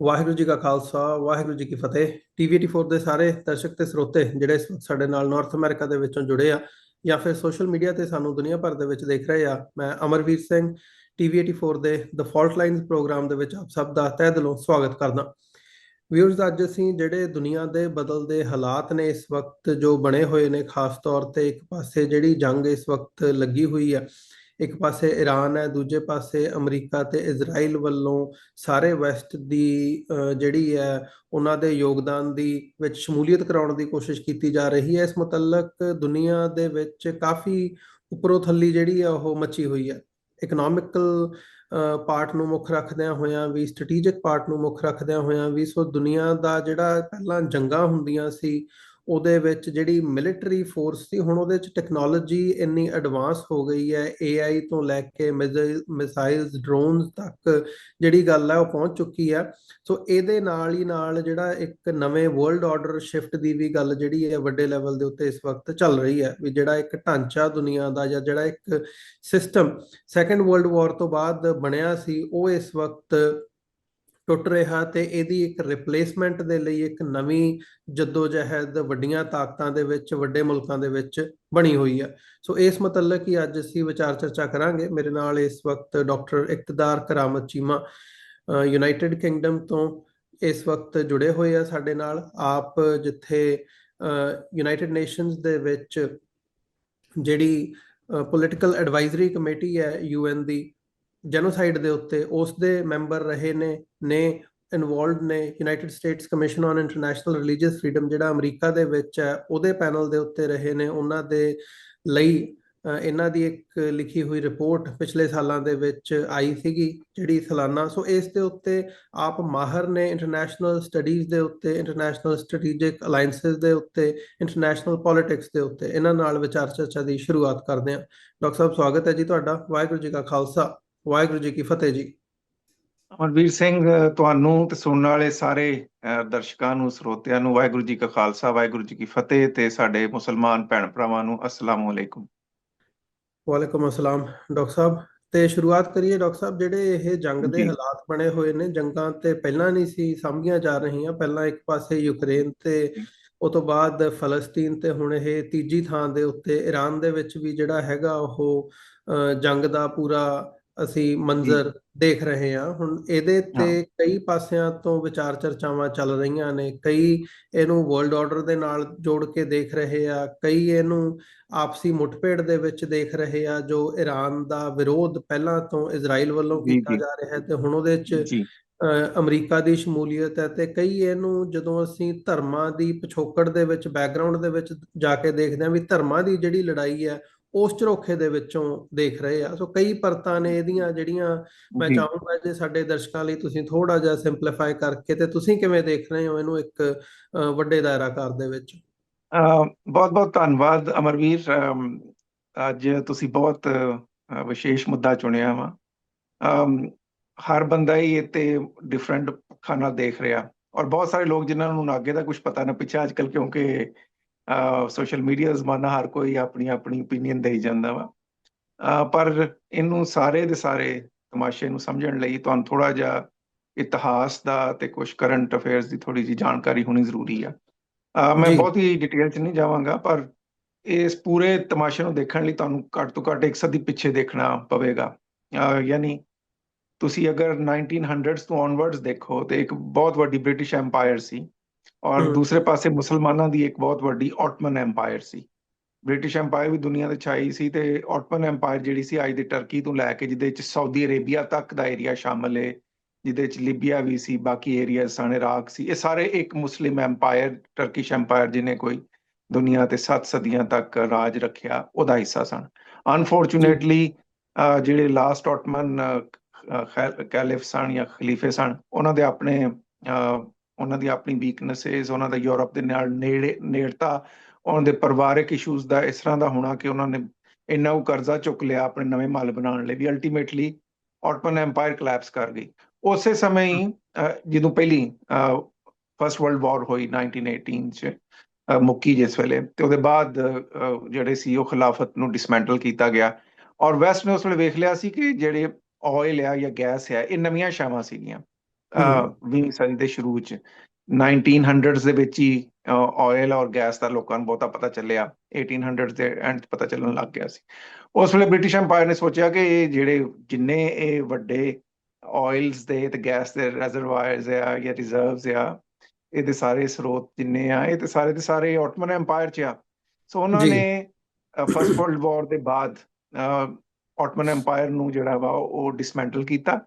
ਵਾਹਿਗੁਰੂ ਜੀ ਕਾ ਖਾਲਸਾ ਵਾਹਿਗੁਰੂ ਜੀ ਕੀ ਫਤਿਹ। ਟੀਵੀ 84 ਦੇ ਸਾਰੇ ਦਰਸ਼ਕ ਤੇ ਸਰੋਤੇ ਜਿਹੜੇ ਇਸ ਵਕਤ ਸਾਡੇ ਨਾਲ ਨਾਰਥ ਅਮਰੀਕਾ ਦੇ ਵਿੱਚੋਂ ਜੁੜੇ ਆ ਜਾਂ ਫਿਰ ਸੋਸ਼ਲ ਮੀਡੀਆ ਤੇ ਸਾਨੂੰ ਦੁਨੀਆ ਭਰ ਦੇ ਵਿੱਚ ਦੇਖ ਰਹੇ ਆ, ਮੈਂ ਅਮਰਵੀਰ ਸਿੰਘ ਟੀਵੀ 84 ਦੇ ਦ ਫਾਲਟ ਲਾਈਨਸ ਪ੍ਰੋਗਰਾਮ ਦੇ ਵਿੱਚ ਆਪ ਸਭ ਦਾ ਤਹਿ ਦਿਲੋਂ ਸਵਾਗਤ ਕਰਦਾ। ਵਿਊਅਰਸ, ਅੱਜ ਅਸੀਂ ਜਿਹੜੇ ਦੁਨੀਆ ਦੇ ਬਦਲਦੇ ਹਾਲਾਤ ਨੇ ਇਸ ਵਕਤ ਜੋ ਬਣੇ ਹੋਏ ਨੇ, ਖਾਸ ਤੌਰ ਤੇ ਇੱਕ ਪਾਸੇ ਜਿਹੜੀ ਜੰਗ ਇਸ ਵਕਤ ਲੱਗੀ ਹੋਈ ਆ, ਇੱਕ ਪਾਸੇ ਈਰਾਨ ਹੈ, ਦੂਜੇ ਪਾਸੇ ਅਮਰੀਕਾ ਤੇ ਇਜ਼ਰਾਈਲ ਵੱਲੋਂ ਸਾਰੇ ਵੈਸਟ ਦੀ ਜਿਹੜੀ ਹੈ ਉਹਨਾਂ ਦੇ ਯੋਗਦਾਨ ਦੀ ਵਿੱਚ ਸ਼ਮੂਲੀਅਤ ਕਰਾਉਣ ਦੀ ਕੋਸ਼ਿਸ਼ ਕੀਤੀ ਜਾ ਰਹੀ ਹੈ। ਇਸ ਮੁਤਲਕ ਦੁਨੀਆ ਦੇ ਵਿੱਚ ਕਾਫੀ ਉੱਪਰੋਂ ਥੱਲੀ ਜਿਹੜੀ ਆ ਉਹ ਮੱਚੀ ਹੋਈ ਹੈ। ਇਕਨੋਮਿਕਲ ਪਾਰਟ ਨੂੰ ਮੁੱਖ ਰੱਖਦਿਆਂ ਹੋਇਆਂ ਵੀ, ਸਟ੍ਰੈਟੇਜਿਕ ਪਾਰਟ ਨੂੰ ਮੁੱਖ ਰੱਖਦਿਆਂ ਹੋਇਆਂ ਵੀ, ਸੋ ਦੁਨੀਆ ਦਾ ਜਿਹੜਾ ਪਹਿਲਾਂ ਜੰਗਾਂ ਹੁੰਦੀਆਂ ਸੀ ਉਹਦੇ ਵਿੱਚ ਜਿਹੜੀ ਮਿਲਟਰੀ ਫੋਰਸ ਸੀ, ਹੁਣ ਉਹਦੇ ਵਿੱਚ ਟੈਕਨੋਲੋਜੀ ਇੰਨੀ ਐਡਵਾਂਸ ਹੋ ਗਈ ਹੈ, AI ਤੋਂ ਲੈ ਕੇ ਮਿਸਾਈਲਸ, ਡਰੋਨਸ ਤੱਕ ਜਿਹੜੀ ਗੱਲ ਹੈ ਉਹ ਪਹੁੰਚ ਚੁੱਕੀ ਹੈ। ਸੋ ਇਹਦੇ ਨਾਲ ਹੀ ਨਾਲ ਜਿਹੜਾ ਇੱਕ ਨਵੇਂ ਵਰਲਡ ਆਰਡਰ ਸ਼ਿਫਟ ਦੀ ਵੀ ਗੱਲ ਜਿਹੜੀ ਹੈ ਵੱਡੇ ਲੈਵਲ ਦੇ ਉੱਤੇ ਇਸ ਵਕਤ ਚੱਲ ਰਹੀ ਹੈ, ਵੀ ਜਿਹੜਾ ਇੱਕ ਢਾਂਚਾ ਦੁਨੀਆ ਦਾ ਜਾਂ ਜਿਹੜਾ ਇੱਕ ਸਿਸਟਮ ਸੈਕੰਡ ਵਰਲਡ ਵਾਰ ਤੋਂ ਬਾਅਦ ਬਣਿਆ ਸੀ ਉਹ ਇਸ ਵਕਤ ਟੁੱਟ ਰਿਹਾ ਤੇ ਇਹਦੀ ਇੱਕ ਰਿਪਲੇਸਮੈਂਟ ਦੇ ਲਈ ਇੱਕ ਨਵੀਂ ਜਦੋਜਹਿਦ ਵੱਡੀਆਂ ਤਾਕਤਾਂ ਦੇ ਵਿੱਚ, ਵੱਡੇ ਮੁਲਕਾਂ ਦੇ ਵਿੱਚ ਬਣੀ ਹੋਈ ਹੈ। ਸੋ ਇਸ ਮਤਲਬ ਕਿ ਅੱਜ ਅਸੀਂ ਵਿਚਾਰ ਚਰਚਾ ਕਰਾਂਗੇ। ਮੇਰੇ ਨਾਲ ਇਸ ਵਕਤ ਡਾਕਟਰ ਇਕਤਦਾਰ ਕਰਾਮਤ ਚੀਮਾ ਯੂਨਾਈਟਿਡ ਕਿੰਗਡਮ ਤੋਂ ਇਸ ਵਕਤ ਜੁੜੇ ਹੋਏ ਆ ਸਾਡੇ ਨਾਲ। ਆਪ ਜਿੱਥੇ ਯੂਨਾਈਟਿਡ ਨੇਸ਼ਨਸ ਦੇ ਵਿੱਚ ਜਿਹੜੀ ਪੋਲੀਟੀਕਲ ਐਡਵਾਈਜ਼ਰੀ ਕਮੇਟੀ ਹੈ UN ਦੀ ਜੈਨੋਸਾਈਡ ਦੇ ਉੱਤੇ, ਉਸ ਦੇ ਮੈਂਬਰ ਰਹੇ ਨੇ ਇਨਵੋਲਵਡ ਨੇ। United States commission on international religious freedom ਜਿਹੜਾ ਅਮਰੀਕਾ ਦੇ ਵਿੱਚ ਹੈ ਉਹਦੇ ਪੈਨਲ ਦੇ ਉੱਤੇ ਰਹੇ ਨੇ। ਉਹਨਾਂ ਦੇ ਲਈ ਇਹਨਾਂ ਦੀ ਇੱਕ ਲਿਖੀ ਹੋਈ ਰਿਪੋਰਟ ਪਿਛਲੇ ਸਾਲਾਂ ਦੇ ਵਿੱਚ ਆਈ ਸੀਗੀ ਜਿਹੜੀ ਸਾਲਾਨਾ। ਸੋ ਇਸ ਦੇ ਉੱਤੇ ਆਪ ਮਾਹਰ ਨੇ ਇੰਟਰਨੈਸ਼ਨਲ ਸਟੱਡੀਜ਼ ਦੇ ਉੱਤੇ, ਇੰਟਰਨੈਸ਼ਨਲ ਸਟ੍ਰੈਟੇਜਿਕ ਅਲਾਈਐਂਸਸ ਦੇ ਉੱਤੇ, ਇੰਟਰਨੈਸ਼ਨਲ ਪੋਲਿਟਿਕਸ ਦੇ ਉੱਤੇ। ਇਹਨਾਂ ਨਾਲ ਵਿਚਾਰ ਚਰਚਾ ਦੀ ਸ਼ੁਰੂਆਤ ਕਰਦੇ ਹਾਂ। ਡਾਕਟਰ ਸਾਹਿਬ, ਸਵਾਗਤ ਹੈ ਜੀ ਤੁਹਾਡਾ। ਵਾਹਿਗੁਰੂ ਜੀ ਕਾ ਖਾਲਸਾ ਵਾਹਿਗੁਰੂ ਜੀ ਕੀ ਫਤਿਹ ਜੀ। ਅਮਰਵੀਰ ਸਿੰਘ, ਤੁਹਾਨੂੰ ਤੇ ਸੁਣਨ ਵਾਲੇ ਸਾਰੇ ਦਰਸ਼ਕਾਂ ਨੂੰ, ਸਰੋਤਿਆਂ ਨੂੰ ਵਾਹਿਗੁਰੂ ਜੀ ਕਾ ਖਾਲਸਾ ਵਾਹਿਗੁਰੂ ਜੀ ਕੀ ਫਤਿਹ, ਤੇ ਸਾਡੇ ਮੁਸਲਮਾਨ ਭੈਣ ਭਰਾਵਾਂ ਨੂੰ ਅਸਲਾਮ ਅਲੈਕੁਮ। ਵਾਲੇਕੁਮ ਅਸਲਾਮ। ਡਾਕਟਰ ਸਾਹਿਬ, ਤੇ ਸ਼ੁਰੂਆਤ ਕਰੀਏ। ਡਾਕਟਰ ਸਾਹਿਬ, ਜਿਹੜੇ ਇਹ ਜੰਗ ਦੇ ਜੀ ਹਾਲਾਤ ਬਣੇ ਹੋਏ ਨੇ, ਜੰਗਾਂ ਤੇ ਪਹਿਲਾਂ ਨਹੀਂ ਸੀ ਸਾਂਭੀਆਂ ਜਾ ਰਹੀਆਂ। ਪਹਿਲਾਂ ਇੱਕ ਪਾਸੇ ਯੂਕਰੇਨ ਤੇ ਉਹ ਤੋਂ ਬਾਅਦ ਫਲਸਤੀਨ ਤੇ ਹੁਣ ਇਹ ਤੀਜੀ ਥਾਂ ਦੇ ਉੱਤੇ ਈਰਾਨ ਦੇ ਵਿੱਚ ਵੀ ਜਿਹੜਾ ਹੈਗਾ ਉਹ ਜੰਗ ਦਾ ਪੂਰਾ ਅਸੀਂ ਜੀ ਮੰਜ਼ਰ ਦੇਖ ਰਹੇ ਹਾਂ। ਹੁਣ ਇਹਦੇ ਤੇ ਹਾਂ ਕਈ ਪਾਸਿਆਂ ਤੋਂ ਵਿਚਾਰ ਚਰਚਾਵਾਂ ਚੱਲ ਰਹੀਆਂ ਨੇ। ਕਈ ਇਹਨੂੰ ਵਰਲਡ ਆਰਡਰ ਦੇ ਨਾਲ ਜੋੜ ਕੇ ਦੇਖ ਰਹੇ ਆ, ਕਈ ਇਹਨੂੰ ਆਪਸੀ ਮੁੱਠਭੇੜ ਦੇ ਵਿੱਚ ਦੇਖ ਰਹੇ ਆ, ਜੋ ਈਰਾਨ ਦਾ ਵਿਰੋਧ ਪਹਿਲਾਂ ਤੋਂ ਇਜ਼ਰਾਈਲ ਵੱਲੋਂ ਜੀ ਕੀਤਾ ਜੀ ਜਾ ਰਿਹਾ ਹੈ ਤੇ ਹੁਣ ਉਹਦੇ ਵਿੱਚ ਜੀ ਅਮਰੀਕਾ ਦੀ ਸ਼ਮੂਲੀਅਤ ਹੈ। ਤੇ ਕਈ ਇਹਨੂੰ ਜਦੋਂ ਅਸੀਂ ਧਰਮਾਂ ਦੀ ਪਿਛੋਕੜ ਦੇ ਵਿੱਚ, ਬੈਕਗ੍ਰਾਉਂਡ ਦੇ ਵਿੱਚ ਜਾ ਕੇ ਦੇਖਦੇ ਹਾਂ ਵੀ ਧਰਮਾਂ ਦੀ ਜਿਹੜੀ ਲੜਾਈ ਹੈ ਉਸ ਝਰੋਖੇ ਦੇ ਵਿੱਚੋਂ ਦੇਖ ਰਹੇ ਆ। ਸੋ ਕਈ ਪਰਤਾਂ ਨੇ ਇਹਦੀਆਂ ਜਿਹੜੀਆਂ ਮੈਂ ਜੀ ਚਾਹੂੰਗਾ ਜੇ ਸਾਡੇ ਦਰਸ਼ਕਾਂ ਲਈ ਤੁਸੀਂ ਥੋੜਾ ਜਿਹਾ ਸਿੰਪਲੀਫਾਈ ਕਰਕੇ, ਤੇ ਤੁਸੀਂ ਕਿਵੇਂ ਦੇਖ ਰਹੇ ਹੋ ਇਹਨੂੰ ਇੱਕ ਵੱਡੇ ਦਾਇਰਾਕਾਰ ਦੇ ਵਿੱਚ। ਬਹੁਤ ਬਹੁਤ ਧੰਨਵਾਦ ਅਮਰਵੀਰ। ਅੱਜ ਤੁਸੀਂ ਬਹੁਤ ਵਿਸ਼ੇਸ਼ ਮੁੱਦਾ ਚੁਣਿਆ ਵਾ। ਹਰ ਬੰਦਾ ਹੀ ਇਹ ਤੇ ਡਿਫਰੈਂਟ ਅੱਖਾਂ ਨਾਲ ਦੇਖ ਰਿਹਾ, ਔਰ ਬਹੁਤ ਸਾਰੇ ਲੋਕ ਜਿਨ੍ਹਾਂ ਨੂੰ ਅੱਗੇ ਦਾ ਕੁਝ ਪਤਾ ਨਾ ਪਿੱਛੇ ਅੱਜ ਕੱਲ੍ਹ, ਕਿਉਂਕਿ ਸੋਸ਼ਲ ਮੀਡੀਆ ਦਾ ਜ਼ਮਾਨਾ, ਹਰ ਕੋਈ ਆਪਣੀ ਆਪਣੀ ਓਪੀਨੀਅਨ ਦੇਈ ਜਾਂਦਾ ਵਾ। ਪਰ ਇਹਨੂੰ ਸਾਰੇ ਦੇ ਸਾਰੇ ਤਮਾਸ਼ੇ ਨੂੰ ਸਮਝਣ ਲਈ ਤੁਹਾਨੂੰ ਥੋੜਾ ਜਿਹਾ ਇਤਿਹਾਸ ਦਾ ਤੇ ਕੁਝ ਕਰੰਟ ਅਫੇਅਰਸ ਦੀ ਥੋੜੀ ਜਿਹੀ ਜਾਣਕਾਰੀ ਹੋਣੀ ਜ਼ਰੂਰੀ ਆ। ਮੈਂ ਜੀ ਬਹੁਤ ਹੀ ਡਿਟੇਲ 'ਚ ਨਹੀਂ ਜਾਵਾਂਗਾ, ਪਰ ਇਸ ਪੂਰੇ ਤਮਾਸ਼ੇ ਨੂੰ ਦੇਖਣ ਲਈ ਤੁਹਾਨੂੰ ਘੱਟ ਤੋਂ ਘੱਟ ਇੱਕ ਸਦੀ ਪਿੱਛੇ ਦੇਖਣਾ ਪਵੇਗਾ। ਯਾਨੀ ਤੁਸੀਂ ਅਗਰ 1900s ਤੋਂ ਔਨਵਰਡਸ ਦੇਖੋ ਤੇ ਇੱਕ ਬਹੁਤ ਵੱਡੀ ਬ੍ਰਿਟਿਸ਼ ਐਮਪਾਇਰ ਸੀ, ਔਰ ਹਮ ਦੂਸਰੇ ਪਾਸੇ ਮੁਸਲਮਾਨਾਂ ਦੀ ਇੱਕ ਬਹੁਤ ਵੱਡੀ ਆਟਮਨ ਐਮਪਾਇਰ ਸੀ। ਬ੍ਰਿਟਿਸ਼ ਐਮਪਾਇਰ ਵੀ ਦੁਨੀਆ ਦੇ ਛਾਈ ਸੀ, ਤੇ ਆਟਮਨ ਐਮਪਾਇਰ ਜਿਹੜੀ ਸੀ ਅੱਜ ਦੇ ਟਰਕੀ ਤੋਂ ਲੈ ਕੇ, ਜਿਹਦੇ ਵਿੱਚ ਸਾਊਦੀ ਅਰੇਬੀਆ ਤੱਕ ਦਾ ਏਰੀਆ ਸ਼ਾਮਲ ਹੈ, ਜਿਹਦੇ ਵਿੱਚ ਲੀਬੀਆ ਵੀ ਸੀ, ਬਾਕੀ ਏਰੀਆ ਸਨ, ਇਰਾਕ ਸੀ, ਇਹ ਸਾਰੇ ਇੱਕ ਮੁਸਲਿਮ ਐਮਪਾਇਰ, ਟਰਕਿਸ਼ ਐਮਪਾਇਰ, ਜਿਹਨੇ ਕੋਈ ਦੁਨੀਆ ਤੇ 7 ਸਦੀਆਂ ਤੱਕ ਰਾਜ ਰੱਖਿਆ, ਉਹਦਾ ਹਿੱਸਾ ਸਨ। ਜੀ ਅਨਫੋਰਚੂਨੇਟਲੀ ਜਿਹੜੇ ਲਾਸਟ ਆਟਮਨ ਕੈਲਿਫ ਸਨ ਜਾਂ ਖਲੀਫੇ ਸਨ, ਉਹਨਾਂ ਦੀ ਆਪਣੀ ਵੀਕਨੈਸਿਸ, ਉਹਨਾਂ ਦਾ ਯੂਰਪ ਦੇ ਨਾਲ ਨੇੜਤਾ, ਉਹਨਾਂ ਦੇ ਪਰਿਵਾਰਕ ਇਸ਼ੂਜ਼ ਦਾ ਇਸ ਤਰ੍ਹਾਂ ਦਾ ਹੋਣਾ ਕਿ ਉਹਨਾਂ ਨੇ ਇੰਨਾ ਕੁ ਕਰਜ਼ਾ ਚੁੱਕ ਲਿਆ ਆਪਣੇ ਨਵੇਂ ਮਹੱਲ ਬਣਾਉਣ ਲਈ ਵੀ ਅਲਟੀਮੇਟਲੀ ਆਟਮਨ ਐਮਪਾਇਰ ਕਲੈਪਸ ਕਰ ਗਈ। ਉਸੇ ਸਮੇਂ ਹੀ ਜਦੋਂ ਪਹਿਲੀ ਫਸਟ ਵਰਲਡ ਵਾਰ ਹੋਈ 1918 'ਚ ਮੁੱਕੀ ਜਿਸ ਵੇਲੇ, ਤੇ ਉਹਦੇ ਬਾਅਦ ਜਿਹੜੇ ਸੀ ਉਹ ਖਿਲਾਫਤ ਨੂੰ ਡਿਸਮੈਂਟਲ ਕੀਤਾ ਗਿਆ, ਔਰ ਵੈਸਟ ਨੇ ਉਸ ਵੇਲੇ ਵੇਖ ਲਿਆ ਸੀ ਕਿ ਜਿਹੜੇ ਆਇਲ ਆ ਜਾਂ ਗੈਸ ਆ, ਇਹ ਨਵੀਆਂ ਸ਼ਾਵਾਂ ਸੀਗੀਆਂ, 20ਵੀਂ ਸਦੀ ਦੇ ਸ਼ੁਰੂ ਚ 1900s ਦੇ ਵਿੱਚ ਹੀ ਆਇਲ ਔਰ ਗੈਸ ਦਾ ਲੋਕਾਂ ਨੂੰ ਬਹੁਤਾ ਪਤਾ ਚੱਲਿਆ। 1800s ਦੇ ਐਂਡ ਪਤਾ ਚੱਲਣ ਲੱਗ ਗਿਆ ਸੀ। ਉਸ ਵੇਲੇ ਬ੍ਰਿਟਿਸ਼ ਐਮਪਾਇਰ ਨੇ ਸੋਚਿਆ ਕਿ ਇਹ ਜਿਹੜੇ ਜਿੰਨੇ ਇਹ ਵੱਡੇ ਆਇਲਸ ਦੇ ਤੇ ਗੈਸ ਦੇ ਰਿਜ਼ਰਵਾਇਰਸ ਆ ਜਾਂ ਰਿਜ਼ਰਵਸ ਆ, ਇਹਦੇ ਸਾਰੇ ਸਰੋਤ ਜਿੰਨੇ ਆ, ਇਹ ਤੇ ਸਾਰੇ ਦੇ ਸਾਰੇ ਆਟਮਨ ਐਮਪਾਇਰ ਚ ਆ। ਸੋ ਉਹਨਾਂ ਜੀ ਨੇ ਫਸਟ ਵਰਲਡ ਵਾਰ ਦੇ ਬਾਅਦ ਆਟਮਨ ਐਮਪਾਇਰ ਨੂੰ ਜਿਹੜਾ ਵਾ ਉਹ ਡਿਸਮੈਂਟਲ ਕੀਤਾ।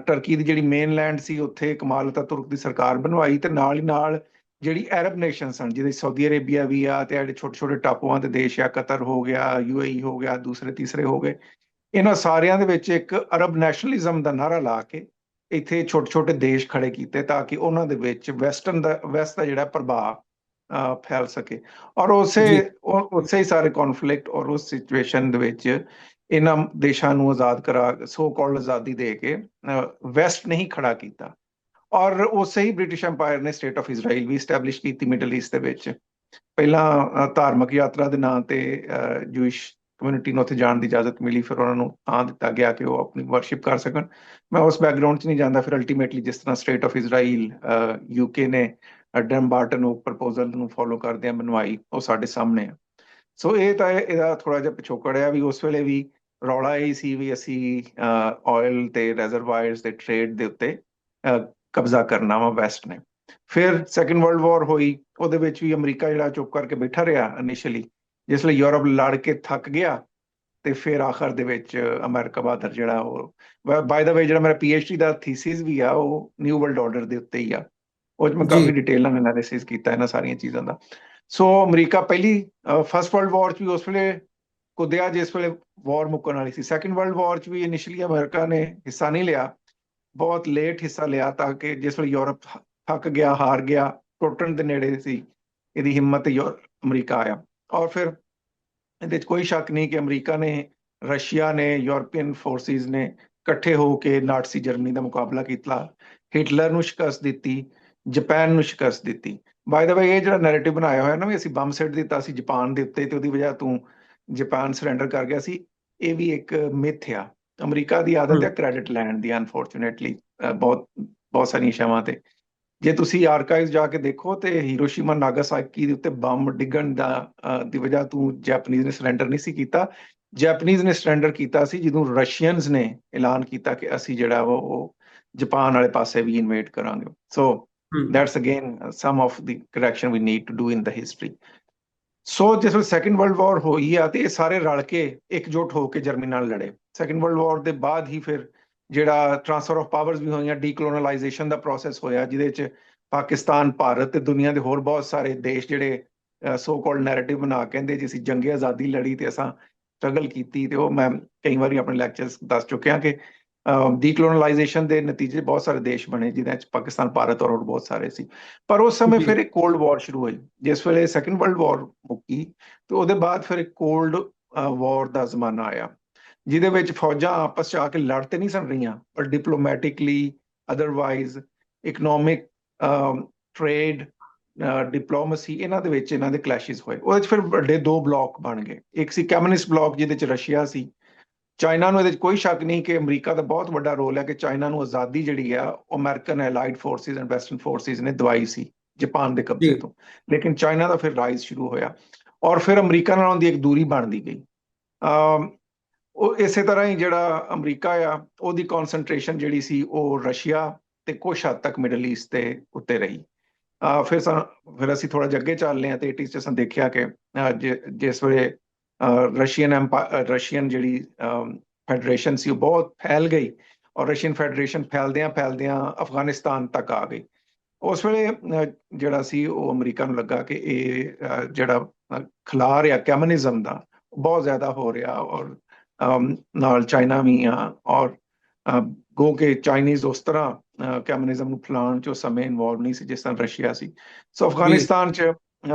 ਟਰਕੀ ਦੀ ਜਿਹੜੀ ਮੇਨਲੈਂਡ ਸੀ ਉੱਥੇ ਕਮਾਲ ਅਤਾਤੁਰਕ ਦੀ ਸਰਕਾਰ ਬਣਵਾਈ, ਤੇ ਨਾਲ ਹੀ ਨਾਲ ਜਿਹੜੀ ਅਰਬ ਨੇਸ਼ਨ ਸਨ, ਜਿਹਦੇ ਸਾਊਦੀ ਅਰੇਬੀਆ ਵੀ ਆ, ਤੇ ਜਿਹੜੇ ਛੋਟੇ ਛੋਟੇ ਟਾਪੂਆਂ ਦੇ ਦੇਸ਼ ਆ, ਕਤਰ ਹੋ ਗਿਆ, UAE ਹੋ ਗਿਆ, ਦੂਸਰੇ ਤੀਸਰੇ ਹੋ ਗਏ, ਇਹਨਾਂ ਸਾਰਿਆਂ ਦੇ ਵਿੱਚ ਇੱਕ ਅਰਬ ਨੈਸ਼ਨਲਿਜ਼ਮ ਦਾ ਨਾਅਰਾ ਲਾ ਕੇ ਇੱਥੇ ਛੋਟੇ ਛੋਟੇ ਦੇਸ਼ ਖੜੇ ਕੀਤੇ ਤਾਂ ਕਿ ਉਹਨਾਂ ਦੇ ਵਿੱਚ ਵੈਸਟ ਦਾ ਜਿਹੜਾ ਪ੍ਰਭਾਵ ਫੈਲ ਸਕੇ। ਔਰ ਉਸੇ ਹੀ ਸਾਰੇ ਕੌਨਫਲਿਕਟ ਔਰ ਉਸ ਸਿਚੁਏਸ਼ਨ ਦੇ ਵਿੱਚ ਇਹਨਾਂ ਦੇਸ਼ਾਂ ਨੂੰ ਆਜ਼ਾਦ ਕਰਾ, ਸੋ ਕਾਲਡ ਆਜ਼ਾਦੀ ਦੇ ਕੇ ਵੈਸਟ ਨਹੀਂ ਖੜਾ ਕੀਤਾ। ਔਰ ਉਸੇ ਹੀ ਬ੍ਰਿਟਿਸ਼ ਐਮਪਾਇਰ ਨੇ ਸਟੇਟ ਆਫ ਇਜ਼ਰਾਈਲ ਵੀ ਸਟੈਬਲਿਸ਼ ਕੀਤੀ ਮਿਡਲ ਈਸਟ ਦੇ ਵਿੱਚ। ਪਹਿਲਾਂ ਧਾਰਮਿਕ ਯਾਤਰਾ ਦੇ ਨਾਂ ਤੇ ਜੂਇਸ਼ ਕਮਿਊਨਿਟੀ ਨੂੰ ਉੱਥੇ ਜਾਣ ਦੀ ਇਜਾਜ਼ਤ ਮਿਲੀ, ਫਿਰ ਉਹਨਾਂ ਨੂੰ ਥਾਂ ਦਿੱਤਾ ਗਿਆ ਕਿ ਉਹ ਆਪਣੀ ਵਰਸ਼ਿਪ ਕਰ ਸਕਣ। ਮੈਂ ਉਸ ਬੈਕਗਰਾਉਂਡ 'ਚ ਨਹੀਂ ਜਾਂਦਾ। ਫਿਰ ਅਲਟੀਮੇਟਲੀ ਜਿਸ ਤਰ੍ਹਾਂ ਸਟੇਟ ਆਫ ਇਜ਼ਰਾਈਲ UK ਨੇ ਡੈਮਬਾਰਟਨ ਉਹ ਪ੍ਰਪੋਜ਼ਲ ਨੂੰ ਫੋਲੋ ਕਰਦਿਆਂ ਬਣਵਾਈ, ਉਹ ਸਾਡੇ ਸਾਹਮਣੇ ਆ। ਸੋ ਇਹ ਤਾਂ ਇਹਦਾ ਥੋੜਾ ਜਿਹਾ ਪਿਛੋਕੜ ਆ ਵੀ ਉਸ ਵੇਲੇ ਵੀ ਰੌਲਾ ਇਹ ਸੀ ਵੀ ਅਸੀਂ ਆਇਲ ਤੇ ਰਿਜ਼ਰਵਾਇਰਸ ਦੇ ਟ੍ਰੇਡ ਦੇ ਉੱਤੇ ਕਬਜ਼ਾ ਕਰਨਾ ਵਾ ਵੈਸਟ ਨੇ। ਫਿਰ ਸੈਕੰਡ ਵਰਲਡ ਵਾਰ ਹੋਈ, ਉਹਦੇ ਵਿੱਚ ਵੀ ਅਮਰੀਕਾ ਜਿਹੜਾ ਚੁੱਪ ਕਰਕੇ ਬੈਠਾ ਰਿਹਾ ਇਨੀਸ਼ੀਅਲੀ। ਜਿਸ ਲਈ ਯੂਰਪ ਲੜ ਕੇ ਥੱਕ ਗਿਆ ਤੇ ਫਿਰ ਆਖਰ ਦੇ ਵਿੱਚ ਅਮਰੀਕਾ ਬਹਾਦਰ ਜਿਹੜਾ ਉਹ, ਬਾਏ ਦਾ ਵੇ, ਜਿਹੜਾ ਮੇਰਾ PhD ਦਾ ਥੀਸਿਸ ਵੀ ਆ ਉਹ ਨਿਊ ਵਰਲਡ ਆਰਡਰ ਦੇ ਉੱਤੇ ਹੀ ਆ। ਉਹ 'ਚ ਮੈਂ ਕਾਫੀ ਡਿਟੇਲ ਨਾਲ ਐਨਾਲਿਸਿਸ ਕੀਤਾ ਇਹਨਾਂ ਸਾਰੀਆਂ ਚੀਜ਼ਾਂ ਦਾ। ਸੋ ਅਮਰੀਕਾ ਪਹਿਲੀ ਫਸਟ ਵਰਲਡ ਵਾਰ 'ਚ ਵੀ ਉਸ ਵੇਲੇ ਕੁੱਦਿਆ ਜਿਸ ਵੇਲੇ ਵਾਰ ਮੁੱਕਣ ਵਾਲੀ ਸੀ। ਸੈਕੰਡ ਵਰਲਡ ਵਾਰ 'ਚ ਵੀ ਇਨੀਸ਼ੀਅਲੀ ਅਮਰੀਕਾ ਨੇ ਹਿੱਸਾ ਨਹੀਂ ਲਿਆ, ਬਹੁਤ ਲੇਟ ਹਿੱਸਾ ਲਿਆ, ਤਾਂ ਕਿ ਜਿਸ ਵੇਲੇ ਯੂਰਪ ਥੱਕ ਗਿਆ, ਹਾਰ ਗਿਆ, ਟੁੱਟਣ ਦੇ ਨੇੜੇ ਸੀ, ਇਹਦੀ ਹਿੰਮਤ ਅਮਰੀਕਾ ਆਇਆ। ਔਰ ਫਿਰ ਇਹਦੇ 'ਚ ਕੋਈ ਸ਼ੱਕ ਨਹੀਂ ਕਿ ਅਮਰੀਕਾ ਨੇ, ਰਸ਼ੀਆ ਨੇ, ਯੂਰਪੀਅਨ ਫੋਰਸਿਸ ਨੇ ਇਕੱਠੇ ਹੋ ਕੇ ਨਾਟਸੀ ਜਰਮਨੀ ਦਾ ਮੁਕਾਬਲਾ ਕੀਤਾ, ਹਿਟਲਰ ਨੂੰ ਸ਼ਿਕਸਤ ਦਿੱਤੀ, ਜਾਪਾਨ ਨੂੰ ਸ਼ਿਕਸਤ ਦਿੱਤੀ। ਬਾਏ ਦਾ ਵੇ, ਇਹ ਜਿਹੜਾ ਨੈਰੇਟਿਵ ਬਣਾਇਆ ਹੋਇਆ ਨਾ ਵੀ ਅਸੀਂ ਬੰਬ ਸਿੱਟ ਦਿੱਤਾ ਸੀ ਜਾਪਾਨ ਦੇ ਉੱਤੇ ਤੇ ਉਹਦੀ ਵਜ੍ਹਾ ਤੋਂ ਜਾਪਾਨ ਸਰੈਂਡਰ ਕਰ ਗਿਆ ਸੀ, ਇਹ ਵੀ ਇੱਕ ਮਿਥ ਆ। ਅਮਰੀਕਾ ਦੀ ਆਦਤ ਹੈ ਕ੍ਰੈਡਿਟ ਲੈਣ ਦੀ, ਅਨਫੋਰਚੂਨੇਟਲੀ ਬਹੁਤ ਸਾਰੀਆਂ ਸ਼ਾਵਾਂ ਤੇ। ਜੇ ਤੁਸੀਂ ਆਰਕਾਈਵਸ ਜਾ ਕੇ ਦੇਖੋ ਤੇ ਹੀਰੋਸ਼ੀਮਾ ਨਾਗਾਸਾਕੀ ਦੇ ਉੱਤੇ ਬੰਬ ਡਿੱਗਣ ਦੀ ਵਜ੍ਹਾ ਤੋਂ ਜੈਪਨੀਜ਼ ਨੇ ਸਰੈਂਡਰ ਨਹੀਂ ਸੀ ਕੀਤਾ। ਜੈਪਨੀਜ਼ ਨੇ ਸਰੈਂਡਰ ਕੀਤਾ ਸੀ ਜਦੋਂ ਰਸ਼ੀਅਨਸ ਨੇ ਐਲਾਨ ਕੀਤਾ ਕਿ ਅਸੀਂ ਜਿਹੜਾ ਉਹ ਜਾਪਾਨ ਵਾਲੇ ਪਾਸੇ ਵੀ ਇਨਵੇਟ ਕਰਾਂਗੇ। ਸੋ that's again some of the correction we need to do in the history. ਸੋ ਜਿਸ ਵੇਲੇ ਸੈਕੰਡ ਵਰਲਡ ਵਾਰ ਹੋਈ ਆ ਤੇ ਇਹ ਸਾਰੇ ਰਲ ਕੇ ਇਕਜੁੱਟ ਹੋ ਕੇ ਜਰਮਨੀ ਨਾਲ ਲੜੇ। ਸੈਕੰਡ ਵਰਲਡ ਵਾਰ ਦੇ ਬਾਅਦ ਹੀ ਫਿਰ ਜਿਹੜਾ ਟ੍ਰਾਂਸਫਰ ਆਫ ਪਾਵਰਸ ਵੀ ਹੋਈਆਂ, ਡੀਕਲੋਨਲਾਈਜੇਸ਼ਨ ਦਾ ਪ੍ਰੋਸੈਸ ਹੋਇਆ, ਜਿਹਦੇ 'ਚ ਪਾਕਿਸਤਾਨ, ਭਾਰਤ ਤੇ ਦੁਨੀਆ ਦੇ ਹੋਰ ਬਹੁਤ ਸਾਰੇ ਦੇਸ਼ ਜਿਹੜੇ ਸੋ ਕਾਲਡ ਨੈਰੇਟਿਵ ਬਣਾ ਕਹਿੰਦੇ ਜੀ ਅਸੀਂ ਜੰਗੇ ਆਜ਼ਾਦੀ ਲੜੀ ਤੇ ਅਸਾਂ ਸਟਰਗਲ ਕੀਤੀ। ਤੇ ਉਹ ਮੈਂ ਕਈ ਵਾਰੀ ਆਪਣੇ ਲੈਕਚਰਸ ਦੱਸ ਚੁੱਕਿਆ ਕਿ ਡੀਕਲੋਨਲਾਈਜੇਸ਼ਨ ਦੇ ਨਤੀਜੇ ਬਹੁਤ ਸਾਰੇ ਦੇਸ਼ ਬਣੇ, ਜਿਹਦੇ 'ਚ ਪਾਕਿਸਤਾਨ, ਭਾਰਤ ਔਰ ਬਹੁਤ ਸਾਰੇ ਸੀ। ਪਰ ਉਸ ਸਮੇਂ ਫਿਰ ਇੱਕ ਕੋਲਡ ਵਾਰ ਸ਼ੁਰੂ ਹੋਈ। ਜਿਸ ਵੇਲੇ ਸੈਕੰਡ ਵਰਲਡ ਵਾਰ ਮੁੱਕੀ ਤੇ ਉਹਦੇ ਬਾਅਦ ਫਿਰ ਇੱਕ ਕੋਲਡ ਵਾਰ ਦਾ ਜ਼ਮਾਨਾ ਆਇਆ, ਜਿਹਦੇ ਵਿੱਚ ਫੌਜਾਂ ਆਪਸ 'ਚ ਆ ਕੇ ਲੜ ਤੇ ਨਹੀਂ ਸਨ ਰਹੀਆਂ, ਪਰ diplomatically, otherwise economic, trade, diplomacy, ਇਹਨਾਂ ਦੇ ਵਿੱਚ ਇਹਨਾਂ ਦੇ ਕਲੈਸ਼ਿਸ ਹੋਏ। ਉਹਦੇ 'ਚ ਫਿਰ ਵੱਡੇ ਦੋ ਬਲਾਕ ਬਣ ਗਏ। ਇੱਕ ਸੀ ਕਮਿਊਨਿਸਟ ਬਲਾਕ, ਜਿਹਦੇ 'ਚ ਰਸ਼ੀਆ ਸੀ। ਚਾਈਨਾ ਨੂੰ ਇਹਦੇ 'ਚ ਕੋਈ ਸ਼ੱਕ ਨਹੀਂ ਕਿ ਅਮਰੀਕਾ ਦਾ ਬਹੁਤ ਵੱਡਾ ਰੋਲ ਹੈ ਕਿ ਚਾਈਨਾ ਨੂੰ ਆਜ਼ਾਦੀ ਜਿਹੜੀ ਆ ਉਹ American allied forces and western forces ਨੇ ਦਵਾਈ ਸੀ ਜਾਪਾਨ ਦੇ ਕਬਜ਼ੇ ਤੋਂ। ਲੇਕਿਨ ਚਾਈਨਾ ਦਾ ਫਿਰ ਰਾਈਜ਼ ਸ਼ੁਰੂ ਹੋਇਆ ਔਰ ਫਿਰ ਅਮਰੀਕਾ ਨਾਲ ਉਹਦੀ ਇੱਕ ਦੂਰੀ ਬਣਦੀ ਗਈ। ਉਹ ਇਸੇ ਤਰ੍ਹਾਂ ਹੀ ਜਿਹੜਾ ਅਮਰੀਕਾ ਆ ਉਹਦੀ ਕੌਨਸੈਂਟਰੇਸ਼ਨ ਜਿਹੜੀ ਸੀ ਉਹ ਰਸ਼ੀਆ ਤੇ ਕੁਛ ਹੱਦ ਤੱਕ ਮਿਡਲ ਈਸਟ ਦੇ ਉੱਤੇ ਰਹੀ। ਫਿਰ ਅਸੀਂ ਥੋੜਾ ਜਿਹਾ ਅੱਗੇ ਚੱਲਦੇ ਹਾਂ ਤੇ 80s 'ਚ ਅਸੀਂ ਦੇਖਿਆ ਕਿ ਜਿਸ ਵੇਲੇ ਰਸ਼ੀਅਨ ਜਿਹੜੀ ਫੈਡਰੇਸ਼ਨ ਸੀ ਉਹ ਬਹੁਤ ਫੈਲ ਗਈ ਔਰ ਰਸ਼ੀਅਨ ਫੈਡਰੇਸ਼ਨ ਫੈਲਦਿਆਂ ਅਫਗਾਨਿਸਤਾਨ ਤੱਕ ਆ ਗਈ। ਉਸ ਵੇਲੇ ਜਿਹੜਾ ਸੀ ਉਹ ਅਮਰੀਕਾ ਨੂੰ ਲੱਗਾ ਕਿ ਇਹ ਜਿਹੜਾ ਖਿਲਾਰ ਆ ਕਮਿਊਨਿਜ਼ਮ ਦਾ ਬਹੁਤ ਜ਼ਿਆਦਾ ਹੋ ਰਿਹਾ ਔਰ ਨਾਲ ਚਾਈਨਾ ਵੀ ਆ ਔਰ ਗੋ ਕਿ ਚਾਈਨੀਜ਼ ਉਸ ਤਰ੍ਹਾਂ ਕਮਿਊਨਿਜ਼ਮ ਨੂੰ ਫੈਲਾਉਣ 'ਚ ਉਸ ਸਮੇਂ ਇਨਵੋਲਵ ਨਹੀਂ ਸੀ ਜਿਸ ਤਰ੍ਹਾਂ ਰਸ਼ੀਆ ਸੀ। ਸੋ ਅਫਗਾਨਿਸਤਾਨ 'ਚ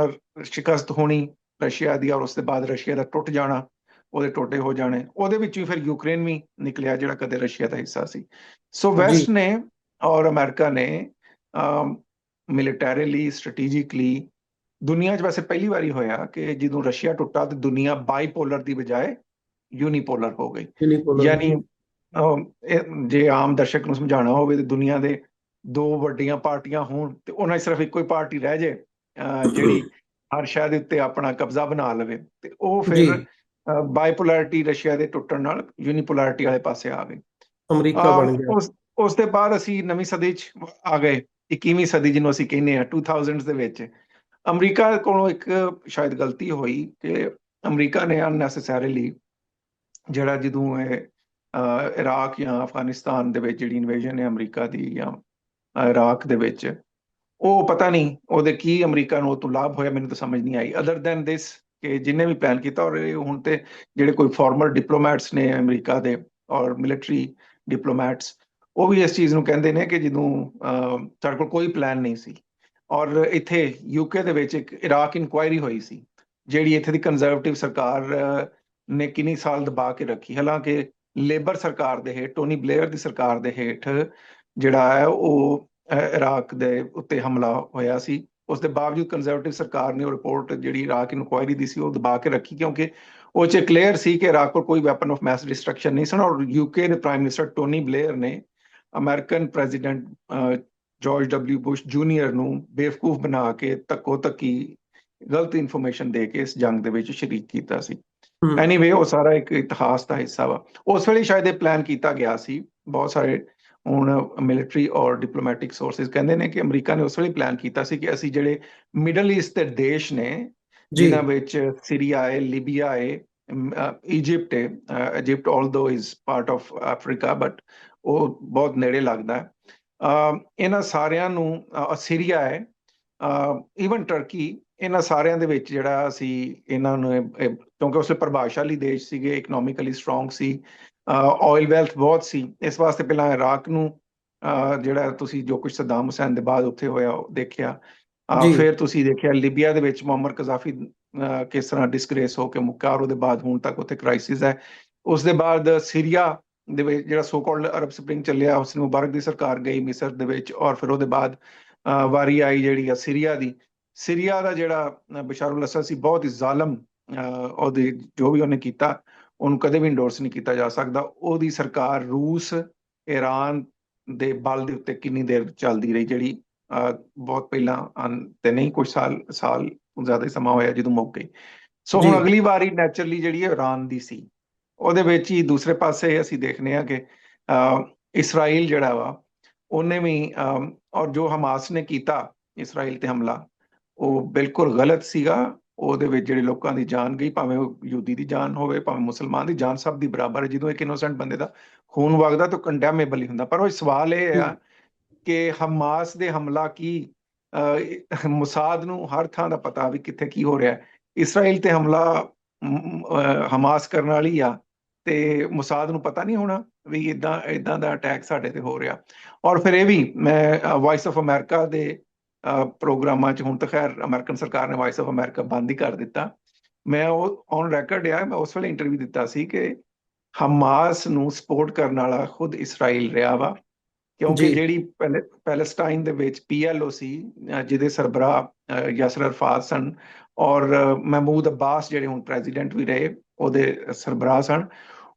ਸ਼ਿਕਸਤ ਹੋਣੀ ਰਸ਼ੀਆ ਦੀ ਔਰ ਉਸ ਤੋਂ ਬਾਅਦ ਰਸ਼ੀਆ ਦਾ ਟੁੱਟ ਜਾਣਾ, ਉਹਦੇ ਟੋਟੇ ਹੋ ਜਾਣੇ। ਉਹਦੇ ਵਿੱਚ ਵੀ ਫਿਰ ਯੂਕਰੇਨ ਵੀ ਨਿਕਲਿਆ ਜਿਹੜਾ ਕਦੇ ਰਸ਼ੀਆ ਦਾ ਹਿੱਸਾ ਸੀ। ਸੋ ਵੈਸਟ ਨੇ ਔਰ ਅਮਰੀਕਾ ਨੇ ਮਿਲੀਟੈਰੀਲੀ, ਸਟ੍ਰੈਟੇਜਿਕਲੀ ਦੁਨੀਆ 'ਚ ਵੈਸੇ ਪਹਿਲੀ ਵਾਰੀ ਹੋਇਆ ਕਿ ਜਦੋਂ ਰਸ਼ੀਆ ਟੁੱਟਾ ਤੇ ਦੁਨੀਆ ਬਾਈਪੋਲਰ ਦੀ ਬਜਾਏ ਯੂਨੀਪੋਲਰ ਹੋ ਗਈ। ਯਾਨੀ ਜੇ ਆਮ ਦਰਸ਼ਕ ਨੂੰ ਸਮਝਾਉਣਾ ਹੋਵੇ ਤੇ ਦੁਨੀਆ ਦੇ ਦੋ ਵੱਡੀਆਂ ਪਾਰਟੀਆਂ ਹੋਣ ਤੇ ਉਹਨਾਂ 'ਚ ਸਿਰਫ ਇੱਕੋ ਹੀ ਪਾਰਟੀ ਰਹਿ ਜੇ ਜਿਹੜੀ ਹਰ ਸ਼ਹਿਰ ਦੇ ਉੱਤੇ ਆਪਣਾ ਕਬਜ਼ਾ ਬਣਾ ਲਵੇ, ਤੇ ਉਹ ਜੀ। ਫਿਰ ਬਾਈਪੋਲੈਰਿਟੀ ਰਸ਼ੀਆ ਦੇ ਟੁੱਟਣ ਨਾਲ ਯੂਨੀਪੋਲੈਰਿਟੀ ਵਾਲੇ ਪਾਸੇ ਆ ਗਈ। ਅਮਰੀਕਾ ਬਣ ਗਿਆ। ਉਸ ਦੇ ਬਾਅਦ ਅਸੀਂ ਨਵੀਂ ਸਦੀ 'ਚ ਆ ਗਏ, 21ਵੀਂ ਸਦੀ ਜਿਹਨੂੰ ਅਸੀਂ ਕਹਿੰਦੇ ਆ 2000s ਦੇ ਵਿੱਚ। ਅਮਰੀਕਾ ਕੋਲੋਂ ਇੱਕ ਸ਼ਾਇਦ ਗਲਤੀ ਹੋਈ ਕਿ ਅਮਰੀਕਾ ਨੇ ਅਨਨੈਸੈਸਰੀਲੀ ਜਿਹੜਾ ਜਦੋਂ ਇਹ ਇਰਾਕ ਜਾਂ ਅਫਗਾਨਿਸਤਾਨ ਦੇ ਵਿੱਚ ਜਿਹੜੀ ਇਨਵੇਜਨ ਹੈ ਅਮਰੀਕਾ ਦੀ ਜਾਂ ਇਰਾਕ ਦੇ ਵਿੱਚ, ਉਹ ਪਤਾ ਨਹੀਂ ਉਹਦੇ ਕੀ ਅਮਰੀਕਾ ਨੂੰ ਉਹ ਤੋਂ ਲਾਭ ਹੋਇਆ, ਮੈਨੂੰ ਤਾਂ ਸਮਝ ਨਹੀਂ ਆਈ ਅਦਰ ਦੈਨ ਦਿਸ ਕਿ ਜਿੰਨੇ ਵੀ ਪਲਾਨ ਕੀਤਾ। ਔਰ ਹੁਣ ਤੇ ਜਿਹੜੇ ਕੋਈ ਫਾਰਮਰ ਡਿਪਲੋਮੈਟਸ ਨੇ ਅਮਰੀਕਾ ਦੇ ਔਰ ਮਿਲਟਰੀ ਡਿਪਲੋਮੈਟਸ, ਉਹ ਵੀ ਇਸ ਚੀਜ਼ ਨੂੰ ਕਹਿੰਦੇ ਨੇ ਕਿ ਜਦੋਂ ਸਾਡੇ ਕੋਲ ਕੋਈ ਪਲਾਨ ਨਹੀਂ ਸੀ। ਔਰ ਇੱਥੇ ਯੂਕੇ ਦੇ ਵਿੱਚ ਇੱਕ ਇਰਾਕ ਇਨਕੁਆਇਰੀ ਹੋਈ ਸੀ, ਜਿਹੜੀ ਇੱਥੇ ਦੀ ਕੰਜ਼ਰਵੇਟਿਵ ਸਰਕਾਰ ਨੇ ਕਿੰਨੀ ਸਾਲ ਦਬਾ ਕੇ ਰੱਖੀ। ਹਾਲਾਂਕਿ ਲੇਬਰ ਸਰਕਾਰ ਦੇ ਹੇਠ, ਟੋਨੀ ਬਲੇਅਰ ਦੀ ਸਰਕਾਰ ਦੇ ਹੇਠ ਜਿਹੜਾ ਹੈ ਉਹ ਇਰਾਕ ਦੇ ਉੱਤੇ ਹਮਲਾ ਹੋਇਆ ਸੀ। ਉਸ ਦੇ ਬਾਵਜੂਦ ਕੰਜ਼ਰਵੇਟਿਵ ਸਰਕਾਰ ਨੇ ਉਹ ਰਿਪੋਰਟ ਜਿਹੜੀ ਇਰਾਕ ਇਨਕੁਆਇਰੀ ਦੀ ਸੀ ਉਹ ਦਬਾ ਕੇ ਰੱਖੀ, ਕਿਉਂਕਿ ਉਹ 'ਚ ਕਲੀਅਰ ਸੀ ਕਿ ਇਰਾਕ ਕੋਲ ਕੋਈ ਵੈਪਨ ਆਫ ਮੈਸ ਡਿਸਟਰਕਸ਼ਨ ਨਹੀਂ ਸਨ। ਔਰ ਯੂਕੇ ਦੇ ਪ੍ਰਾਈਮ ਮਿਨਿਸਟਰ ਟੋਨੀ ਬਲੇਅਰ ਨੇ American president George W Bush junior ਨੂੰ ਬੇਵਕੂਫ ਬਣਾ ਕੇ ਧੱਕੋ ਧੱਕੀ ਗਲਤ ਇਨਫੋਰਮੇਸ਼ਨ ਦੇ ਕੇ ਇਸ ਜੰਗ ਦੇ ਵਿੱਚ ਸ਼ਰੀਕ ਕੀਤਾ ਸੀ। ਐਨੀਵੇ ਉਹ ਸਾਰਾ ਇੱਕ ਇਤਿਹਾਸ ਦਾ ਹਿੱਸਾ ਵਾ। ਉਸ ਵੇਲੇ ਸ਼ਾਇਦ ਇਹ ਪਲਾਨ ਕੀਤਾ ਗਿਆ ਸੀ। ਬਹੁਤ ਸਾਰੇ ਹੁਣ ਮਿਲਟਰੀ ਔਰ ਡਿਪਲੋਮੈਟਿਕ ਸੋਰਸਿਸ ਕਹਿੰਦੇ ਨੇ ਕਿ ਅਮਰੀਕਾ ਨੇ ਉਸ ਵੇਲੇ ਪਲਾਨ ਕੀਤਾ ਸੀ ਕਿ ਅਸੀਂ ਜਿਹੜੇ ਮਿਡਲ ਈਸਟ ਦੇ ਦੇਸ਼ ਨੇ, ਜਿਨ੍ਹਾਂ ਵਿੱਚ ਸੀਰੀਆ ਹੈ, ਲੀਬੀਆ ਹੈ, ਇਜਿਪਟ ਹੈ, Egypt although is part of Africa but ਉਹ ਬਹੁਤ ਨੇੜੇ ਲੱਗਦਾ ਹੈ, ਇਹਨਾਂ ਸਾਰਿਆਂ ਨੂੰ, ਸੀਰੀਆ ਹੈ, ਈਵਨ ਟਰਕੀ, ਇਹਨਾਂ ਸਾਰਿਆਂ ਦੇ ਵਿੱਚ ਜਿਹੜਾ ਅਸੀਂ ਇਹਨਾਂ ਨੂੰ ਕਿਉਂਕਿ ਉਸ ਵੇਲੇ ਪ੍ਰਭਾਵਸ਼ਾਲੀ ਦੇਸ਼ ਸੀਗੇ, ਇਕਨੋਮਿਕਲੀ ਸਟਰੋਂਗ ਸੀ, ਆਇਲ ਵੈਲਥ ਬਹੁਤ ਸੀ। ਇਸ ਵਾਸਤੇ ਪਹਿਲਾਂ ਇਰਾਕ ਨੂੰ ਜਿਹੜਾ ਤੁਸੀਂ ਜੋ ਕੁਝ ਸਦਾਮ ਹੁਸੈਨ ਦੇ ਬਾਅਦ ਉੱਥੇ ਹੋਇਆ ਉਹ ਦੇਖਿਆ। ਫਿਰ ਤੁਸੀਂ ਦੇਖਿਆ ਲੀਬੀਆ ਦੇ ਵਿੱਚ ਮੁਅੰਮਰ ਕਜ਼ਾਫੀ ਕਿਸ ਤਰ੍ਹਾਂ ਡਿਸਗ੍ਰੇਸ ਹੋ ਕੇ ਮੁੱਕਾ, ਔਰ ਉਹਦੇ ਬਾਅਦ ਹੁਣ ਤੱਕ ਉੱਥੇ ਕ੍ਰਾਈਸਿਸ ਹੈ। ਉਸ ਦੇ ਬਾਅਦ ਸੀਰੀਆ ਦੇ ਵਿੱਚ ਜਿਹੜਾ ਸੋ ਕਾਲਡ ਅਰਬ ਸਪ੍ਰਿੰਗ ਚੱਲਿਆ, ਉਸ ਨੂੰ ਮੁਬਾਰਕ ਦੀ ਸਰਕਾਰ ਗਈ ਮਿਸਰ ਦੇ ਵਿੱਚ, ਔਰ ਫਿਰ ਉਹਦੇ ਬਾਅਦ ਵਾਰੀ ਆਈ ਜਿਹੜੀ ਆ ਸੀਰੀਆ ਦੀ। ਸੀਰੀਆ ਦਾ ਜਿਹੜਾ ਬਸ਼ਾਰ ਅਲ ਅਸਦ ਸੀ, ਬਹੁਤ ਹੀ ਜ਼ਾਲਮ, ਉਹਦੇ ਜੋ ਵੀ ਉਹਨੇ ਕੀਤਾ ਉਹਨੂੰ ਕਦੇ ਵੀ ਇੰਡੋਰਸ ਨਹੀਂ ਕੀਤਾ ਜਾ ਸਕਦਾ। ਉਹਦੀ ਸਰਕਾਰ ਰੂਸ, ਈਰਾਨ ਦੇ ਬਲ ਦੇ ਉੱਤੇ ਕਿੰਨੀ ਦੇਰ ਚੱਲਦੀ ਰਹੀ, ਜਿਹੜੀ ਬਹੁਤ ਪਹਿਲਾਂ ਤੇ ਨਹੀਂ, ਕੁਝ ਸਾਲ ਜ਼ਿਆਦਾ ਹੀ ਸਮਾਂ ਹੋਇਆ ਜਦੋਂ ਮੁੱਕ ਗਈ। ਸੋ ਹੁਣ ਅਗਲੀ ਵਾਰੀ ਨੈਚੁਰਲੀ ਜਿਹੜੀ ਹੈ ਈਰਾਨ ਦੀ ਸੀ। ਉਹਦੇ ਵਿੱਚ ਹੀ ਦੂਸਰੇ ਪਾਸੇ ਅਸੀਂ ਦੇਖਦੇ ਹਾਂ ਕਿ ਇਸਰਾਈਲ ਜਿਹੜਾ ਵਾ ਉਹਨੇ ਵੀ, ਔਰ ਜੋ ਹਮਾਸ ਨੇ ਕੀਤਾ ਇਸਰਾਈਲ ਤੇ ਹਮਲਾ, ਉਹ ਬਿਲਕੁਲ ਗਲਤ ਸੀਗਾ। ਉਹਦੇ ਵਿੱਚ ਜਿਹੜੇ ਲੋਕਾਂ ਦੀ ਜਾਨ ਗਈ, ਭਾਵੇਂ ਉਹ ਯਹੂਦੀ ਦੀ ਜਾਨ ਹੋਵੇ, ਭਾਵੇਂ ਮੁਸਲਮਾਨ ਦੀ ਜਾਨ, ਸਭ ਦੀ ਬਰਾਬਰ ਹੈ। ਜਦੋਂ ਇੱਕ ਇਨੋਸੈਂਟ ਬੰਦੇ ਦਾ ਖੂਨ ਵਗਦਾ ਤਾਂ ਕੰਡੈਮੇਬਲ ਹੀ ਹੁੰਦਾ। ਪਰ ਉਹ ਸਵਾਲ ਇਹ ਆ ਕਿ ਹਮਾਸ ਦੇ ਹਮਲਾ ਕੀ, ਮੁਸਾਦ ਨੂੰ ਹਰ ਥਾਂ ਦਾ ਪਤਾ ਵੀ ਕਿੱਥੇ ਕੀ ਹੋ ਰਿਹਾ। ਇਸਰਾਈਲ ਤੇ ਹਮਲਾ ਹਮਾਸ ਕਰਨ ਵਾਲੀ ਆ, ਤੇ ਮੁਸਾਦ ਨੂੰ ਪਤਾ ਨਹੀਂ ਹੋਣਾ ਵੀ ਇਦਾਂ ਦਾ ਅਟੈਕ ਸਾਡੇ ਤੇ ਹੋ ਰਿਹਾ। ਔਰ ਫਿਰ ਇਹ ਵੀ ਮੈਂ ਵਾਇਸ ਆਫ ਅਮਰੀਕਾ ਦੇ ਪ੍ਰੋਗਰਾਮਾਂ 'ਚ, ਹੁਣ ਤਾਂ ਖੈਰ ਅਮਰੀਕਨ ਸਰਕਾਰ ਨੇ ਵਾਇਸ ਆਫ ਅਮਰੀਕਾ ਬੰਦ ਹੀ ਕਰ ਦਿੱਤਾ, ਮੈਂ ਉਹ ਔਨ ਰੈਕਰਡ ਆ, ਮੈਂ ਉਸ ਵੇਲੇ ਇੰਟਰਵਿਊ ਦਿੱਤਾ ਸੀ ਕਿ ਹਮਾਸ ਨੂੰ ਸਪੋਰਟ ਕਰਨ ਵਾਲਾ ਖੁਦ ਇਸਰਾਈਲ ਰਿਹਾ ਵਾ, ਕਿਉਂਕਿ ਜਿਹੜੀ ਪੈਲਸਟਾਈਨ ਦੇ ਵਿੱਚ PLO ਸੀ, ਜਿਹਦੇ ਸਰਬਰਾਹ ਯਾਸਰ ਅਰਫਾਤ ਸਨ, ਔਰ ਮਹਿਮੂਦ ਅਬਾਸ ਜਿਹੜੇ ਹੁਣ ਪ੍ਰੈਜ਼ੀਡੈਂਟ ਵੀ ਰਹੇ ਉਹਦੇ ਸਰਬਰਾਹ ਸਨ,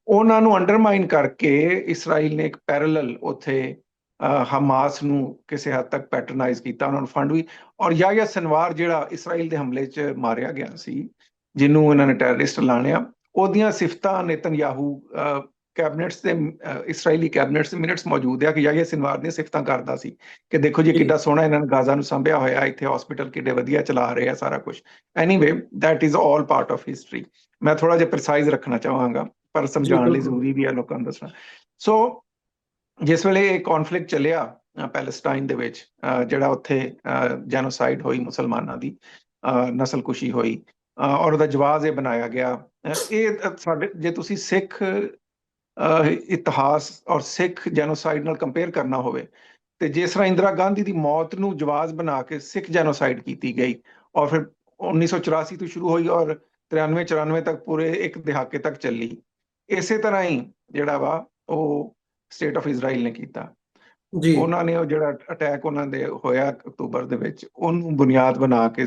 ਉਹਨਾਂ ਨੂੰ ਅੰਡਰਮਾਈਨ ਕਰਕੇ ਇਸਰਾਈਲ ਨੇ ਇੱਕ ਪੈਰਲਲ ਉੱਥੇ ਹਮਾਸ ਨੂੰ ਕਿਸੇ ਹੱਦ ਤੱਕ ਪੈਟਰਨਾਈਜ਼ ਕੀਤਾ, ਉਹਨਾਂ ਨੂੰ ਫੰਡ ਵੀ। ਔਰ ਯਾਹਿਆ ਸਿੰਵਾਰ ਜਿਹੜਾ ਇਸਰਾਈਲ ਦੇ ਹਮਲੇ 'ਚ ਮਾਰਿਆ ਗਿਆ ਸੀ, ਜਿਹਨੂੰ ਇਹਨਾਂ ਨੇ ਟੈਰਰਿਸਟ ਐਲਾਨਿਆ, ਉਹਦੀਆਂ ਸਿਫਤਾਂ ਨੇਤਨਯਾਹੂ ਕੈਬਨਿਟਸ ਦੇ, ਇਸਰਾਈਲੀ ਕੈਬਨਿਟਸ ਦੇ ਮਿੰਟਸ ਮੌਜੂਦ ਆ ਕਿ ਯਾਹਿਆ ਸਿੰਵਾਰ ਦੀਆਂ ਸਿਫਤਾਂ ਕਰਦਾ ਸੀ ਕਿ ਦੇਖੋ ਜੀ ਕਿੱਡਾ ਸੋਹਣਾ ਇਹਨਾਂ ਨੇ ਗਾਜ਼ਾ ਨੂੰ ਸਾਂਭਿਆ ਹੋਇਆ, ਇੱਥੇ ਹਸਪੀਟਲ ਕਿੱਡੇ ਵਧੀਆ ਚਲਾ ਰਹੇ ਆ, ਸਾਰਾ ਕੁਝ। Anyway that is all part of history. ਮੈਂ ਥੋੜਾ ਜਿਹਾ ਪ੍ਰੀਸਾਈਜ਼ ਰੱਖਣਾ ਚਾਹਾਂਗਾ, ਪਰ ਸਮਝਾਉਣ ਲਈ ਜ਼ਰੂਰੀ ਵੀ ਹੈ ਲੋਕਾਂ ਨੂੰ ਦੱਸਣਾ। ਸੋ ਜਿਸ ਵੇਲੇ ਇਹ ਕੌਨਫਲਿਕਟ ਚੱਲਿਆ ਪੈਲਸਟਾਈਨ ਦੇ ਵਿੱਚ, ਜਿਹੜਾ ਉੱਥੇ ਜੈਨੋਸਾਈਡ ਹੋਈ, ਮੁਸਲਮਾਨਾਂ ਦੀ ਨਸਲਕੁਸ਼ੀ ਹੋਈ, ਔਰ ਉਹਦਾ ਜਵਾਬ ਇਹ ਬਣਾਇਆ ਗਿਆ। ਇਹ ਸਾਡੇ, ਜੇ ਤੁਸੀਂ ਸਿੱਖ ਇਤਿਹਾਸ ਔਰ ਸਿੱਖ ਜੈਨੋਸਾਈਡ ਨਾਲ ਕੰਪੇਅਰ ਕਰਨਾ ਹੋਵੇ, ਤੇ ਜਿਸ ਤਰ੍ਹਾਂ ਇੰਦਰਾ ਗਾਂਧੀ ਦੀ ਮੌਤ ਨੂੰ ਜਵਾਬ ਬਣਾ ਕੇ ਸਿੱਖ ਜੈਨੋਸਾਈਡ ਕੀਤੀ ਗਈ, ਔਰ ਫਿਰ 1984 ਤੋਂ ਸ਼ੁਰੂ ਹੋਈ ਔਰ 93-94 ਤੱਕ ਪੂਰੇ ਇੱਕ ਦਹਾਕੇ ਤੱਕ ਚੱਲੀ, ਇਸੇ ਤਰ੍ਹਾਂ ਹੀ ਜਿਹੜਾ ਵਾ ਉਹ ਸਟੇਟ ਆਫ ਇਜ਼ਰਾਈਲ ਨੇ ਕੀਤਾ। ਉਹਨਾਂ ਨੇ ਉਹ ਜਿਹੜਾ ਅਟੈਕ ਉਹਨਾਂ ਦੇ ਹੋਇਆ ਅਕਤੂਬਰ ਦੇ ਵਿੱਚ, ਉਹਨੂੰ ਬੁਨਿਆਦ ਬਣਾ ਕੇ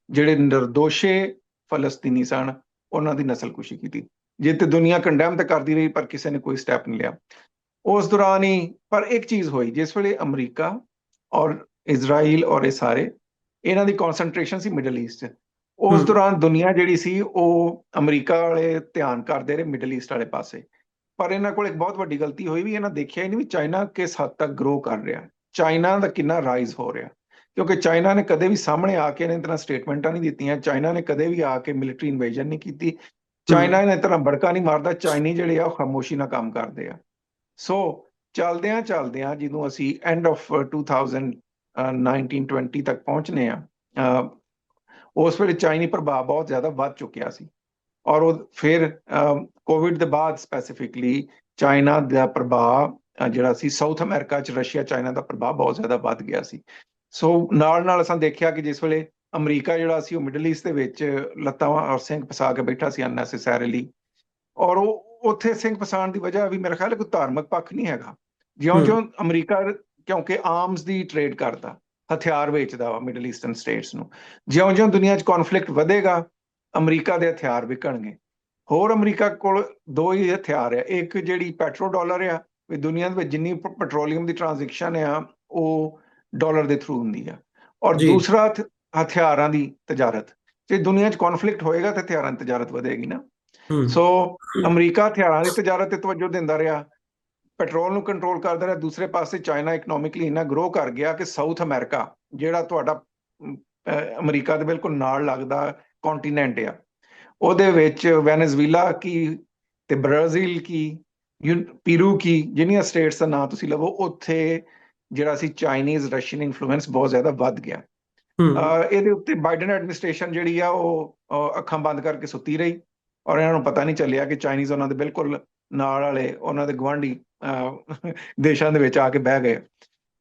ਜਿਹੜੇ ਨਿਰਦੋਸ਼ੇ ਫਲਸਤੀਨੀ ਸਨ ਉਹਨਾਂ ਦੀ ਨਸਲਕੁਸ਼ੀ ਕੀਤੀ, ਜੇ ਤੇ ਦੁਨੀਆ ਕੰਡੈਮ ਤਾਂ ਕਰਦੀ ਰਹੀ ਪਰ ਕਿਸੇ ਨੇ ਕੋਈ ਸਟੈਪ ਨਹੀਂ ਲਿਆ ਉਸ ਦੌਰਾਨ ਹੀ। ਪਰ ਇੱਕ ਚੀਜ਼ ਹੋਈ, ਜਿਸ ਵੇਲੇ ਅਮਰੀਕਾ ਔਰ ਇਜ਼ਰਾਈਲ ਔਰ ਇਹ ਸਾਰੇ ਇਹਨਾਂ ਦੀ ਕਨਸੈਂਟਰੇਸ਼ਨ ਸੀ ਮਿਡਲ ਈਸਟ 'ਚ। ਉਸ ਹੂੰ ਦੌਰਾਨ ਦੁਨੀਆ ਜਿਹੜੀ ਸੀ ਉਹ ਅਮਰੀਕਾ ਵਾਲੇ ਧਿਆਨ ਕਰਦੇ ਰਹੇ ਮਿਡਲ ਈਸਟ ਵਾਲੇ ਪਾਸੇ। ਪਰ ਇਹਨਾਂ ਕੋਲ ਇੱਕ ਬਹੁਤ ਵੱਡੀ ਗਲਤੀ ਹੋਈ ਵੀ ਇਹਨਾਂ ਦੇਖਿਆ ਹੀ ਨਹੀਂ ਵੀ ਚਾਈਨਾ ਕਿਸ ਹੱਦ ਤੱਕ ਗਰੋ ਕਰ ਰਿਹਾ, ਚਾਈਨਾ ਦਾ ਕਿੰਨਾ ਰਾਈਜ਼ ਹੋ ਰਿਹਾ। ਕਿਉਂਕਿ ਚਾਈਨਾ ਨੇ ਕਦੇ ਵੀ ਸਾਹਮਣੇ ਆ ਕੇ ਇਹਨਾਂ ਤਰ੍ਹਾਂ ਸਟੇਟਮੈਂਟਾਂ ਨਹੀਂ ਦਿੱਤੀਆਂ, ਚਾਈਨਾ ਨੇ ਕਦੇ ਵੀ ਆ ਕੇ ਮਿਲਟਰੀ ਇਨਵੇਜਨ ਨਹੀਂ ਕੀਤੀ, ਚਾਈਨਾ ਹੂੰ ਨੇ ਤਰ੍ਹਾਂ ਬੜਕਾ ਨਹੀਂ ਮਾਰਦਾ। ਚਾਈਨੀ ਜਿਹੜੇ ਆ ਉਹ ਖਾਮੋਸ਼ੀ ਨਾਲ ਕੰਮ ਕਰਦੇ ਆ। ਸੋ ਚੱਲਦਿਆਂ ਚੱਲਦਿਆਂ ਜਦੋਂ ਅਸੀਂ ਐਂਡ ਆਫ 2019-20 ਤੱਕ ਪਹੁੰਚਨੇ ਆ, ਉਸ ਵੇਲੇ ਚਾਈਨੀ ਪ੍ਰਭਾਵ ਬਹੁਤ ਜ਼ਿਆਦਾ ਵੱਧ ਚੁੱਕਿਆ ਸੀ। ਔਰ ਉਹ ਫਿਰ ਕੋਵਿਡ ਦੇ ਬਾਅਦ ਸਪੈਸੀਫਿਕਲੀ ਚਾਈਨਾ ਦਾ ਪ੍ਰਭਾਵ ਜਿਹੜਾ ਸੀ ਸਾਊਥ ਅਮਰੀਕਾ 'ਚ ਰਸ਼ੀਆ ਚਾਈਨਾ ਦਾ ਪ੍ਰਭਾਵ ਬਹੁਤ ਜ਼ਿਆਦਾ ਵੱਧ ਗਿਆ ਸੀ। ਸੋ ਨਾਲ ਨਾਲ ਅਸੀਂ ਦੇਖਿਆ ਕਿ ਜਿਸ ਵੇਲੇ ਅਮਰੀਕਾ ਜਿਹੜਾ ਸੀ ਉਹ ਮਿਡਲ ਈਸਟ ਦੇ ਵਿੱਚ ਲੱਤਾਂ ਔਰ ਸਿੰਘ ਫਸਾ ਕੇ ਬੈਠਾ ਸੀ ਅਨਨੈਸੈਸਰੀਲੀ, ਔਰ ਉਹ ਉੱਥੇ ਸਿੰਘ ਫਸਾਉਣ ਦੀ ਵਜ੍ਹਾ ਵੀ ਮੇਰੇ ਖਿਆਲ ਕੋਈ ਧਾਰਮਿਕ ਪੱਖ ਨਹੀਂ ਹੈਗਾ। ਜਿਉਂ-ਜਿਉਂ ਅਮਰੀਕਾ ਕਿਉਂਕਿ ਆਰਮਸ ਦੀ ਟ੍ਰੇਡ ਕਰਦਾ, ਹਥਿਆਰ ਵੇਚਦਾ ਵਾ ਮਿਡਲ ਈਸਟਰਨ ਸਟੇਟਸ ਨੂੰ, ਜਿਉਂ-ਜਿਉਂ ਦੁਨੀਆ 'ਚ ਕੌਨਫਲਿਕਟ ਵਧੇਗਾ ਅਮਰੀਕਾ ਦੇ ਹਥਿਆਰ ਵਿਕਣਗੇ। ਹੋਰ ਅਮਰੀਕਾ ਕੋਲ ਦੋ ਹੀ ਹਥਿਆਰ ਆ, ਇੱਕ ਜਿਹੜੀ ਪੈਟਰੋ ਡਾਲਰ ਆ, ਵੀ ਦੁਨੀਆ ਦੇ ਵਿੱਚ ਜਿੰਨੀ ਪੈਟਰੋਲੀਅਮ ਦੀ ਟ੍ਰਾਂਜੈਕਸ਼ਨ ਆ ਉਹ ਡਾਲਰ ਦੇ ਥਰੂ ਹੁੰਦੀ ਆ, ਔਰ ਜੀ ਦੂਸਰਾ ਹਥਿਆਰਾਂ ਦੀ ਤਜਾਰਤ। ਜੇ ਦੁਨੀਆ 'ਚ ਕੌਨਫਲਿਕਟ ਹੋਏਗਾ ਤਾਂ ਹਥਿਆਰਾਂ ਦੀ ਤਜਾਰਤ ਵਧੇਗੀ ਨਾ। ਹੂੰ ਸੋ ਅਮਰੀਕਾ ਹਥਿਆਰਾਂ ਦੀ ਤਜਾਰਤ ਤੇ ਤਵੱਜੋ ਦਿੰਦਾ ਰਿਹਾ, ਪੈਟਰੋਲ ਨੂੰ ਕੰਟਰੋਲ ਕਰਦਾ ਰਿਹਾ। ਦੂਸਰੇ ਪਾਸੇ ਚਾਈਨਾ ਇਕਨੋਮਿਕਲੀ ਇੰਨਾ ਗਰੋ ਕਰ ਗਿਆ ਕਿ ਸਾਊਥ ਅਮਰੀਕਾ ਜਿਹੜਾ ਤੁਹਾਡਾ ਅਮਰੀਕਾ ਦੇ ਬਿਲਕੁਲ ਨਾਲ ਲੱਗਦਾ ਕੌਂਟੀਨੈਂਟ ਆ, ਉਹਦੇ ਵਿੱਚ ਵੈਨੇਜ਼ੁਏਲਾ ਕੀ ਤੇ ਬ੍ਰਾਜ਼ੀਲ ਕੀ, ਪੀਰੂ ਕੀ, ਜਿੰਨੀਆਂ ਸਟੇਟਸ ਦਾ ਨਾਂ ਤੁਸੀਂ ਲਵੋ, ਉੱਥੇ ਜਿਹੜਾ ਸੀ ਚਾਈਨੀਜ਼ ਰਸ਼ੀਅਨ ਇਨਫਲੂਐਂਸ ਬਹੁਤ ਜ਼ਿਆਦਾ ਵੱਧ ਗਿਆ। ਹੂੰ ਇਹਦੇ ਉੱਤੇ ਬਾਈਡਨ ਐਡਮਿਨਿਸਟ੍ਰੇਸ਼ਨ ਜਿਹੜੀ ਆ ਉਹ ਅੱਖਾਂ ਬੰਦ ਕਰਕੇ ਸੁੱਤੀ ਰਹੀ, ਔਰ ਇਹਨਾਂ ਨੂੰ ਪਤਾ ਨਹੀਂ ਚੱਲਿਆ ਕਿ ਚਾਈਨੀਜ਼ ਉਹਨਾਂ ਦੇ ਬਿਲਕੁਲ ਨਾਲ ਵਾਲੇ ਉਹਨਾਂ ਦੇ ਗੁਆਂਢੀ ਦੇਸ਼ਾਂ ਦੇ ਵਿੱਚ ਆ ਕੇ ਬਹਿ ਗਏ।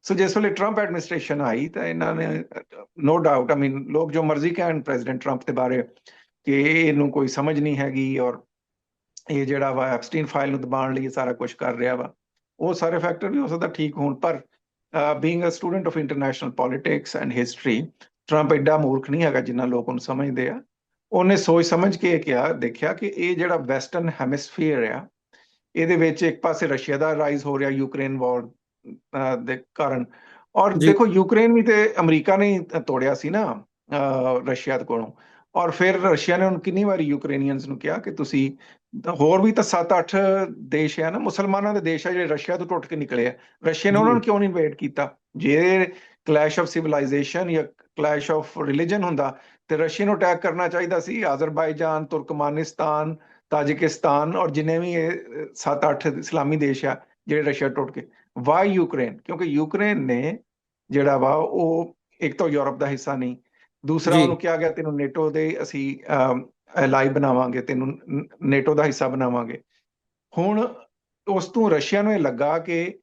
ਸੋ ਜਿਸ ਵੇਲੇ ਟਰੰਪ ਐਡਮਿਨਿਸਟ੍ਰੇਸ਼ਨ ਆਈ ਤਾਂ ਇਹਨਾਂ ਨੇ ਨੋ ਡਾਊਟ, ਆਈ ਮੀਨ ਲੋਕ ਜੋ ਮਰਜ਼ੀ ਕਹਿਣ ਪ੍ਰੈਜ਼ੀਡੈਂਟ ਟਰੰਪ ਦੇ ਬਾਰੇ ਕਿ ਇਹਨੂੰ ਕੋਈ ਸਮਝ ਨਹੀਂ ਹੈਗੀ, ਔਰ ਇਹ ਜਿਹੜਾ ਵਾ ਐਪਸਟੀਨ ਫਾਈਲ ਨੂੰ ਦਬਾਉਣ ਲਈ ਸਾਰਾ ਕੁਝ ਕਰ ਰਿਹਾ ਵਾ, ਉਹ ਸਾਰੇ ਫੈਕਟਰ ਵੀ ਹੋ ਸਕਦਾ ਠੀਕ ਹੋਣ। ਪਰ being a student of international politics and history, Trump ਐਡਾ ਮੂਰਖ ਨਹੀਂ ਹੈਗਾ ਜਿੰਨਾ ਲੋਕ ਉਹਨੂੰ ਸਮਝਦੇ ਆ। ਉਹਨੇ ਸੋਚ ਸਮਝ ਕੇ ਕਿਹਾ, ਦੇਖਿਆ ਕਿ ਇਹ ਜਿਹੜਾ ਵੈਸਟਰਨ ਹੈਮਿਸਫੀਅਰ ਆ, ਇਹਦੇ ਵਿੱਚ ਇੱਕ ਪਾਸੇ ਰਸ਼ੀਆ ਦਾ ਰਾਈਜ਼ ਹੋ ਰਿਹਾ ਯੂਕਰੇਨ ਵਾਰ ਦੇ ਕਾਰਨ, ਔਰ ਜੀ ਦੇਖੋ ਯੂਕਰੇਨ ਵੀ ਤੇ ਅਮਰੀਕਾ ਨੇ ਤੋੜਿਆ ਸੀ ਨਾ ਰਸ਼ੀਆ ਦੇ ਕੋਲੋਂ। ਔਰ ਫਿਰ ਰਸ਼ੀਆ ਨੇ ਹੁਣ ਕਿੰਨੀ ਵਾਰੀ ਯੂਕਰੇਨੀਅਨਸ ਨੂੰ ਕਿਹਾ ਕਿ ਤੁਸੀਂ, ਹੋਰ ਵੀ ਤਾਂ 7-8 ਦੇਸ਼ ਆ ਨਾ ਮੁਸਲਮਾਨਾਂ ਦੇ ਦੇਸ਼ ਆ ਜਿਹੜੇ ਰਸ਼ੀਆ ਤੋਂ ਟੁੱਟ ਕੇ ਨਿਕਲੇ ਆ, ਰਸ਼ੀਆ ਨੇ ਉਹਨਾਂ ਜੀ ਨੂੰ ਕਿਉਂ ਨਹੀਂ ਇਨਵੇਟ ਕੀਤਾ? ਜੇ ਕਲੈਸ਼ ਆਫ ਸਿਵਲਾਈਜੇਸ਼ਨ ਜਾਂ ਕਲੈਸ਼ ਆਫ ਰਿਲੀਜਨ ਹੁੰਦਾ ਤੇ ਰਸ਼ੀਆ ਨੂੰ ਅਟੈਕ ਕਰਨਾ ਚਾਹੀਦਾ ਸੀ। ਅਜ਼ਰਬਾਈਜਾਨ, ਤੁਰਕਮਾਨਿਸਤਾਨ, ਤਾਜਿਕਿਸਤਾਨ ਔਰ ਜਿੰਨੇ ਵੀ ਇਹ 7-8 ਇਸਲਾਮੀ ਦੇਸ਼ ਆ ਜਿਹੜੇ ਰਸ਼ੀਆ ਟੁੱਟ ਕੇ। Why Ukraine? ਕਿਉਂਕਿ ਯੂਕਰੇਨ ਨੇ ਜਿਹੜਾ ਵਾ ਉਹ ਇੱਕ ਤਾਂ ਯੂਰਪ ਦਾ ਹਿੱਸਾ ਨਹੀਂ, ਦੂਸਰਾ ਜੀ ਉਹਨੂੰ ਕਿਹਾ ਗਿਆ ਤੈਨੂੰ ਨੇਟੋ ਦੇ ਅਸੀਂ ਐਲਾਈ ਬਣਾਵਾਂਗੇ, ਤੈਨੂੰ ਨੇਟੋ ਦਾ ਹਿੱਸਾ ਬਣਾਵਾਂਗੇ। ਹੁਣ ਉਸ ਤੋਂ ਰਸ਼ੀਆ ਨੂੰ ਇਹ ਲੱਗਾ ਕਿ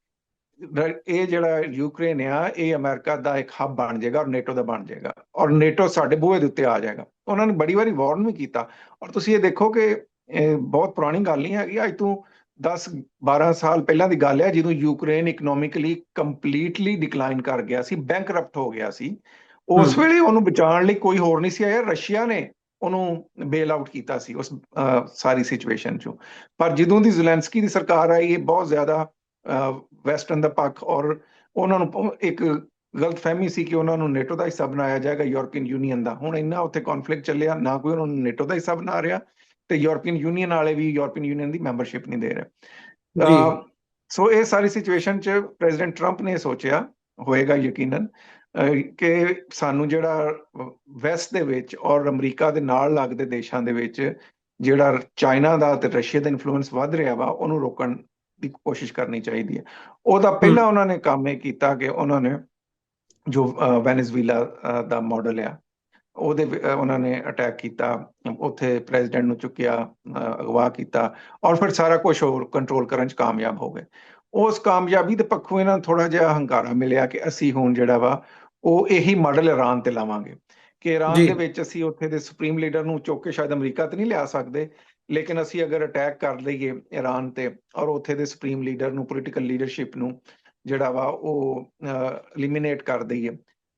ਇਹ ਜਿਹੜਾ ਯੂਕਰੇਨ ਆ ਇਹ ਅਮਰੀਕਾ ਦਾ ਇੱਕ ਹੱਬ ਬਣ ਜਾਏਗਾ ਔਰ ਨੇਟੋ ਦਾ ਬਣ ਜਾਏਗਾ, ਔਰ ਨੇਟੋ ਸਾਡੇ ਬੂਹੇ ਦੇ ਉੱਤੇ ਆ ਜਾਏਗਾ। ਉਹਨਾਂ ਨੇ ਬੜੀ ਵਾਰੀ ਵਾਰਨ ਵੀ ਕੀਤਾ। ਔਰ ਤੁਸੀਂ ਇਹ ਦੇਖੋ ਕਿ ਇਹ ਬਹੁਤ ਪੁਰਾਣੀ ਗੱਲ ਨਹੀਂ ਹੈਗੀ, ਅੱਜ ਤੋਂ 10-12 ਸਾਲ ਪਹਿਲਾਂ ਦੀ ਗੱਲ ਹੈ, ਜਦੋਂ ਯੂਕਰੇਨ ਇਕਨੋਮਿਕਲੀ ਕੰਪਲੀਟਲੀ ਡਿਕਲਾਈਨ ਕਰ ਗਿਆ ਸੀ, ਬੈਂਕਰਪਟ ਹੋ ਗਿਆ ਸੀ। ਉਸ ਵੇਲੇ ਉਹਨੂੰ ਬਚਾਉਣ ਲਈ ਕੋਈ ਹੋਰ ਨਹੀਂ ਸੀ ਆਇਆ, ਰਸ਼ੀਆ ਨੇ ਉਹਨੂੰ ਬੇਲ ਆਊਟ ਕੀਤਾ ਸੀ ਉਸ ਸਾਰੀ ਸਿਚੁਏਸ਼ਨ ਚੋਂ। ਪਰ ਜਦੋਂ ਦੀ ਜ਼ੈਲੈਂਸਕੀ ਦੀ ਸਰਕਾਰ ਆਈ, ਇਹ ਬਹੁਤ ਜ਼ਿਆਦਾ ਵੈਸਟਰਨ ਦਾ ਪੱਖ, ਔਰ ਉਹਨਾਂ ਨੂੰ ਇੱਕ ਗਲਤਫਹਿਮੀ ਸੀ ਕਿ ਉਹਨਾਂ ਨੂੰ ਨੇਟੋ ਦਾ ਹਿੱਸਾ ਬਣਾਇਆ ਜਾਏਗਾ ਯੂਰਪੀਅਨ ਯੂਨੀਅਨ ਦਾ। ਹੁਣ ਇੰਨਾ ਉੱਥੇ ਕੌਨਫਲਿਕਟ ਚੱਲਿਆ, ਨਾ ਕੋਈ ਉਹਨਾਂ ਨੂੰ ਨੇਟੋ ਦਾ ਹਿੱਸਾ ਬਣਾ ਰਿਹਾ ਤੇ ਯੂਰਪੀਅਨ ਯੂਨੀਅਨ ਵਾਲੇ ਵੀ ਯੂਰਪੀਅਨ ਯੂਨੀਅਨ ਦੀ ਮੈਂਬਰਸ਼ਿਪ ਨਹੀਂ ਦੇ ਜੀ ਰਹੇ। ਸੋ ਇਹ ਸਾਰੀ ਸਿਚੁਏਸ਼ਨ 'ਚ ਪ੍ਰੈਜ਼ੀਡੈਂਟ ਟਰੰਪ ਨੇ ਸੋਚਿਆ, ਹੋਏਗਾ ਯਕੀਨਨ, ਕਿ ਸਾਨੂੰ ਜਿਹੜਾ ਵੈਸਟ ਦੇ ਵਿੱਚ ਔਰ ਅਮਰੀਕਾ ਦੇ ਨਾਲ ਲੱਗਦੇ ਦੇਸ਼ਾਂ ਦੇ ਵਿੱਚ ਜਿਹੜਾ ਚਾਈਨਾ ਦਾ ਤੇ ਰਸ਼ੀਆ ਦਾ ਇਨਫਲੂਐਂਸ ਵੱਧ ਰਿਹਾ ਵਾ, ਉਹਨੂੰ ਰੋਕਣ ਦੀ ਕੋਸ਼ਿਸ਼ ਕਰਨੀ ਚਾਹੀਦੀ ਹੈ। ਉਹਦਾ ਪਹਿਲਾਂ ਉਹਨਾਂ ਨੇ ਕੰਮ ਇਹ ਕੀਤਾ ਕਿ ਉਹਨਾਂ ਨੇ ਜੋ ਵੈਨੇਜ਼ੁਏਲਾ ਦਾ ਮਾਡਲ ਆ ਉਹਦੇ ਉਹਨਾਂ ਨੇ ਅਟੈਕ ਕੀਤਾ, ਉੱਥੇ ਪ੍ਰੈਜ਼ੀਡੈਂਟ ਨੂੰ ਚੁੱਕਿਆ, ਅਗਵਾ ਕੀਤਾ, ਔਰ ਫਿਰ ਸਾਰਾ ਕੁਝ ਹੋਰ ਕੰਟਰੋਲ ਕਰਨ 'ਚ ਕਾਮਯਾਬ ਹੋ ਗਏ। ਉਸ ਕਾਮਯਾਬੀ ਦੇ ਪੱਖੋਂ ਇਹਨਾਂ ਨੂੰ ਥੋੜਾ ਜਿਹਾ ਹੰਕਾਰਾ ਮਿਲਿਆ ਕਿ ਅਸੀਂ ਹੁਣ ਜਿਹੜਾ ਵਾ ਉਹ ਇਹੀ ਮਾਡਲ ਇਰਾਨ ਤੇ ਲਾਵਾਂਗੇ, ਕਿ ਇਰਾਨ ਜੀ ਦੇ ਵਿੱਚ ਅਸੀਂ ਉੱਥੇ ਦੇ ਸੁਪਰੀਮ ਲੀਡਰ ਨੂੰ ਚੁੱਕ ਕੇ ਸ਼ਾਇਦ ਅਮਰੀਕਾ ਤੇ ਨਹੀਂ ਲਿਆ ਸਕਦੇ, ਲੇਕਿਨ ਅਸੀਂ ਅਗਰ ਅਟੈਕ ਕਰ ਲਈਏ ਇਰਾਨ ਤੇ ਔਰ ਉੱਥੇ ਦੇ ਸੁਪਰੀਮ ਲੀਡਰ ਨੂੰ, ਪੋਲੀਟੀਕਲ ਲੀਡਰਸ਼ਿਪ ਨੂੰ ਜਿਹੜਾ ਵਾ ਉਹ ਐਲੀਮੀਨੇਟ ਕਰ ਦਈਏ,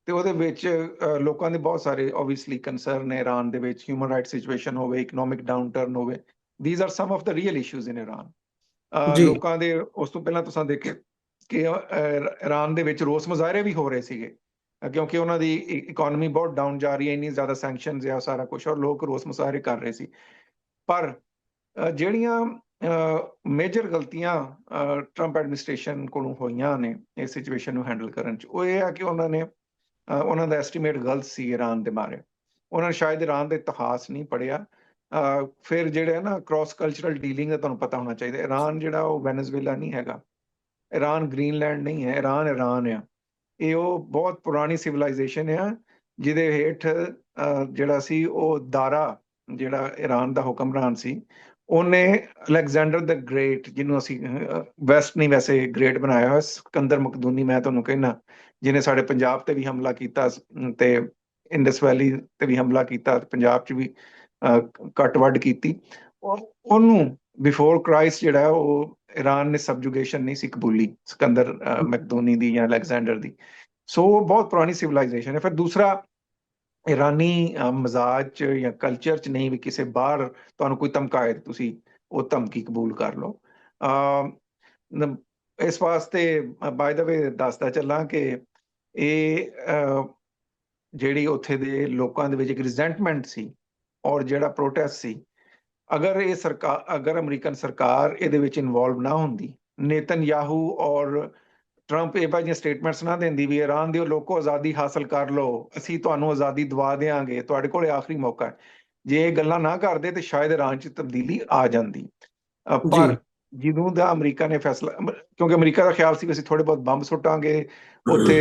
ਤੇ ਉਹਦੇ ਵਿੱਚ ਲੋਕਾਂ ਦੇ ਬਹੁਤ ਸਾਰੇ ਓਬਵੀਅਸਲੀ ਕੰਸਰਨ ਹੈ ਇਰਾਨ ਦੇ ਵਿੱਚ, ਹਿਊਮਨ ਰਾਈਟ ਸਿਚੁਏਸ਼ਨ ਹੋਵੇ, ਇਕਨੋਮਿਕ ਡਾਊਨ ਟਰਨ ਹੋਵੇ, these are some of the real issues in Iran. ਜੀ ਲੋਕਾਂ ਦੇ ਉਸ ਤੋਂ ਪਹਿਲਾਂ ਤੁਸੀਂ ਦੇਖੇ ਕਿ ਈਰਾਨ ਦੇ ਵਿੱਚ ਰੋਸ ਮੁਜ਼ਾਹਰੇ ਵੀ ਹੋ ਰਹੇ ਸੀਗੇ, ਕਿਉਂਕਿ ਉਹਨਾਂ ਦੀ ਇਕਨੋਮੀ ਬਹੁਤ ਡਾਊਨ ਜਾ ਰਹੀ ਹੈ, ਇੰਨੀ ਜ਼ਿਆਦਾ ਸੈਂਕਸ਼ਨਸ ਆ ਸਾਰਾ ਕੁਝ, ਔਰ ਲੋਕ ਰੋਸ ਮੁਜ਼ਾਹਰੇ ਕਰ ਰਹੇ ਸੀ। ਪਰ ਜਿਹੜੀਆਂ ਮੇਜਰ ਗਲਤੀਆਂ ਟਰੰਪ ਐਡਮਿਨਿਸਟ੍ਰੇਸ਼ਨ ਕੋਲੋਂ ਹੋਈਆਂ ਨੇ ਇਸ ਸਿਚੁਏਸ਼ਨ ਨੂੰ ਹੈਂਡਲ ਕਰਨ 'ਚ, ਉਹ ਇਹ ਆ ਕਿ ਉਹਨਾਂ ਦਾ ਐਸਟੀਮੇਟ ਗਲਤ ਸੀ ਈਰਾਨ ਦੇ ਬਾਰੇ। ਉਹਨਾਂ ਨੇ ਸ਼ਾਇਦ ਈਰਾਨ ਦਾ ਇਤਿਹਾਸ ਨਹੀਂ ਪੜ੍ਹਿਆ। ਫਿਰ ਜਿਹੜੇ ਨਾ ਕ੍ਰਾਸ ਕਲਚਰਲ ਡੀਲਿੰਗ ਦਾ ਤੁਹਾਨੂੰ ਪਤਾ ਹੋਣਾ ਚਾਹੀਦਾ। ਈਰਾਨ ਜਿਹੜਾ ਉਹ ਵੈਨੇਜ਼ੁਏਲਾ ਨਹੀਂ ਹੈਗਾ, ਈਰਾਨ ਗ੍ਰੀਨਲੈਂਡ ਨਹੀਂ ਹੈ, ਈਰਾਨ ਆ। ਇਹ ਉਹ ਬਹੁਤ ਪੁਰਾਣੀ ਸਿਵਲਾਈਜੇਸ਼ਨ ਆ ਜਿਹਦੇ ਹੇਠ ਜਿਹੜਾ ਸੀ ਉਹ ਦਾਰਾ, ਜਿਹੜਾ ਈਰਾਨ ਦਾ ਹੁਕਮਰਾਨ ਸੀ, ਉਹਨੇ ਅਲੈਗਜ਼ੈਂਡਰ ਦ ਗ੍ਰੇਟ, ਜਿਹਨੂੰ ਅਸੀਂ ਵੈਸਟ ਨਹੀਂ ਵੈਸੇ ਗ੍ਰੇਟ ਬਣਾਇਆ ਹੋਇਆ, ਸਿਕੰਦਰ ਮਕਦੂਨੀ ਮੈਂ ਤੁਹਾਨੂੰ ਕਹਿਣਾ, ਜਿਹਨੇ ਸਾਡੇ ਪੰਜਾਬ ਤੇ ਵੀ ਹਮਲਾ ਕੀਤਾ ਤੇ ਇੰਡਸ ਵੈਲੀ ਤੇ ਵੀ ਹਮਲਾ ਕੀਤਾ, ਪੰਜਾਬ 'ਚ ਵੀ ਕੱਟ ਵੱਢ ਕੀਤੀ। ਉਹਨੂੰ ਬਿਫੋਰ ਕ੍ਰਾਈਸਟ ਜਿਹੜਾ ਉਹ ਈਰਾਨ ਨੇ ਸਬਜੂਗੇਸ਼ਨ ਨਹੀਂ ਸੀ ਕਬੂਲੀ, ਸਿਕੰਦਰ ਮਕਦੂਨੀ ਦੀ ਜਾਂ ਅਲੈਗਜ਼ੈਂਡਰ ਦੀ। ਸੋ ਬਹੁਤ ਪੁਰਾਣੀ ਸਿਵਲਾਈਜੇਸ਼ਨ ਹੈ। ਫਿਰ ਦੂਸਰਾ, ਈਰਾਨੀ ਮਜ਼ਾਜ 'ਚ ਜਾਂ ਕਲਚਰ 'ਚ ਨਹੀਂ ਵੀ ਕਿਸੇ ਬਾਹਰ ਤੁਹਾਨੂੰ ਕੋਈ ਧਮਕਾਏ ਤੁਸੀਂ ਉਹ ਧਮਕੀ ਕਬੂਲ ਕਰ ਲਓ। ਇਸ ਵਾਸਤੇ ਬਾਏ ਦਾ ਵੇ ਦੱਸਦਾ ਚੱਲਾਂ ਕਿ ਇਹ ਜਿਹੜੀ ਉੱਥੇ ਦੇ ਲੋਕਾਂ ਦੇ ਵਿੱਚ ਇੱਕ ਰਿਜ਼ੈਂਟਮੈਂਟ ਸੀ ਔਰ ਜਿਹੜਾ ਪ੍ਰੋਟੈਸਟ ਸੀ, ਅਗਰ ਅਮਰੀਕਨ ਸਰਕਾਰ ਇਹਦੇ ਵਿੱਚ ਇਨਵੋਲਵ ਨਾ ਹੁੰਦੀ, ਨੇਤਨਯਾਹੂ ਔਰ ਟਰੰਪ ਇਹ ਭਾਈਆਂ ਸਟੇਟਮੈਂਟਸ ਨਾ ਦਿੰਦੀ ਵੀ ਈਰਾਨ ਦੇ ਲੋਕੋ ਆਜ਼ਾਦੀ ਹਾਸਲ ਕਰ ਲਓ, ਅਸੀਂ ਤੁਹਾਨੂੰ ਆਜ਼ਾਦੀ ਦਵਾ ਦੇਵਾਂਗੇ, ਤੁਹਾਡੇ ਕੋਲ ਆਖਰੀ ਮੌਕਾ ਹੈ, ਜੇ ਇਹ ਗੱਲਾਂ ਨਾ ਕਰਦੇ ਤੇ ਸ਼ਾਇਦ ਈਰਾਨ 'ਚ ਤਬਦੀਲੀ ਆ ਜਾਂਦੀ। ਪਰ ਜਦੋਂ ਦਾ ਅਮਰੀਕਾ ਨੇ ਫੈਸਲਾ, ਕਿਉਂਕਿ ਅਮਰੀਕਾ ਦਾ ਖਿਆਲ ਸੀ ਕਿ ਅਸੀਂ ਥੋੜੇ ਬਹੁਤ ਬੰਬ ਸੁੱਟਾਂਗੇ ਉੱਥੇ,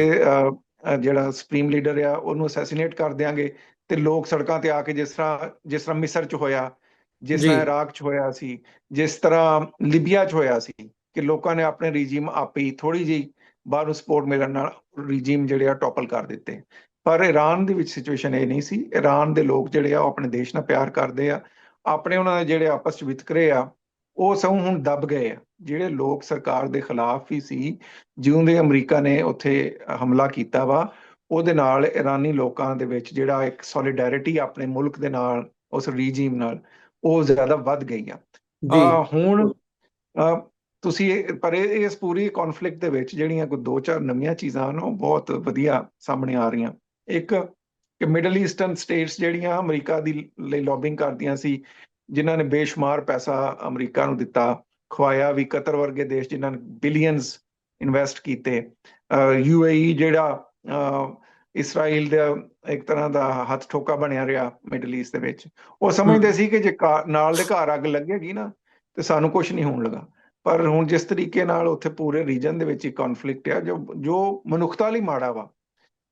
ਜਿਹੜਾ ਸੁਪਰੀਮ ਲੀਡਰ ਆ ਉਹਨੂੰ ਅਸੈਸੀਨੇਟ ਕਰ ਦਿਆਂਗੇ, ਤੇ ਲੋਕ ਸੜਕਾਂ ਤੇ ਆ ਕੇ ਜਿਸ ਤਰ੍ਹਾਂ ਮਿਸਰ 'ਚ ਹੋਇਆ, ਜਿਸ ਤਰ੍ਹਾਂ ਇਰਾਕ 'ਚ ਹੋਇਆ ਸੀ, ਜਿਸ ਤਰ੍ਹਾਂ ਲਿਬੀਆ 'ਚ ਹੋਇਆ ਸੀ, ਕਿ ਲੋਕਾਂ ਨੇ ਆਪਣੇ ਰੀਜੀਮ ਆਪੇ ਥੋੜੀ ਜਿਹੀ ਬਾਹਰੋਂ ਸਪੋਰਟ ਮਿਲਣ ਨਾਲ ਰੀਜੀਮ ਜਿਹੜੇ ਆ ਟੋਪਲ ਕਰ ਦਿੱਤੇ। ਪਰ ਈਰਾਨ ਦੇ ਵਿੱਚ ਸਿਚੁਏਸ਼ਨ ਇਹ ਨਹੀਂ ਸੀ। ਈਰਾਨ ਦੇ ਲੋਕ ਜਿਹੜੇ ਆ ਉਹ ਆਪਣੇ ਦੇਸ਼ ਨਾਲ ਪਿਆਰ ਕਰਦੇ ਆ, ਆਪਣੇ ਉਹਨਾਂ ਦੇ ਜਿਹੜੇ ਆਪਸ 'ਚ ਵਿਤਕਰੇ ਆ ਉਹ ਸਭ ਹੁਣ ਦੱਬ ਗਏ ਆ। ਜਿਹੜੇ ਲੋਕ ਸਰਕਾਰ ਦੇ ਖਿਲਾਫ ਹੀ ਸੀ, ਜਿਉਂ ਦੇ ਅਮਰੀਕਾ ਨੇ ਉੱਥੇ ਹਮਲਾ ਕੀਤਾ ਵਾ, ਉਹਦੇ ਨਾਲ ਈਰਾਨੀ ਲੋਕਾਂ ਦੇ ਵਿੱਚ ਜਿਹੜਾ ਇੱਕ ਸੋਲੀਡੈਰਿਟੀ ਆਪਣੇ ਮੁਲਕ ਦੇ ਨਾਲ, ਉਸ ਰੀਜੀਮ ਨਾਲ, ਉਹ ਜ਼ਿਆਦਾ ਵੱਧ ਗਈ ਆ। ਹੁਣ ਤੁਸੀਂ ਪਰ ਇਸ ਪੂਰੀ ਕੌਨਫਲਿਕਟ ਦੇ ਵਿੱਚ ਜਿਹੜੀਆਂ ਕੋਈ 2-4 ਨਵੀਆਂ ਚੀਜ਼ਾਂ ਹਨ ਉਹ ਬਹੁਤ ਵਧੀਆ ਸਾਹਮਣੇ ਆ ਰਹੀਆਂ। ਇੱਕ ਕਿ ਮਿਡਲ ਈਸਟਰਨ ਸਟੇਟਸ ਜਿਹੜੀਆਂ ਅਮਰੀਕਾ ਦੀ ਲਈ ਲੌਬਿੰਗ ਕਰਦੀਆਂ ਸੀ, ਜਿਨ੍ਹਾਂ ਨੇ ਬੇਸ਼ੁਮਾਰ ਪੈਸਾ ਅਮਰੀਕਾ ਨੂੰ ਦਿੱਤਾ, ਖਵਾਇਆ ਵੀ, ਕਤਰ ਵਰਗੇ ਦੇਸ਼ ਜਿਨ੍ਹਾਂ ਨੇ ਬਿਲੀਅਨਸ ਇਨਵੈਸਟ ਕੀਤੇ, UAE ਜਿਹੜਾ ਇਸਰਾਈਲ ਦਾ ਇੱਕ ਤਰ੍ਹਾਂ ਦਾ ਹੱਥ ਠੋਕਾ ਬਣਿਆ ਰਿਹਾ ਮਿਡਲ ਈਸਟ ਦੇ ਵਿੱਚ, ਉਹ ਸਮਝਦੇ ਸੀ ਕਿ ਜੇ ਨਾਲ ਦੇ ਘਰ ਅੱਗ ਲੱਗੇਗੀ ਨਾ ਤੇ ਸਾਨੂੰ ਕੁਝ ਨਹੀਂ ਹੋਣ ਲੱਗਾ। ਪਰ ਹੁਣ ਜਿਸ ਤਰੀਕੇ ਨਾਲ ਉੱਥੇ ਪੂਰੇ ਰੀਜਨ ਦੇ ਵਿੱਚ ਇੱਕ ਕੌਨਫਲਿਕਟ ਆ ਜੋ ਮਨੁੱਖਤਾ ਲਈ ਮਾੜਾ ਵਾ,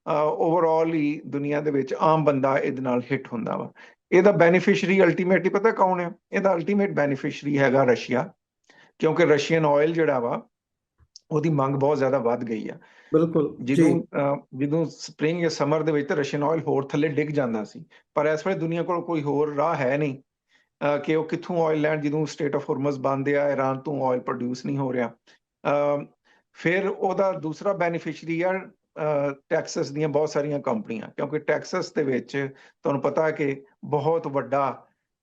ਓਵਰਆਲ ਹੀ ਦੁਨੀਆ ਦੇ ਵਿੱਚ ਆਮ ਬੰਦਾ ਇਹਦੇ ਨਾਲ ਹਿੱਟ ਹੁੰਦਾ ਵਾ। ਇਹਦਾ ਬੈਨੀਫਿਸ਼ਰੀ ਅਲਟੀਮੇਟਲੀ ਪਤਾ ਕੌਣ ਹੈ? ਇਹਦਾ ਅਲਟੀਮੇਟ ਬੈਨੀਫਿਸ਼ਰੀ ਹੈਗਾ ਰਸ਼ੀਆ, ਕਿਉਂਕਿ ਰਸ਼ੀਅਨ ਆਇਲ ਜਿਹੜਾ ਵਾ ਉਹਦੀ ਮੰਗ ਬਹੁਤ ਜ਼ਿਆਦਾ ਵੱਧ ਗਈ ਆ। ਬਿਲਕੁਲ ਜਦੋਂ ਸਪ੍ਰਿੰਗ ਜਾਂ ਸਮਰ ਦੇ ਵਿੱਚ ਤਾਂ ਰਸ਼ੀਅਨ ਆਇਲ ਹੋਰ ਥੱਲੇ ਡਿੱਗ ਜਾਂਦਾ ਸੀ, ਪਰ ਇਸ ਵੇਲੇ ਦੁਨੀਆ ਕੋਲ ਕੋਈ ਹੋਰ ਰਾਹ ਹੈ ਨਹੀਂ ਕਿ ਉਹ ਕਿੱਥੋਂ ਆਇਲ ਲੈਣ, ਜਦੋਂ ਸਟੇਟ ਆਫ ਹੋਰਮਜ਼ ਬੰਦ ਆ, ਈਰਾਨ ਤੋਂ ਆਇਲ ਪ੍ਰੋਡਿਊਸ ਨਹੀਂ ਹੋ ਰਿਹਾ। ਫਿਰ ਉਹਦਾ ਦੂਸਰਾ ਬੈਨੀਫਿਸ਼ਰੀ ਆ ਟੈਕਸਸ ਦੀਆਂ ਬਹੁਤ ਸਾਰੀਆਂ ਕੰਪਨੀਆਂ, ਕਿਉਂਕਿ ਟੈਕਸਸ ਦੇ ਵਿੱਚ ਤੁਹਾਨੂੰ ਪਤਾ ਹੈ ਕਿ ਬਹੁਤ ਵੱਡਾ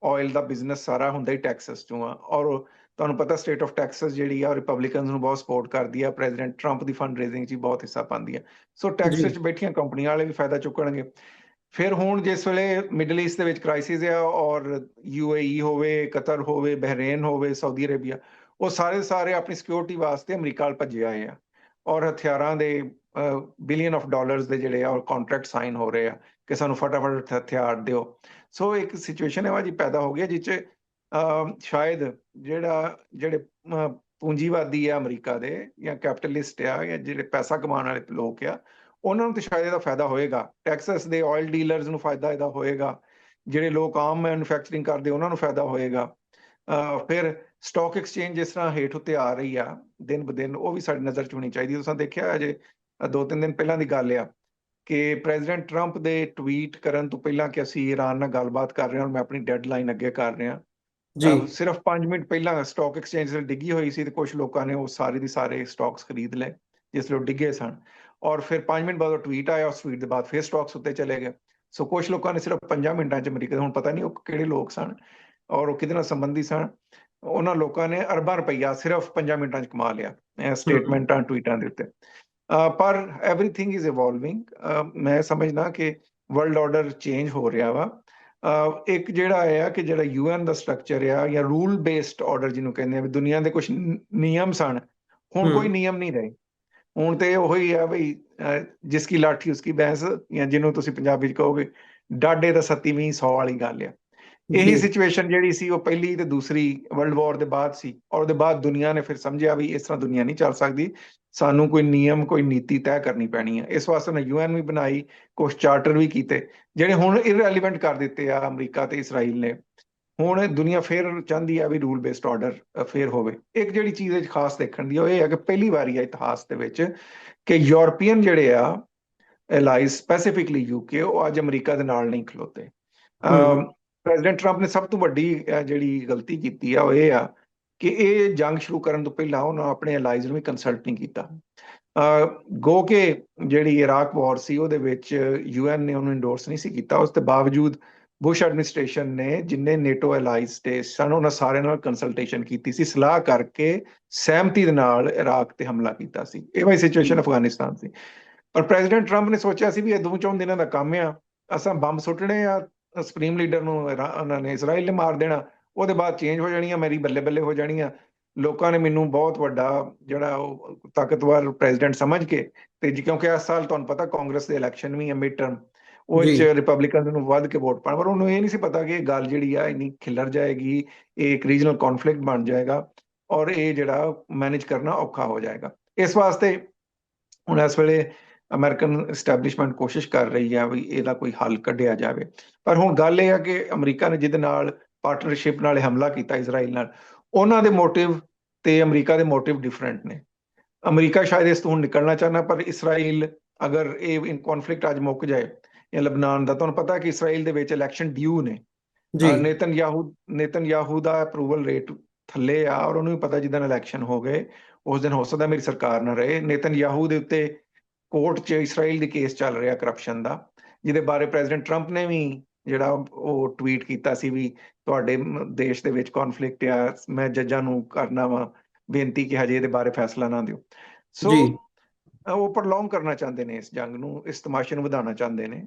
ਆਇਲ ਦਾ ਬਿਜ਼ਨਸ ਸਾਰਾ ਹੁੰਦਾ ਹੀ ਟੈਕਸਸ ਚੋਂ ਆ, ਔਰ ਤੁਹਾਨੂੰ ਪਤਾ ਸਟੇਟ ਆਫ ਟੈਕਸਸ ਜਿਹੜੀ ਆ ਰਿਪਬਲਿਕਨਸ ਨੂੰ ਬਹੁਤ ਸਪੋਰਟ ਕਰਦੀ ਆ, ਪ੍ਰੈਜ਼ੀਡੈਂਟ ਟਰੰਪ ਦੀ ਫੰਡ ਰੇਜ਼ਿੰਗ 'ਚ ਬਹੁਤ ਹਿੱਸਾ ਪਾਉਂਦੀ ਆ। ਸੋ ਟੈਕਸਸ 'ਚ ਬੈਠੀਆਂ ਕੰਪਨੀਆਂ ਵਾਲੇ ਵੀ ਫਾਇਦਾ ਚੁੱਕਣਗੇ। ਫਿਰ ਹੁਣ ਜਿਸ ਵੇਲੇ ਮਿਡਲ ਈਸਟ ਦੇ ਵਿੱਚ ਕ੍ਰਾਈਸਿਸ ਆ, ਔਰ UAE ਹੋਵੇ, ਕਤਰ ਹੋਵੇ, ਬਹਿਰੇਨ ਹੋਵੇ, ਸਾਊਦੀ ਅਰੇਬੀਆ, ਉਹ ਸਾਰੇ ਆਪਣੀ ਸਿਕਿਉਰਿਟੀ ਵਾਸਤੇ ਅਮਰੀਕਾ ਵੱਲ ਭੱਜੇ ਆਏ ਆ, ਔਰ ਹਥਿਆਰਾਂ ਦੇ ਬਿਲੀਅਨ ਆਫ ਡਾਲਰਸ ਦੇ ਜਿਹੜੇ ਆ ਕੰਟਰੈਕਟ ਸਾਈਨ ਹੋ ਰਹੇ ਆ ਕਿ ਸਾਨੂੰ ਫਟਾਫਟ ਹਥਿਆਰ ਦਿਓ। ਸੋ ਇੱਕ ਸਿਚੁਏਸ਼ਨ ਇਹੋ ਜਿਹੀ ਪੈਦਾ ਹੋ ਗਈ ਜਿਸ 'ਚ ਸ਼ਾਇਦ ਜਿਹੜੇ ਪੂੰਜੀਵਾਦੀ ਆ ਅਮਰੀਕਾ ਦੇ, ਜਾਂ ਕੈਪੀਟਲਿਸਟ ਆ, ਜਾਂ ਜਿਹੜੇ ਪੈਸਾ ਕਮਾਉਣ ਵਾਲੇ ਲੋਕ ਆ, ਉਹਨਾਂ ਨੂੰ ਤਾਂ ਸ਼ਾਇਦ ਇਹਦਾ ਫਾਇਦਾ ਹੋਏਗਾ। ਟੈਕਸਸ ਦੇ ਆਇਲ ਡੀਲਰਸ ਨੂੰ ਫਾਇਦਾ ਇਹਦਾ ਹੋਏਗਾ, ਜਿਹੜੇ ਲੋਕ ਆਮ ਮੈਨੂਫੈਕਚਰਿੰਗ ਕਰਦੇ ਉਹਨਾਂ ਨੂੰ ਫਾਇਦਾ ਹੋਏਗਾ। ਫਿਰ ਸਟਾਕ ਐਕਸਚੇਂਜ ਜਿਸ ਤਰ੍ਹਾਂ ਹੇਠ ਉੱਤੇ ਆ ਰਹੀ ਆ ਦਿਨ ਬ ਦਿਨ, ਉਹ ਵੀ ਸਾਡੀ ਨਜ਼ਰ 'ਚ ਹੋਣੀ ਚਾਹੀਦੀ। ਤੁਸੀਂ ਦੇਖਿਆ ਅਜੇ 2-3 ਦਿਨ ਪਹਿਲਾਂ ਦੀ ਗੱਲ ਆ ਕਿ ਪ੍ਰੈਜ਼ੀਡੈਂਟ ਟਰੰਪ ਦੇ ਟਵੀਟ ਕਰਨ ਤੋਂ ਪਹਿਲਾਂ ਕਿ ਅਸੀਂ ਈਰਾਨ ਨਾਲ ਗੱਲਬਾਤ ਕਰ ਰਹੇ ਹਾਂ, ਮੈਂ ਆਪਣੀ ਡੈਡਲਾਈਨ ਅੱਗੇ ਕਰ ਰਿਹਾ, ਸਿਰਫ 5 ਮਿੰਟ ਪਹਿਲਾਂ ਸਟਾਕ ਐਕਸਚੇਂਜ ਡਿੱਗੀ ਹੋਈ ਸੀ ਤੇ ਕੁਝ ਲੋਕਾਂ ਨੇ ਉਹ ਸਾਰੇ ਦੇ ਸਾਰੇ ਸਟਾਕਸ ਖਰੀਦ ਲਏ ਜਿਸ ਲਈ ਡਿੱਗੇ ਸਨ, ਔਰ ਫਿਰ 5 ਮਿੰਟ ਬਾਅਦ ਉਹ ਟਵੀਟ ਆਇਆ, ਉਸ ਟਵੀਟ ਦੇ ਬਾਅਦ ਫਿਰ ਸਟਾਕਸ ਉੱਤੇ ਚਲੇ ਗਏ। ਸੋ ਕੁਝ ਲੋਕਾਂ ਨੇ ਸਿਰਫ 5 ਮਿੰਟਾਂ 'ਚ ਅਮਰੀਕਾ, ਹੁਣ ਪਤਾ ਨਹੀਂ ਉਹ ਕਿਹੜੇ ਲੋਕ ਸਨ ਔਰ ਉਹ ਕਿਹਦੇ ਨਾਲ ਸੰਬੰਧੀ ਸਨ, ਉਹਨਾਂ ਲੋਕਾਂ ਨੇ ਅਰਬਾਂ ਰੁਪਈਆ ਸਿਰਫ 5 ਮਿੰਟਾਂ 'ਚ ਕਮਾ ਲਿਆ। ਸਟੇਟਮੈਂਟਾਂ ਟਵੀਟਾਂ ਦੇ ਉੱਤੇ। ਪਰ ਐਵਰੀਥਿੰਗ ਇਜ਼ ਇਵੋਲਵਿੰਗ। ਮੈਂ ਸਮਝਦਾ ਕਿ ਵਰਲਡ ਆਰਡਰ ਚੇਂਜ ਹੋ ਰਿਹਾ ਵਾ। ਇੱਕ ਜਿਹੜਾ ਆ ਕਿ ਜਿਹੜਾ UN ਦਾ ਸਟਰਕਚਰ ਆ ਜਾਂ ਰੂਲ ਬੇਸਡ ਆਰਡਰ ਜਿਹਨੂੰ ਕਹਿੰਦੇ ਆ, ਵੀ ਦੁਨੀਆ ਦੇ ਕੁਝ ਨਿਯਮ ਸਨ, ਹੁਣ ਕੋਈ ਨਿਯਮ ਨਹੀਂ ਰਹੇ। ਹੁਣ ਤੇ ਉਹੀ ਆ ਬਈ ਜਿਸ ਕੀ ਲਾਠੀ ਉਸ ਕੀ ਬੈਂਸ, ਜਾਂ ਜਿਹਨੂੰ ਤੁਸੀਂ ਪੰਜਾਬੀ ਚ ਕਹੋਗੇ ਡਾਢੇ ਦਾ 37ਵੀਂ 100 ਵਾਲੀ ਗੱਲ ਆ। ਇਹੀ ਸਿਚੁਏਸ਼ਨ ਜਿਹੜੀ ਸੀ ਉਹ ਪਹਿਲੀ ਤੇ ਦੂਸਰੀ ਵਰਲਡ ਵਾਰ ਦੇ ਬਾਅਦ ਸੀ, ਔਰ ਉਹਦੇ ਬਾਅਦ ਦੁਨੀਆ ਨੇ ਫਿਰ ਸਮਝਿਆ ਵੀ ਇਸ ਤਰ੍ਹਾਂ ਦੁਨੀਆ ਨਹੀਂ ਚੱਲ ਸਕਦੀ, ਸਾਨੂੰ ਕੋਈ ਨਿਯਮ ਕੋਈ ਨੀਤੀ ਤੈਅ ਕਰਨੀ ਪੈਣੀ ਹੈ। ਇਸ ਵਾਸਤੇ ਉਹਨੇ UN ਵੀ ਬਣਾਈ, ਕੁਝ ਚਾਰਟਰ ਵੀ ਕੀਤੇ ਜਿਹੜੇ ਹੁਣ ਇਰਰੈਲੀਵੈਂਟ ਕਰ ਦਿੱਤੇ ਆ ਅਮਰੀਕਾ ਤੇ ਇਸਰਾਈਲ ਨੇ। ਹੁਣ ਦੁਨੀਆ ਫਿਰ ਚਾਹੁੰਦੀ ਆ ਵੀ ਰੂਲ ਬੇਸਡ ਆਰਡਰ ਫਿਰ ਹੋਵੇ। ਇੱਕ ਜਿਹੜੀ ਚੀਜ਼ ਇਹ ਖਾਸ ਦੇਖਣ ਦੀ ਉਹ ਇਹ ਹੈ ਕਿ ਪਹਿਲੀ ਵਾਰੀ ਆ ਇਤਿਹਾਸ ਦੇ ਵਿੱਚ ਕਿ ਯੂਰਪੀਅਨ ਜਿਹੜੇ ਆ ਐਲਾਈਜ਼, ਸਪੈਸੀਫਿਕਲੀ UK, ਉਹ ਅੱਜ ਅਮਰੀਕਾ ਦੇ ਨਾਲ ਨਹੀਂ ਖਲੋਤੇ। ਪ੍ਰੈਜ਼ੀਡੈਂਟ ਟਰੰਪ ਨੇ ਸਭ ਤੋਂ ਵੱਡੀ ਜਿਹੜੀ ਗਲਤੀ ਕੀਤੀ ਆ ਉਹ ਇਹ ਆ ਕਿ ਇਹ ਜੰਗ ਸ਼ੁਰੂ ਕਰਨ ਤੋਂ ਪਹਿਲਾਂ ਉਹਨਾਂ ਆਪਣੇ ਐਲਾਈਜ਼ ਨੂੰ ਵੀ ਕੰਸਲਟ ਨਹੀਂ ਕੀਤਾ। ਗੋ ਕਿ ਜਿਹੜੀ ਇਰਾਕ ਵਾਰ ਸੀ ਉਹਦੇ ਵਿੱਚ UN ਨੇ ਉਹਨੂੰ ਇੰਡੋਰਸ ਨਹੀਂ ਸੀ ਕੀਤਾ, ਉਸ ਦੇ ਬਾਵਜੂਦ ਬੁਸ਼ ਐਡਮਿਨਿਸਟ੍ਰੇਸ਼ਨ ਨੇ ਜਿੰਨੇ ਨੇਟੋ ਐਲਾਈਜ਼ ਸਟੇਟ ਸਨ ਉਹਨਾਂ ਸਾਰਿਆਂ ਨਾਲ ਕੰਸਲਟੇਸ਼ਨ ਕੀਤੀ ਸੀ, ਸਲਾਹ ਕਰਕੇ ਸਹਿਮਤੀ ਦੇ ਨਾਲ ਇਰਾਕ ਤੇ ਹਮਲਾ ਕੀਤਾ ਸੀ। ਇਹ ਵਾਲੀ ਸਿਚੁਏਸ਼ਨ ਅਫਗਾਨਿਸਤਾਨ ਸੀ। ਪਰ ਪ੍ਰੈਜ਼ੀਡੈਂਟ ਟਰੰਪ ਨੇ ਸੋਚਿਆ ਸੀ ਵੀ ਇਹ 2-4 ਦਿਨਾਂ ਦਾ ਕੰਮ ਆ, ਅਸਾਂ ਬੰਬ ਸੁੱਟਣੇ ਆ, ਸੁਪਰੀਮ ਲੀਡਰ ਨੂੰ ਉਹਨਾਂ ਨੇ ਇਸਰਾਈਲ ਨੇ ਮਾਰ ਦੇਣਾ, ਉਹਦੇ ਬਾਅਦ ਚੇਂਜ ਹੋ ਜਾਣੀ ਆ, ਮੇਰੀ ਬੱਲੇ ਬੱਲੇ ਹੋ ਜਾਣੀ ਆ, ਲੋਕਾਂ ਨੇ ਮੈਨੂੰ ਬਹੁਤ ਵੱਡਾ ਜਿਹੜਾ ਉਹ ਤਾਕਤਵਰ ਪ੍ਰੈਜ਼ੀਡੈਂਟ ਸਮਝ ਕੇ ਤੇ ਕਿਉਂਕਿ ਇਸ ਸਾਲ ਤੁਹਾਨੂੰ ਪਤਾ ਕਾਂਗਰਸ ਦੇ ਇਲੈਕਸ਼ਨ ਵੀ ਹੈ ਮਿਡ ਟਰਮ, ਉਹ ਵਿੱਚ ਰਿਪਬਲਿਕਨ ਨੂੰ ਵੱਧ ਕੇ ਵੋਟ ਪਾਣ, ਪਰ ਉਹਨੂੰ ਇਹ ਨਹੀਂ ਸੀ ਪਤਾ ਕਿ ਇਹ ਗੱਲ ਜਿਹੜੀ ਆ ਇੰਨੀ ਖਿਲਰ ਜਾਏਗੀ, ਇਹ ਇੱਕ ਰੀਜਨਲ ਕੌਨਫਲਿਕਟ ਬਣ ਜਾਏਗਾ ਔਰ ਇਹ ਜਿਹੜਾ ਮੈਨੇਜ ਕਰਨਾ ਔਖਾ ਹੋ ਜਾਏਗਾ। ਇਸ ਵਾਸਤੇ ਹੁਣ ਇਸ ਵੇਲੇ ਅਮਰੀਕਨ ਐਸਟੈਬਲਿਸ਼ਮੈਂਟ ਕੋਸ਼ਿਸ਼ ਕਰ ਰਹੀ ਆ ਵੀ ਇਹਦਾ ਕੋਈ ਹੱਲ ਕੱਢਿਆ ਜਾਵੇ। ਪਰ ਹੁਣ ਗੱਲ ਇਹ ਆ ਕਿ ਅਮਰੀਕਾ ਨੇ ਜਿਹਦੇ ਨਾਲ ਪਾਰਟਨਰਸ਼ਿਪ ਨਾਲ ਹਮਲਾ ਕੀਤਾ ਇਜ਼ਰਾਈਲ ਨਾਲ, ਉਹਨਾਂ ਦੇ ਮੋਟਿਵ ਤੇ ਅਮਰੀਕਾ ਦੇ ਮੋਟਿਵ ਡਿਫਰੈਂਟ ਨੇ। ਅਮਰੀਕਾ ਸ਼ਾਇਦ ਇਸ ਤੋਂ ਹੁਣ ਨਿਕਲਣਾ ਚਾਹੁੰਦਾ, ਪਰ ਇਸਰਾਈਲ ਅਗਰ ਇਹ ਕੌਨਫਲਿਕਟ ਅੱਜ ਮੁੱਕ ਜਾਏ ਜਾਂ ਲਬਨਾਨ ਦਾ, ਤੁਹਾਨੂੰ ਪਤਾ ਕਿ ਇਸਰਾਈਲ ਦੇ ਵਿੱਚ ਇਲੈਕਸ਼ਨ ਡਿਊ ਨੇ। ਨੇਤਨਯਾਹੂ ਦਾ ਅਪਰੂਵਲ ਰੇਟ ਥੱਲੇ ਆ, ਔਰ ਉਹਨੂੰ ਵੀ ਪਤਾ ਜਿੱਦਣ ਇਲੈਕਸ਼ਨ ਹੋ ਗਏ ਉਸ ਦਿਨ ਹੋ ਸਕਦਾ ਮੇਰੀ ਸਰਕਾਰ ਨਾ ਰਹੇ। ਨੇਤਨਯਾਹੂ ਦੇ ਉੱਤੇ ਕੋਰਟ 'ਚ ਇਸਰਾਈਲ ਦੀ ਕੇਸ ਚੱਲ ਰਿਹਾ ਕਰਪਸ਼ਨ ਦਾ, ਜਿਹਦੇ ਬਾਰੇ ਪ੍ਰੈਜ਼ੀਡੈਂਟ ਟਰੰਪ ਨੇ ਵੀ ਜਿਹੜਾ ਉਹ ਟਵੀਟ ਕੀਤਾ ਸੀ ਵੀ ਤੁਹਾਡੇ ਦੇਸ਼ ਦੇ ਵਿੱਚ ਕੌਨਫਲਿਕਟ ਆ, ਮੈਂ ਜੱਜਾਂ ਨੂੰ ਕਰਨਾ ਵਾ ਬੇਨਤੀ ਕਿ ਹਜੇ ਇਹਦੇ ਬਾਰੇ ਫੈਸਲਾ ਨਾ ਦਿਓ। ਸੋ ਉਹ ਪ੍ਰੋਲੋਂਗ ਕਰਨਾ ਚਾਹੁੰਦੇ ਨੇ ਇਸ ਜੰਗ ਨੂੰ, ਇਸ ਤਮਾਸ਼ੇ ਨੂੰ ਵਧਾਉਣਾ ਚਾਹੁੰਦੇ ਨੇ।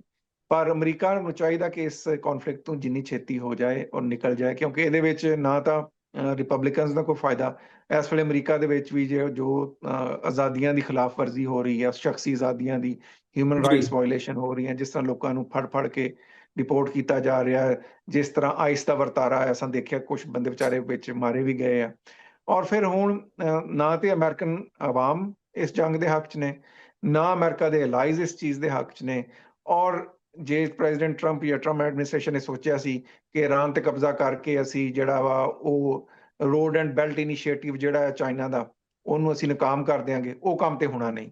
ਪਰ ਅਮਰੀਕਾ ਨੂੰ ਚਾਹੀਦਾ ਕਿ ਇਸ ਕੌਨਫਲਿਕਟ ਤੋਂ ਜਿੰਨੀ ਛੇਤੀ ਹੋ ਜਾਏ ਔਰ ਨਿਕਲ ਜਾਏ, ਕਿਉਂਕਿ ਇਹਦੇ ਵਿੱਚ ਨਾ ਤਾਂ ਰਿਪਬਲਿਕਨਸ ਦਾ ਕੋਈ ਫਾਇਦਾ, ਇਸ ਵੇਲੇ ਅਮਰੀਕਾ ਦੇ ਵਿੱਚ ਵੀ ਜੋ ਆਜ਼ਾਦੀਆਂ ਦੀ ਖਿਲਾਫ ਵਰਜ਼ੀ ਹੋ ਰਹੀ ਹੈ, ਸ਼ਖਸੀ ਆਜ਼ਾਦੀਆਂ ਦੀ, ਹਿਊਮਨ ਰਾਈਟਸ ਵਾਇਲੇਸ਼ਨ ਹੋ ਰਹੀ ਹੈ, ਜਿਸ ਤਰ੍ਹਾਂ ਲੋਕਾਂ ਨੂੰ ਫੜ ਕੇ ਡਿਪੋਰਟ ਕੀਤਾ ਜਾ ਰਿਹਾ ਹੈ, ਜਿਸ ਤਰ੍ਹਾਂ ਆਈਸ ਦਾ ਵਰਤਾਰਾ ਹੈ, ਅਸਾਂ ਦੇਖਿਆ ਕੁਝ ਬੰਦੇ ਵਿਚਾਰੇ ਵਿੱਚ ਮਾਰੇ ਵੀ ਗਏ ਆ। ਔਰ ਫਿਰ ਹੁਣ ਨਾ ਤੇ ਅਮਰੀਕਨ ਆਵਾਮ ਇਸ ਜੰਗ ਦੇ ਹੱਕ 'ਚ ਨੇ, ਨਾ ਅਮਰੀਕਾ ਦੇ ਅਲਾਈਜ਼ ਇਸ ਚੀਜ਼ ਦੇ ਹੱਕ 'ਚ ਨੇ। ਔਰ ਜੇ ਪ੍ਰੈਜ਼ੀਡੈਂਟ ਟਰੰਪ ਜਾਂ ਟਰੰਪ ਐਡਮਿਨਿਸਟ੍ਰੇਸ਼ਨ ਨੇ ਸੋਚਿਆ ਸੀ ਕਿ ਇਰਾਨ ਤੇ ਕਬਜ਼ਾ ਕਰਕੇ ਅਸੀਂ ਜਿਹੜਾ ਵਾ ਉਹ ਰੋਡ ਐਂਡ ਬੈਲਟ ਇਨੀਸ਼ੀਏਟਿਵ ਜਿਹੜਾ ਹੈ ਚਾਈਨਾ ਦਾ, ਉਹਨੂੰ ਅਸੀਂ ਨਾਕਾਮ ਕਰ ਦਿਆਂਗੇ, ਉਹ ਕੰਮ ਤੇ ਹੋਣਾ ਨਹੀਂ।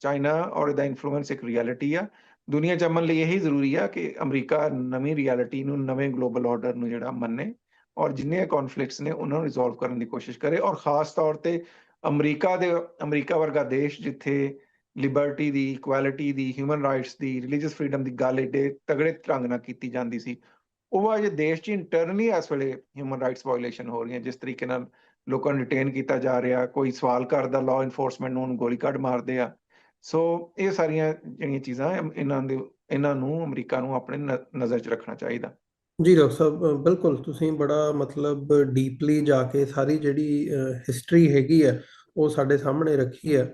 ਚਾਈਨਾ ਔਰ ਇਹਦਾ ਇਨਫਲੂਐਂਸ ਇੱਕ ਰਿਐਲਿਟੀ ਆ ਦੁਨੀਆ 'ਚ ਅਮਨ ਲਈ। ਇਹੀ ਜ਼ਰੂਰੀ ਆ ਕਿ ਅਮਰੀਕਾ ਨਵੀਂ ਰਿਐਲਿਟੀ ਨੂੰ, ਨਵੇਂ ਗਲੋਬਲ ਆਰਡਰ ਨੂੰ ਜਿਹੜਾ ਮੰਨੇ ਔਰ ਜਿੰਨੇ ਕੌਨਫਲਿਕਟਸ ਨੇ ਉਹਨਾਂ ਨੂੰ ਰਿਜ਼ੋਲਵ ਕਰਨ ਦੀ ਕੋਸ਼ਿਸ਼ ਕਰੇ। ਔਰ ਖਾਸ ਤੌਰ ਤੇ ਅਮਰੀਕਾ ਵਰਗਾ ਦੇਸ਼ ਜਿੱਥੇ ਲਿਬਰਟੀ ਦੀ, ਇਕੁਐਲਿਟੀ ਦੀ, ਹਿਊਮਨ ਰਾਈਟਸ ਦੀ, ਰਿਲੀਜੀਅਸ ਫਰੀਡਮ ਦੀ ਗੱਲ ਏਡੇ ਤਗੜੇ ਢੰਗ ਨਾਲ ਕੀਤੀ ਜਾਂਦੀ ਸੀ, ਉਹ ਅੱਜ ਦੇਸ਼ 'ਚ ਇੰਟਰਨਲੀ ਇਸ ਵੇਲੇ ਹਿਊਮਨ ਰਾਈਟਸ ਵਾਇਲੇਸ਼ਨ ਹੋ ਰਹੀਆਂ। ਜਿਸ ਤਰੀਕੇ ਨਾਲ ਲੋਕਾਂ ਨੂੰ ਡਿਟੇਨ ਕੀਤਾ ਜਾ ਰਿਹਾ, ਕੋਈ ਸਵਾਲ ਕਰਦਾ ਲਾਅ ਇਨਫੋਰਸਮੈਂਟ ਨੂੰ ਗੋਲੀ ਕੱਢ ਮਾਰਦੇ ਆ। ਸੋ ਇਹ ਸਾਰੀਆਂ ਜਿਹੜੀਆਂ ਚੀਜ਼ਾਂ ਇਹਨਾਂ ਨੂੰ ਅਮਰੀਕਾ ਨੂੰ ਆਪਣੇ ਨਜ਼ਰ 'ਚ ਰੱਖਣਾ ਚਾਹੀਦਾ। ਜੀ ਡਾਕਟਰ ਸਾਹਿਬ, ਬਿਲਕੁਲ ਤੁਸੀਂ ਬੜਾ ਮਤਲਬ ਡੀਪਲੀ ਜਾ ਕੇ ਸਾਰੀ ਜਿਹੜੀ ਹਿਸਟਰੀ ਹੈਗੀ ਆ ਉਹ ਸਾਡੇ ਸਾਹਮਣੇ ਰੱਖੀ ਆ।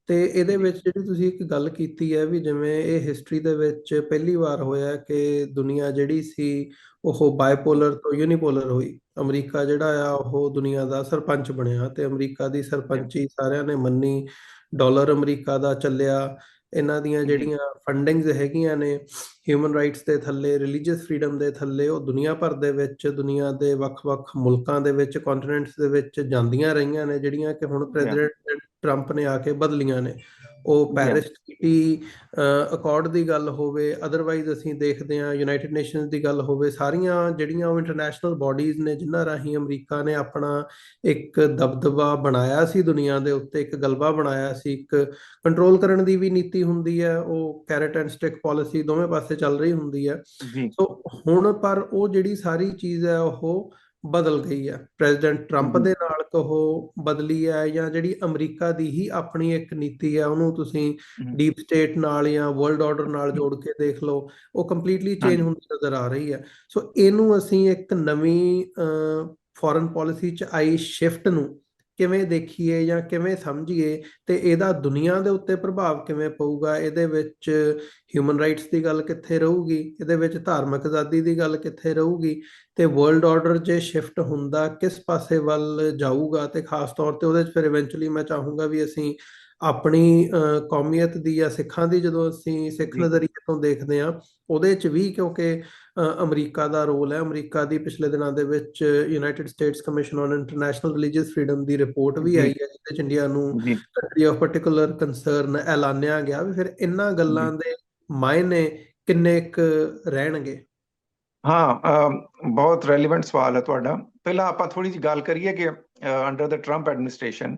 ਤੇ ਇਹਦੇ ਵਿੱਚ ਜਿਹੜੀ ਤੁਸੀਂ ਇੱਕ ਗੱਲ ਕੀਤੀ ਹੈ ਵੀ ਜਿਵੇਂ ਇਹ ਹਿਸਟਰੀ ਦੇ ਵਿੱਚ ਪਹਿਲੀ ਵਾਰ ਹੋਇਆ ਕਿ ਦੁਨੀਆ ਜਿਹੜੀ ਸੀ ਉਹ ਬਾਇਪੋਲਰ ਤੋਂ ਯੂਨੀਪੋਲਰ ਹੋਈ। ਅਮਰੀਕਾ ਜਿਹੜਾ ਆ ਉਹ ਦੁਨੀਆ ਦਾ ਸਰਪੰਚ ਬਣਿਆ ਤੇ ਅਮਰੀਕਾ ਦੀ ਸਰਪੰਚੀ ਸਾਰਿਆਂ ਨੇ ਮੰਨੀ, ਡਾਲਰ ਅਮਰੀਕਾ ਦਾ ਚੱਲਿਆ, ਇਹਨਾਂ ਦੀਆਂ ਜਿਹੜੀਆਂ ਫੰਡਿੰਗਸ ਹੈਗੀਆਂ ਨੇ ਹਿਊਮਨ ਰਾਈਟਸ ਦੇ ਥੱਲੇ, ਰਿਲੀਜੀਅਸ ਫਰੀਡਮ ਦੇ ਥੱਲੇ, ਉਹ ਦੁਨੀਆ ਭਰ ਦੇ ਵਿੱਚ, ਦੁਨੀਆ ਦੇ ਵੱਖ-ਵੱਖ ਮੁਲਕਾਂ ਦੇ ਵਿੱਚ, ਕੰਟੀਨੈਂਟਸ ਦੇ ਵਿੱਚ ਜਾਂਦੀਆਂ ਰਹੀਆਂ ਨੇ, ਜਿਹੜੀਆਂ ਕਿ ਹੁਣ ਪ੍ਰੈਜ਼ੀਡੈਂਟ ਟਰੰਪ ਨੇ ਆ ਕੇ ਬਦਲੀਆਂ ਨੇ। ਉਹ ਪੈਰਿਸ ਟ੍ਰੀਟੀ ਅਕੋਰਡ ਦੀ ਗੱਲ ਹੋਵੇ, ਅਦਰਵਾਈਜ਼ ਅਸੀਂ ਦੇਖਦੇ ਹਾਂ ਯੂਨਾਈਟਿਡ ਨੇਸ਼ਨਸ ਦੀ ਗੱਲ ਹੋਵੇ, ਸਾਰੀਆਂ ਜਿਹੜੀਆਂ ਉਹ ਇੰਟਰਨੈਸ਼ਨਲ ਬਾਡੀਜ਼ ਨੇ ਜਿਨ੍ਹਾਂ ਰਾਹੀਂ ਅਮਰੀਕਾ ਨੇ ਆਪਣਾ ਇੱਕ ਦਬਦਬਾ ਬਣਾਇਆ ਸੀ ਦੁਨੀਆ ਦੇ ਉੱਤੇ, ਇੱਕ ਗਲਬਾ ਬਣਾਇਆ ਸੀ, ਇੱਕ ਕੰਟਰੋਲ ਕਰਨ ਦੀ ਵੀ ਨੀਤੀ ਹੁੰਦੀ ਹੈ, ਉਹ ਕੈਰਟ ਐਂਡ ਸਟਿਕ ਪਾਲਿਸੀ ਦੋਵੇਂ ਪਾਸੇ ਚੱਲ ਰਹੀ ਹੁੰਦੀ ਹੈ। ਸੋ ਹੁਣ ਪਰ ਉਹ ਜਿਹੜੀ ਸਾਰੀ ਚੀਜ਼ ਹੈ ਉਹ ਬਦਲ ਗਈ ਹੈ। ਪ੍ਰੈਜ਼ੀਡੈਂਟ ਟਰੰਪ ਜੀ ਦੇ ਨਾਲ ਕਹੋ ਬਦਲੀ ਹੈ, ਜਾਂ ਜਿਹੜੀ ਅਮਰੀਕਾ ਦੀ ਹੀ ਆਪਣੀ ਇੱਕ ਨੀਤੀ ਹੈ ਉਹਨੂੰ ਤੁਸੀਂ ਹਮ, ਡੀਪ ਸਟੇਟ ਨਾਲ ਜਾਂ ਵਰਲਡ ਆਰਡਰ ਨਾਲ ਹਮ, ਜੋੜ ਕੇ ਦੇਖ ਲਓ, ਉਹ ਕੰਪਲੀਟਲੀ ਚੇਂਜ ਹਾਂਜੀ ਹੁੰਦੀ ਨਜ਼ਰ ਆ ਰਹੀ ਹੈ। ਸੋ ਇਹਨੂੰ ਅਸੀਂ ਇੱਕ ਨਵੀਂ ਫੋਰਨ ਪਾਲਿਸੀ 'ਚ ਆਈ ਸ਼ਿਫਟ ਨੂੰ ਕਿਵੇਂ ਦੇਖੀਏ ਜਾਂ ਕਿਵੇਂ ਸਮਝੀਏ, ਤੇ ਇਹਦਾ ਦੁਨੀਆ ਦੇ ਉੱਤੇ ਪ੍ਰਭਾਵ ਕਿਵੇਂ ਪਊਗਾ, ਇਹਦੇ ਵਿੱਚ ਹਿਊਮਨ ਰਾਈਟਸ ਦੀ ਗੱਲ ਕਿੱਥੇ ਰਹੂਗੀ, ਇਹਦੇ ਵਿੱਚ ਧਾਰਮਿਕ ਆਜ਼ਾਦੀ ਦੀ ਗੱਲ ਕਿੱਥੇ ਰਹੂਗੀ, ਤੇ ਵਰਲਡ ਆਰਡਰ ਜੇ ਸ਼ਿਫਟ ਹੁੰਦਾ ਕਿਸ ਪਾਸੇ ਵੱਲ ਜਾਊਗਾ। ਤੇ ਖਾਸ ਤੌਰ ਤੇ ਉਹਦੇ 'ਚ ਫਿਰ ਇਵੈਂਚੁਅਲੀ ਮੈਂ ਚਾਹੂੰਗਾ ਵੀ ਅਸੀਂ ਆਪਣੀ ਕੌਮੀਅਤ ਦੀ ਜਾਂ ਸਿੱਖਾਂ ਦੀ, ਜਦੋਂ ਅਸੀਂ ਸਿੱਖ ਜੀ ਨਜ਼ਰੀਏ ਤੋਂ ਦੇਖਦੇ ਹਾਂ ਉਹਦੇ 'ਚ ਵੀ, ਕਿਉਂਕਿ ਅਮਰੀਕਾ ਦਾ ਰੋਲ ਹੈ। ਅਮਰੀਕਾ ਦੀ ਪਿਛਲੇ ਦਿਨਾਂ ਦੇ ਵਿੱਚ United States commission on international religious freedom the report ਵੀ ਜੀ ਆਈ ਹੈ, ਜਿਹਦੇ 'ਚ ਇੰਡੀਆ ਨੂੰ ਜੀ ਕੰਟਰੀ ਆਫ ਪਾਰਟਿਕੂਲਰ ਕੰਸਰਨ ਐਲਾਨਿਆ ਗਿਆ। ਵੀ ਫਿਰ ਇਹਨਾਂ ਗੱਲਾਂ ਜੀ ਦੇ ਮਾਇਨੇ ਕਿੰਨੇ ਕੁ ਰਹਿਣਗੇ? ਹਾਂ, ਬਹੁਤ ਰੈਲੀਵੈਂਟ ਸਵਾਲ ਹੈ ਤੁਹਾਡਾ। ਪਹਿਲਾਂ ਆਪਾਂ ਥੋੜੀ ਜਿਹੀ ਗੱਲ ਕਰੀਏ ਕਿ ਅੰਡਰ ਦ ਟਰੰਪ ਐਡਮਿਨਿਸਟ੍ਰੇਸ਼ਨ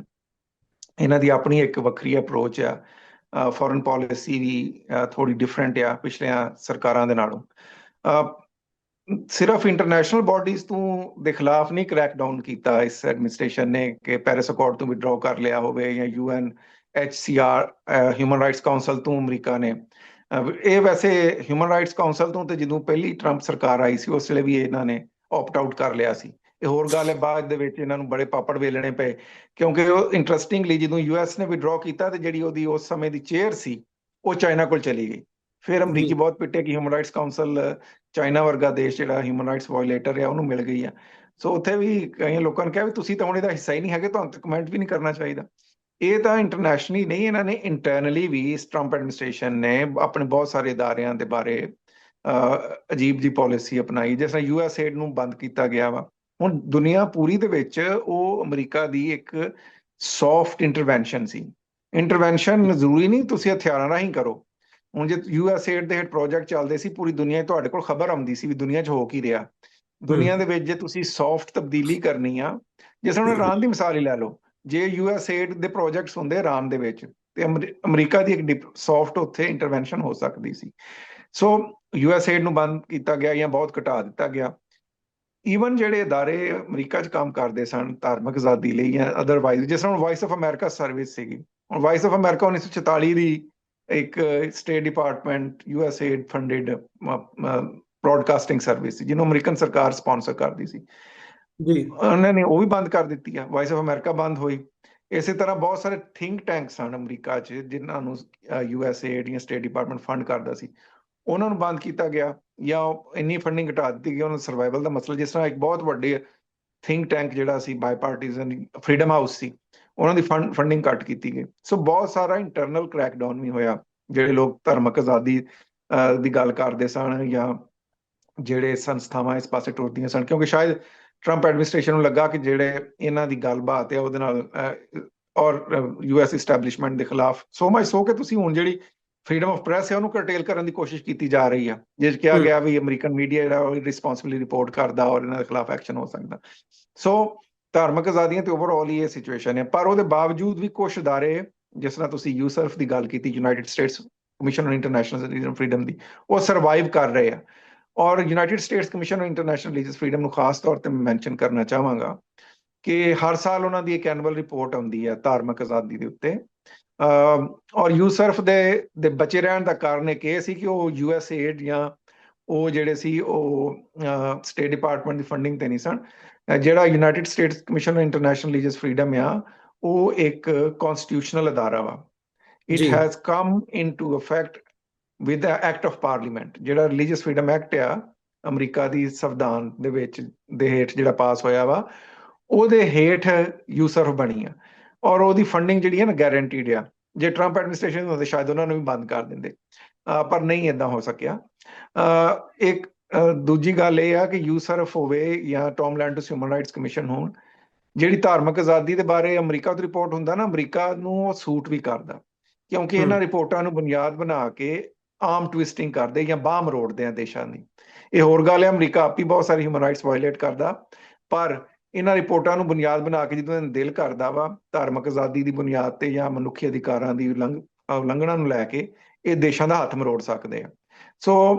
ਇਹਨਾਂ ਦੀ ਆਪਣੀ ਇੱਕ ਵੱਖਰੀ ਅਪਰੋਚ ਆ, ਫੋਰਨ ਪਾਲਿਸੀ ਵੀ ਥੋੜੀ ਡਿਫਰੈਂਟ ਆ ਪਿਛਲੀਆਂ ਸਰਕਾਰਾਂ ਦੇ ਨਾਲੋਂ। ਸਿਰਫ ਇੰਟਰਨੈਸ਼ਨਲ ਬਾਡੀਜ਼ ਤੋਂ ਦੇ ਖਿਲਾਫ ਨਹੀਂ ਕ੍ਰੈਕ ਡਾਊਨ ਕੀਤਾ ਇਸ ਐਡਮਿਨਿਸਟ੍ਰੇਸ਼ਨ ਨੇ ਕਿ ਪੈਰਿਸ ਅਕੋਰਡ ਤੋਂ ਵਿਡਰਾਅ ਕਰ ਲਿਆ ਹੋਵੇ, ਜਾਂ UN HCR human rights council ਤੋਂ ਅਮਰੀਕਾ ਨੇ ਇਹ ਵੈਸੇ ਹਿਊਮਨ ਰਾਈਟਸ ਕਾਉਂਸਲ ਤੋਂ ਤੇ ਜਦੋਂ ਪਹਿਲੀ ਟਰੰਪ ਸਰਕਾਰ ਆਈ ਸੀ ਉਸ ਵੇਲੇ ਵੀ ਇਹਨਾਂ ਨੇ ਆਪਟ ਆਊਟ ਕਰ ਲਿਆ ਸੀ। ਇਹ ਹੋਰ ਗੱਲ ਹੈ, ਬਾਅਦ ਦੇ ਵਿੱਚ ਇਹਨਾਂ ਨੂੰ ਬੜੇ ਪਾਪੜ ਵੇਲਣੇ ਪਏ, ਕਿਉਂਕਿ ਉਹ ਇੰਟਰਸਟਿੰਗਲੀ ਜਦੋਂ US ਨੇ ਵਿਡਰਾਅ ਕੀਤਾ ਤੇ ਜਿਹੜੀ ਉਹਦੀ ਉਸ ਸਮੇਂ ਦੀ ਚੇਅਰ ਸੀ ਉਹ ਚਾਈਨਾ ਕੋਲ ਚਲੀ ਗਈ। ਫਿਰ ਜੀ ਅਮਰੀਕੀ ਬਹੁਤ ਪਿੱਟੇ ਕਿ ਹਿਊਮਨ ਰਾਈਟਸ ਕਾਉਂਸਲ ਚਾਈਨਾ ਵਰਗਾ ਦੇਸ਼ ਜਿਹੜਾ ਹਿਊਮਨ ਰਾਈਟਸ ਵਾਇਲੇਟਰ ਹੈ ਉਹਨੂੰ ਮਿਲ ਗਈ ਆ। ਸੋ ਉੱਥੇ ਵੀ ਕਈ ਲੋਕਾਂ ਨੇ ਕਿਹਾ ਵੀ ਤੁਸੀਂ ਤਾਂ ਹੁਣ ਇਹਦਾ ਹਿੱਸਾ ਹੀ ਨਹੀਂ ਹੈਗੇ, ਤੁਹਾਨੂੰ ਤਾਂ ਕਮੈਂਟ ਵੀ ਨਹੀਂ ਕਰਨਾ ਚਾਹੀਦਾ। ਇਹ ਤਾਂ ਇੰਟਰਨੈਸ਼ਨਲੀ ਨਹੀਂ, ਇਹਨਾਂ ਨੇ ਇੰਟਰਨਲੀ ਵੀ ਇਸ ਟਰੰਪ ਐਡਮਿਨਿਸਟ੍ਰੇਸ਼ਨ ਨੇ ਆਪਣੇ ਬਹੁਤ ਸਾਰੇ ਅਦਾਰਿਆਂ ਦੇ ਬਾਰੇ ਅਜੀਬ ਜੀ ਪਾਲਿਸੀ ਅਪਣਾਈ, ਜਿਸ ਤਰ੍ਹਾਂ USAID ਨੂੰ ਬੰਦ ਕੀਤਾ ਗਿਆ ਵਾ। ਹੁਣ ਦੁਨੀਆ ਪੂਰੀ ਦੇ ਵਿੱਚ ਉਹ ਅਮਰੀਕਾ ਦੀ ਇੱਕ ਸੌਫਟ ਇੰਟਰਵੈਂਸ਼ਨ ਸੀ। ਇੰਟਰਵੈਂਸ਼ਨ ਜ਼ਰੂਰੀ ਨਹੀਂ ਤੁਸੀਂ ਹਥਿਆਰਾਂ ਰਾਹੀਂ ਕਰੋ। ਹੁਣ ਜੇ USAID ਦੇ ਹੇਠ ਪ੍ਰੋਜੈਕਟ ਚੱਲਦੇ ਸੀ, ਪੂਰੀ ਦੁਨੀਆ 'ਚ ਤੁਹਾਡੇ ਕੋਲ ਖਬਰ ਆਉਂਦੀ ਸੀ ਵੀ ਦੁਨੀਆ 'ਚ ਹੋ ਕੀ ਰਿਹਾ। ਦੁਨੀਆ ਦੇ ਵਿੱਚ ਜੇ ਤੁਸੀਂ ਸੌਫਟ ਤਬਦੀਲੀ ਕਰਨੀ ਆ, ਜਿਸ ਤਰ੍ਹਾਂ ਇਰਾਨ ਦੀ ਮਿਸਾਲ ਹੀ ਲੈ ਲਓ, ਜੇ USAID ਦੇ ਪ੍ਰੋਜੈਕਟਸ ਹੁੰਦੇ ਇਰਾਨ ਦੇ ਵਿੱਚ ਤੇ ਅਮਰੀਕਾ ਦੀ ਇੱਕ ਸੌਫਟ ਉੱਥੇ ਇੰਟਰਵੈਂਸ਼ਨ ਹੋ ਸਕਦੀ ਸੀ। ਸੋ USAID ਨੂੰ ਬੰਦ ਕੀਤਾ ਗਿਆ ਜਾਂ ਬਹੁਤ ਘਟਾ ਦਿੱਤਾ ਗਿਆ। ਈਵਨ ਜਿਹੜੇ ਅਦਾਰੇ ਅਮਰੀਕਾ 'ਚ ਕੰਮ ਕਰਦੇ ਸਨ ਧਾਰਮਿਕ ਆਜ਼ਾਦੀ ਲਈ ਜਾਂ ਅਦਰਵਾਈਜ਼, ਜਿਸ ਤਰ੍ਹਾਂ ਵਾਇਸ ਆਫ ਅਮਰੀਕਾ ਸਰਵਿਸ ਸੀਗੀ। ਹੁਣ ਵਾਇਸ ਆਫ ਅਮਰੀਕਾ 1944 ਦੀ ਇੱਕ state department USAID funded broadcasting service ਸੀ, ਜਿਹਨੂੰ ਅਮਰੀਕਨ ਸਰਕਾਰ ਸਪਾਂਸਰ ਕਰਦੀ ਸੀ। ਜੀ ਉਹਨਾਂ ਨੇ ਉਹ ਵੀ ਬੰਦ ਕਰ ਦਿੱਤੀ ਆ, ਵਾਇਸ ਆਫ ਅਮਰੀਕਾ ਬੰਦ ਹੋਈ। ਇਸੇ ਤਰ੍ਹਾਂ ਬਹੁਤ ਸਾਰੇ ਥਿੰਕ ਟੈਂਕਸ ਹਨ ਅਮਰੀਕਾ 'ਚ ਜਿਨ੍ਹਾਂ ਨੂੰ USAID ਜਾਂ ਸਟੇਟ ਡਿਪਾਰਟਮੈਂਟ ਫੰਡ ਕਰਦਾ ਸੀ, ਉਹਨਾਂ ਨੂੰ ਬੰਦ ਕੀਤਾ ਗਿਆ ਜਾਂ ਇੰਨੀ ਫੰਡਿੰਗ ਘਟਾ ਦਿੱਤੀ ਗਈ ਉਹਨਾਂ ਸਰਵਾਈਵਲ ਦਾ ਮਸਲਾ। ਜਿਸ ਤਰ੍ਹਾਂ ਇੱਕ ਬਹੁਤ ਵੱਡੇ ਥਿੰਕ ਟੈਂਕ ਜਿਹੜਾ ਸੀ ਬਾਇਪਾਰਟੀਜ਼ਨ ਫਰੀडम ਹਾਊਸ ਸੀ, ਉਹਨਾਂ ਦੀ ਫੰਡਿੰਗ ਘੱਟ ਕੀਤੀ ਗਈ। ਸੋ ਬਹੁਤ ਸਾਰਾ ਇੰਟਰਨਲ ਕ੍ਰੈਕਡਾਊਨ ਵੀ ਹੋਇਆ। ਜਿਹੜੇ ਲੋਕ ਧਾਰਮਿਕ ਆਜ਼ਾਦੀ ਦੀ ਗੱਲ ਕਰਦੇ ਸਨ ਜਾਂ ਜਿਹੜੇ ਸੰਸਥਾਵਾਂ ਇਸ ਪਾਸੇ ਟੁਰਦੀਆਂ ਸਨ, ਕਿਉਂਕਿ ਸ਼ਾਇਦ ਟਰੰਪ ਐਡਮਿਨਿਸਟ੍ਰੇਸ਼ਨ ਨੂੰ ਲੱਗਾ ਕਿ ਜਿਹੜੇ ਇਹਨਾਂ ਦੀ ਗੱਲਬਾਤ ਹੈ ਉਹਦੇ ਨਾਲ ਔਰ US ਇਸਟੈਬਲਿਸ਼ਮੈਂਟ ਦੇ ਖਿਲਾਫ ਸੋ ਮਚ ਸੋ ਕਿ ਤੁਸੀਂ ਹੁਣ ਜਿਹੜੀ ਫਰੀडम ਆਫ ਪ੍ਰੈਸ ਹੈ ਉਹਨੂੰ ਕਰਟੇਲ ਕਰਨ ਦੀ ਕੋਸ਼ਿਸ਼ ਕੀਤੀ ਜਾ ਰਹੀ ਆ, ਜਿਸ ਕਿਹਾ ਗਿਆ ਵੀ ਅਮਰੀਕਨ ਮੀਡੀਆ ਜਿਹੜਾ ਉਹ ਰਿਸਪੌਂਸਿਬਿਲੀ ਰਿਪੋਰਟ ਕਰਦਾ ਔਰ ਇਹਨਾਂ ਦੇ ਖਿਲਾਫ ਐਕਸ਼ਨ ਹੋ ਸਕਦਾ। ਸੋ ਧਾਰਮਿਕ ਆਜ਼ਾਦੀਆਂ ਤੇ ਓਵਰਆਲ ਹੀ ਇਹ ਸਿਚੁਏਸ਼ਨ ਹੈ। ਪਰ ਉਹਦੇ ਬਾਵਜੂਦ ਵੀ ਕੁਝ ਅਦਾਰੇ, ਜਿਸ ਤਰ੍ਹਾਂ ਤੁਸੀਂ ਯੂਸਰਫ ਦੀ ਗੱਲ ਕੀਤੀ, United States commission on international freedom ਦੀ, ਉਹ ਸਰਵਾਈਵ ਕਰ ਰਹੇ ਆ। ਔਰ United States commission on international religious freedom ਨੂੰ ਖਾਸ ਤੌਰ ਤੇ ਮੈਂ ਮੈਂਸ਼ਨ ਕਰਨਾ ਚਾਹਾਂਗਾ ਕਿ ਹਰ ਸਾਲ ਉਹਨਾਂ ਦੀ ਇੱਕ ਐਨੂਅਲ ਰਿਪੋਰਟ ਆਉਂਦੀ ਹੈ ਧਾਰਮਿਕ ਆਜ਼ਾਦੀ ਦੇ ਉੱਤੇ। ਔਰ ਯੂਸਰਫ ਦੇ ਬਚੇ ਰਹਿਣ ਦਾ ਕਾਰਨ ਇੱਕ ਇਹ ਸੀ ਕਿ ਉਹ USAID ਜਾਂ ਉਹ ਜਿਹੜੇ ਸੀ ਉਹ ਸਟੇਟ ਡਿਪਾਰਟਮੈਂਟ ਦੀ ਫੰਡਿੰਗ ਤੇ ਨਹੀਂ ਸਨ। ਜਿਹੜਾ United States commission on international religious freedom ਆ, ਉਹ ਇੱਕ ਕਨਸਟੀਟਿਊਸ਼ਨਲ ਅਦਾਰਾ ਵਾ। ਇਟ ਜੀ has come into effect with the act of parliament. ਜਿਹੜਾ ਰਿਲੀਜੀਅਸ ਫਰੀडम ਐਕਟ ਆ ਅਮਰੀਕਾ ਦੀ ਸੰਵਿਧਾਨ ਦੇ ਵਿੱਚ ਦੇ ਹੇਠ ਜਿਹੜਾ ਪਾਸ ਹੋਇਆ ਵਾ, ਉਹਦੇ ਹੇਠ ਯੂਸਰਫ ਬਣੀ ਆ। ਔਰ ਉਹਦੀ ਫੰਡਿੰਗ ਜਿਹੜੀ ਹੈ ਨਾ ਗਾਰੰਟੀਡ ਆ। ਜੇ ਟਰੰਪ ਐਡਮਿਨਿਸਟ੍ਰੇਸ਼ਨ ਹੁੰਦੇ ਸ਼ਾਇਦ ਉਹਨਾਂ ਨੂੰ ਵੀ ਬੰਦ ਕਰ ਦਿੰਦੇ, ਪਰ ਨਹੀਂ ਏਦਾਂ ਹੋ ਸਕਿਆ। ਇੱਕ ਦੂਜੀ ਗੱਲ ਇਹ ਆ ਕਿ ਯੂਸਰਫ ਹੋਵੇ ਜਾਂ Tom lands human rights commission ਹੋਣ, ਜਿਹੜੀ ਧਾਰਮਿਕ ਆਜ਼ਾਦੀ ਦੇ ਬਾਰੇ ਅਮਰੀਕਾ ਤੋਂ ਰਿਪੋਰਟ ਹੁੰਦਾ ਨਾ, ਅਮਰੀਕਾ ਨੂੰ ਉਹ ਸੂਟ ਵੀ ਕਰਦਾ, ਕਿਉਂਕਿ ਇਹਨਾਂ ਰਿਪੋਰਟਾਂ ਨੂੰ ਬੁਨਿਆਦ ਬਣਾ ਕੇ ਆਮ ਟਵਿਸਟਿੰਗ ਕਰਦੇ ਜਾਂ ਬਾਹ ਮਰੋੜਦੇ ਆ ਦੇਸ਼ਾਂ ਦੀ। ਇਹ ਹੋਰ ਗੱਲ ਹੈ, ਅਮਰੀਕਾ ਆਪ ਹੀ ਬਹੁਤ ਸਾਰੀ ਹਿਊਮਨ ਰਾਈਟਸ ਵਾਇਲੇਟ ਕਰਦਾ, ਪਰ ਇਹਨਾਂ ਰਿਪੋਰਟਾਂ ਨੂੰ ਬੁਨਿਆਦ ਬਣਾ ਕੇ ਜਦੋਂ ਦਿਲ ਕਰਦਾ ਵਾ ਧਾਰਮਿਕ ਆਜ਼ਾਦੀ ਦੀ ਬੁਨਿਆਦ ਤੇ ਜਾਂ ਮਨੁੱਖੀ ਅਧਿਕਾਰਾਂ ਦੀ ਉਲੰਘਣਾ ਨੂੰ ਲੈ ਕੇ ਇਹ ਦੇਸ਼ਾਂ ਦਾ ਹੱਥ ਮਰੋੜ ਸਕਦੇ ਆ। ਸੋ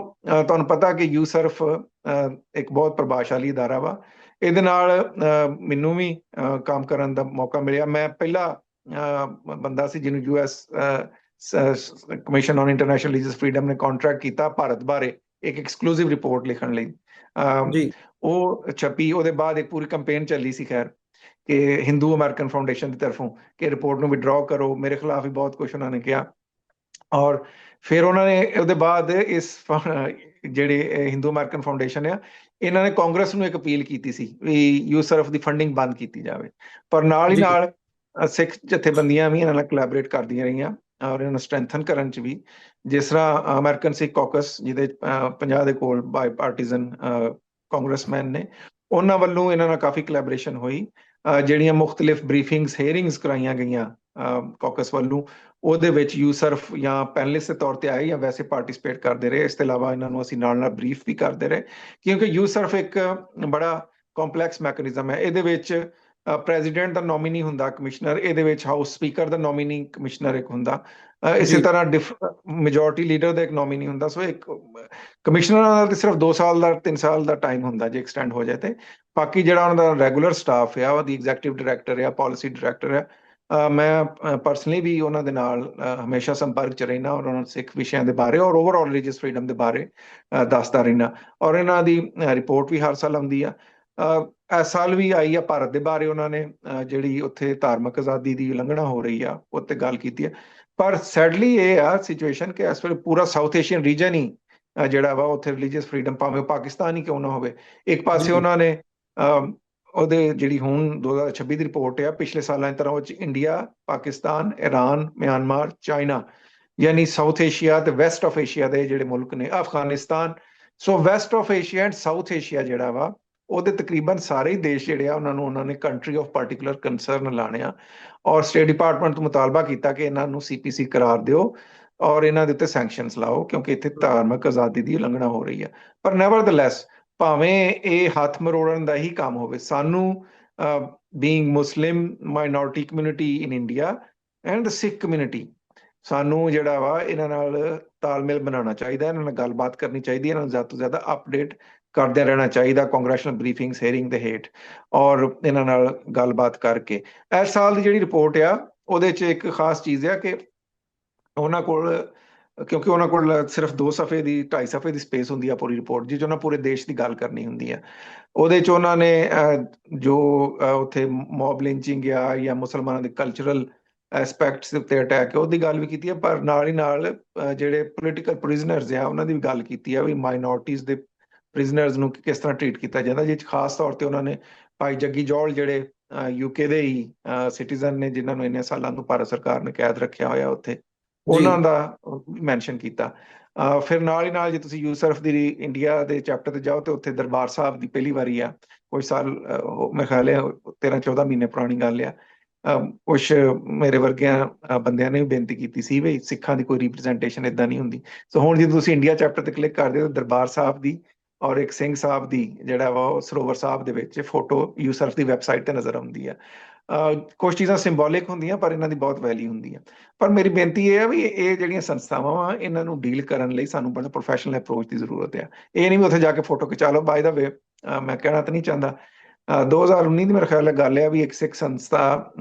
ਤੁਹਾਨੂੰ ਪਤਾ ਕਿ ਯੂਸਰਫ ਇੱਕ ਬਹੁਤ ਪ੍ਰਭਾਵਸ਼ਾਲੀ ਅਦਾਰਾ ਵਾ। ਇਹਦੇ ਨਾਲ ਮੈਨੂੰ ਵੀ ਕੰਮ ਕਰਨ ਦਾ ਮੌਕਾ ਮਿਲਿਆ। ਮੈਂ ਪਹਿਲਾ ਬੰਦਾ ਸੀ ਜਿਹਨੂੰ US commission on international religious freedom ਨੇ ਕੰਟਰੈਕਟ ਕੀਤਾ ਭਾਰਤ ਬਾਰੇ ਇੱਕ ਐਕਸਕਲੂਸਿਵ ਰਿਪੋਰਟ ਲਿਖਣ ਲਈ। ਜੀ ਉਹ ਛਪੀ, ਉਹਦੇ ਬਾਅਦ ਇੱਕ ਪੂਰੀ ਕੰਪੇਨ ਚੱਲੀ ਸੀ ਖੈਰ, ਕਿ ਹਿੰਦੂ ਅਮਰੀਕਨ ਫਾਊਂਡੇਸ਼ਨ ਦੀ ਤਰਫੋਂ ਕਿ ਰਿਪੋਰਟ ਨੂੰ ਵਿਡਰਾਅ ਕਰੋ। ਮੇਰੇ ਖਿਲਾਫ ਵੀ ਬਹੁਤ ਕੁਝ ਉਹਨਾਂ ਨੇ ਕਿਹਾ। ਔਰ ਫਿਰ ਉਹਨਾਂ ਨੇ ਉਹਦੇ ਬਾਅਦ ਇਸ ਜਿਹੜੇ ਹਿੰਦੂ ਅਮਰੀਕਨ ਫਾਊਂਡੇਸ਼ਨ ਆ, ਇਹਨਾਂ ਨੇ ਕਾਂਗਰਸ ਨੂੰ ਇੱਕ ਅਪੀਲ ਕੀਤੀ ਸੀ ਵੀ ਯੂਸਰਫ ਦੀ ਫੰਡਿੰਗ ਬੰਦ ਕੀਤੀ ਜਾਵੇ। ਪਰ ਨਾਲ ਹੀ ਜੀ ਨਾਲ ਸਿੱਖ ਜਥੇਬੰਦੀਆਂ ਵੀ ਇਹਨਾਂ ਨਾਲ ਕੋਲੈਬੋਰੇਟ ਕਰਦੀਆਂ ਰਹੀਆਂ ਔਰ ਇਹਨਾਂ ਨੂੰ ਸਟਰੈਂਥਨ ਕਰਨ 'ਚ ਵੀ। ਜਿਸ ਤਰ੍ਹਾਂ ਅਮਰੀਕਨ ਸਿੱਖ ਕਾਕਸ, ਜਿਹਦੇ 50 ਦੇ ਕੋਲ ਬਾਈ ਪਾਰਟੀਜ਼ਨ ਕਾਂਗਰਸਮੈਨ ਨੇ, ਉਹਨਾਂ ਵੱਲੋਂ ਇਹਨਾਂ ਨਾਲ ਕਾਫੀ ਕੋਲੈਬੋਰੇਸ਼ਨ ਹੋਈ। ਜਿਹੜੀਆਂ ਮੁਖਤਲਿਫ ਬਰੀਫਿੰਗਸ ਹੀਅਰਿੰਗਸ ਕਰਾਈਆਂ ਗਈਆਂ ਕਾਕਸ ਵੱਲੋਂ, ਉਹਦੇ ਵਿੱਚ ਯੂਸਰਫ ਜਾਂ ਪੈਨਲਿਸਟ ਦੇ ਤੌਰ ਤੇ ਆਏ ਜਾਂ ਵੈਸੇ ਪਾਰਟਿਸਿਪੇਟ ਕਰਦੇ ਰਹੇ। ਇਸ ਤੋਂ ਇਲਾਵਾ ਇਹਨਾਂ ਨੂੰ ਅਸੀਂ ਨਾਲ ਨਾਲ ਬਰੀਫ ਵੀ ਕਰਦੇ ਰਹੇ, ਕਿਉਂਕਿ ਯੂਸਰਫ ਇੱਕ ਬੜਾ ਕੰਪਲੈਕਸ ਮੈਕੈਨਿਜ਼ਮ ਹੈ। ਇਹਦੇ ਵਿੱਚ ਪ੍ਰੈਜ਼ੀਡੈਂਟ ਦਾ ਨੋਮੀਨੀ ਹੁੰਦਾ ਕਮਿਸ਼ਨਰ, ਇਹਦੇ ਵਿੱਚ ਹਾਊਸ ਸਪੀਕਰ ਦਾ ਨੋਮੀਨੀ ਕਮਿਸ਼ਨਰ ਇੱਕ ਹੁੰਦਾ, ਇਸੇ ਜੀ ਤਰ੍ਹਾਂ ਮੈਜੋਰਟੀ ਲੀਡਰ ਦਾ ਇੱਕ ਨੋਮੀਨੀ ਹੁੰਦਾ। ਸੋ ਇੱਕ ਕਮਿਸ਼ਨਰਾਂ ਦਾ ਤੇ ਸਿਰਫ 2 ਸਾਲ ਦਾ 3 ਸਾਲ ਦਾ ਟਾਈਮ ਹੁੰਦਾ ਜੇ ਐਕਸਟੈਂਡ ਹੋ ਜਾਏ ਤੇ। ਬਾਕੀ ਜਿਹੜਾ ਉਹਨਾਂ ਦਾ ਰੈਗੂਲਰ ਸਟਾਫ ਆ, ਉਹਦੀ ਐਗਜ਼ੈਕਟਿਵ ਡਾਇਰੈਕਟਰ ਆ, ਪਾਲਿਸੀ ਡਾਇਰੈਕਟਰ ਆ, ਮੈਂ ਪਰਸਨਲੀ ਵੀ ਉਹਨਾਂ ਦੇ ਨਾਲ ਹਮੇਸ਼ਾ ਸੰਪਰਕ 'ਚ ਰਹਿਣਾ ਔਰ ਉਹਨਾਂ ਨੂੰ ਸਿੱਖ ਵਿਸ਼ਿਆਂ ਦੇ ਬਾਰੇ ਔਰ ਓਵਰਆਲ ਰਿਲੀਜੀਅਸ ਫਰੀडम ਦੇ ਬਾਰੇ ਦੱਸਦਾ ਰਹਿਣਾ। ਔਰ ਇਹਨਾਂ ਦੀ ਰਿਪੋਰਟ ਵੀ ਹਰ ਸਾਲ ਆਉਂਦੀ ਆ। ਇਸ ਸਾਲ ਵੀ ਆਈ ਆ ਭਾਰਤ ਦੇ ਬਾਰੇ। ਉਹਨਾਂ ਨੇ ਜਿਹੜੀ ਉੱਥੇ ਧਾਰਮਿਕ ਆਜ਼ਾਦੀ ਦੀ ਉਲੰਘਣਾ ਹੋ ਰਹੀ ਆ ਉਹ 'ਤੇ ਗੱਲ ਕੀਤੀ ਹੈ। ਪਰ ਸੈਡਲੀ ਇਹ ਆ ਸਿਚੁਏਸ਼ਨ ਕਿ ਇਸ ਵੇਲੇ ਪੂਰਾ ਸਾਊਥ ਏਸ਼ੀਅਨ ਰੀਜਨ ਹੀ ਜਿਹੜਾ ਵਾ ਉੱਥੇ ਰਿਲੀਜੀਅਸ ਫਰੀडम, ਭਾਵੇਂ ਪਾਕਿਸਤਾਨ ਹੀ ਕਿਉਂ ਨਾ ਹੋਵੇ। ਇੱਕ ਪਾਸੇ ਜੀ ਉਹਨਾਂ ਨੇ ਉਹਦੇ ਜਿਹੜੀ ਹੁਣ 2026 ਦੀ ਰਿਪੋਰਟ ਆ, ਪਿਛਲੇ ਸਾਲਾਂ ਦੀ ਤਰ੍ਹਾਂ ਉਹ 'ਚ India, Pakistan, Iran, Myanmar, China, ਯਾਨੀ ਸਾਊਥ ਏਸ਼ੀਆ ਤੇ ਵੈਸਟ ਆਫ ਏਸ਼ੀਆ ਦੇ ਜਿਹੜੇ ਮੁਲਕ ਨੇ, Afghanistan. So west of Asia and South Asia ਜਿਹੜਾ ਵਾ, ਉਹਦੇ ਤਕਰੀਬਨ ਸਾਰੇ ਹੀ ਦੇਸ਼ ਜਿਹੜੇ ਆ ਉਹਨਾਂ ਨੇ ਕੰਟਰੀ ਆਫ ਪਾਰਟੀਕੂਲਰ ਕੰਸਰਨ ਲਾਣੇ ਆ ਔਰ ਸਟੇਟ ਡਿਪਾਰਟਮੈਂਟ ਤੋਂ ਮੁਤਾਲਬਾ ਕੀਤਾ ਕਿ ਇਹਨਾਂ ਨੂੰ CPC ਕਰਾਰ ਦਿਓ ਔਰ ਇਹਨਾਂ ਦੇ ਉੱਤੇ ਸੈਂਕਸ਼ਨਸ ਲਾਓ, ਕਿਉਂਕਿ ਇੱਥੇ ਧਾਰਮਿਕ ਆਜ਼ਾਦੀ ਦੀ ਉਲੰਘਣਾ ਹੋ ਰਹੀ ਹੈ। ਪਰ ਨੈਵਰਦਲੈਸ, ਭਾਵੇਂ ਇਹ ਹੱਥ ਮਰੋੜਨ ਦਾ ਹੀ ਕੰਮ ਹੋਵੇ, ਸਾਨੂੰ being Muslim minority community in India and the Sikh community, ਸਾਨੂੰ ਜਿਹੜਾ ਵਾ ਇਹਨਾਂ ਨਾਲ ਤਾਲਮੇਲ ਬਣਾਉਣਾ ਚਾਹੀਦਾ, ਇਹਨਾਂ ਨਾਲ ਗੱਲਬਾਤ ਕਰਨੀ ਚਾਹੀਦੀ, ਇਹਨਾਂ ਨੂੰ ਜ਼ਿਆਦਾ ਤੋਂ ਜ਼ਿਆਦਾ ਅਪਡੇਟ ਕਰਦਿਆਂ ਰਹਿਣਾ ਚਾਹੀਦਾ ਕਾਂਗਰੈਸ਼ਨਲ ਬਰੀਫਿੰਗਸ ਹੀਅਰਿੰਗ ਦੇ ਹੇਠ ਔਰ ਇਹਨਾਂ ਨਾਲ ਗੱਲਬਾਤ ਕਰਕੇ। ਇਸ ਸਾਲ ਦੀ ਜਿਹੜੀ ਰਿਪੋਰਟ ਆ ਉਹਦੇ 'ਚ ਇੱਕ ਖਾਸ ਚੀਜ਼ ਆ ਕਿ ਉਹਨਾਂ ਕੋਲ, ਕਿਉਂਕਿ ਉਹਨਾਂ ਕੋਲ ਸਿਰਫ 2 ਸਫ਼ੇ ਦੀ 2.5 ਸਫ਼ੇ ਦੀ ਸਪੇਸ ਹੁੰਦੀ ਆ ਪੂਰੀ ਰਿਪੋਰਟ, ਜਿਸ 'ਚ ਉਹਨਾਂ ਪੂਰੇ ਦੇਸ਼ ਦੀ ਗੱਲ ਕਰਨੀ ਹੁੰਦੀ ਆ। ਉਹਦੇ 'ਚ ਉਹਨਾਂ ਨੇ ਜੋ ਉੱਥੇ ਮੌਬ ਲਿੰਚਿੰਗ ਆ ਜਾਂ ਮੁਸਲਮਾਨਾਂ ਦੇ ਕਲਚਰਲ ਐਸਪੈਕਟਸ ਦੇ ਉੱਤੇ ਅਟੈਕ ਹੈ ਉਹਦੀ ਗੱਲ ਵੀ ਕੀਤੀ ਹੈ। ਪਰ ਨਾਲ ਹੀ ਨਾਲ ਜਿਹੜੇ ਪੋਲੀਟੀਕਲ ਪ੍ਰਿਜ਼ਨਰਸ ਆ ਉਹਨਾਂ ਦੀ ਵੀ ਗੱਲ ਕੀਤੀ ਆ ਵੀ ਮਾਈਨੋਰਟੀਜ਼ ਦੇ ਪ੍ਰਿਜ਼ਨਰਸ ਨੂੰ ਕਿਸ ਤਰ੍ਹਾਂ ਟ੍ਰੀਟ ਕੀਤਾ ਜਾਂਦਾ, ਜਿਸ 'ਚ ਖਾਸ ਤੌਰ ਤੇ ਉਹਨਾਂ ਨੇ ਭਾਈ ਜੱਗੀ ਜੌਲ, ਜਿਹੜੇ UK ਦੇ ਹੀ ਸਿਟੀਜ਼ਨ ਨੇ, ਜਿਨ੍ਹਾਂ ਨੂੰ ਇੰਨੇ ਸਾਲਾਂ ਤੋਂ ਭਾਰਤ ਸਰਕਾਰ ਨੇ ਕੈਦ ਰੱਖਿਆ ਹੋਇਆ ਉੱਥੇ, ਉਹਨਾਂ ਜੀ ਦਾ ਮੈਂਸ਼ਨ ਕੀਤਾ। ਫਿਰ ਨਾਲ ਹੀ ਨਾਲ ਜੇ ਤੁਸੀਂ ਯੂਸਰਫ ਦੀ ਇੰਡੀਆ ਦੇ ਚੈਪਟਰ ਤੇ ਜਾਓ ਤੇ ਉੱਥੇ ਦਰਬਾਰ ਸਾਹਿਬ ਦੀ ਪਹਿਲੀ ਵਾਰੀ ਆ, ਕੁਝ ਸਾਲ, ਮੇਰੇ ਖਿਆਲ ਹੈ 13-14 ਮਹੀਨੇ ਪੁਰਾਣੀ ਗੱਲ ਆ, ਕੁਛ ਮੇਰੇ ਵਰਗਿਆਂ ਬੰਦਿਆਂ ਨੇ ਵੀ ਬੇਨਤੀ ਕੀਤੀ ਸੀ ਵੀ ਸਿੱਖਾਂ ਦੀ ਕੋਈ ਰਿਪਰੈਜ਼ੈਂਟੇਸ਼ਨ ਇਦਾਂ ਨਹੀਂ ਹੁੰਦੀ। ਸੋ ਹੁਣ ਜੇ ਤੁਸੀਂ ਇੰਡੀਆ ਚੈਪਟਰ ਤੇ ਕਲਿੱਕ ਕਰਦੇ ਹੋ ਦਰਬਾਰ ਸਾਹਿਬ ਦੀ ਔਰ ਇੱਕ ਸਿੰਘ ਸਾਹਿਬ ਦੀ ਜਿਹੜਾ ਵਾ ਉਹ ਸਰੋਵਰ ਸਾਹਿਬ ਦੇ ਵਿੱਚ ਫੋਟੋ ਯੂਸਰਫ ਦੀ ਵੈਬਸਾਈਟ ਤੇ ਨਜ਼ਰ ਆਉਂਦੀ ਆ। ਕੁਝ ਚੀਜ਼ਾਂ ਸਿੰਬੋਲਿਕ ਹੁੰਦੀਆਂ ਪਰ ਇਹਨਾਂ ਦੀ ਬਹੁਤ ਵੈਲਿਊ ਹੁੰਦੀ ਆ। ਪਰ ਮੇਰੀ ਬੇਨਤੀ ਇਹ ਆ ਵੀ ਇਹ ਜਿਹੜੀਆਂ ਸੰਸਥਾਵਾਂ ਵਾ ਇਹਨਾਂ ਨੂੰ ਡੀਲ ਕਰਨ ਲਈ ਸਾਨੂੰ ਬੜਾ ਪ੍ਰੋਫੈਸ਼ਨਲ ਅਪਰੋਚ ਦੀ ਜ਼ਰੂਰਤ ਆ। ਇਹ ਨਹੀਂ ਵੀ ਉੱਥੇ ਜਾ ਕੇ ਫੋਟੋ ਖਿਚਾ ਲਓ। ਬਾਏ ਦਾ ਵੇ, ਮੈਂ ਕਹਿਣਾ ਤਾਂ ਨਹੀਂ ਚਾਹੁੰਦਾ, 2019 ਦੀ ਮੇਰੇ ਖਿਆਲ ਹੈ ਗੱਲ ਆ ਵੀ ਇੱਕ ਸਿੱਖ ਸੰਸਥਾ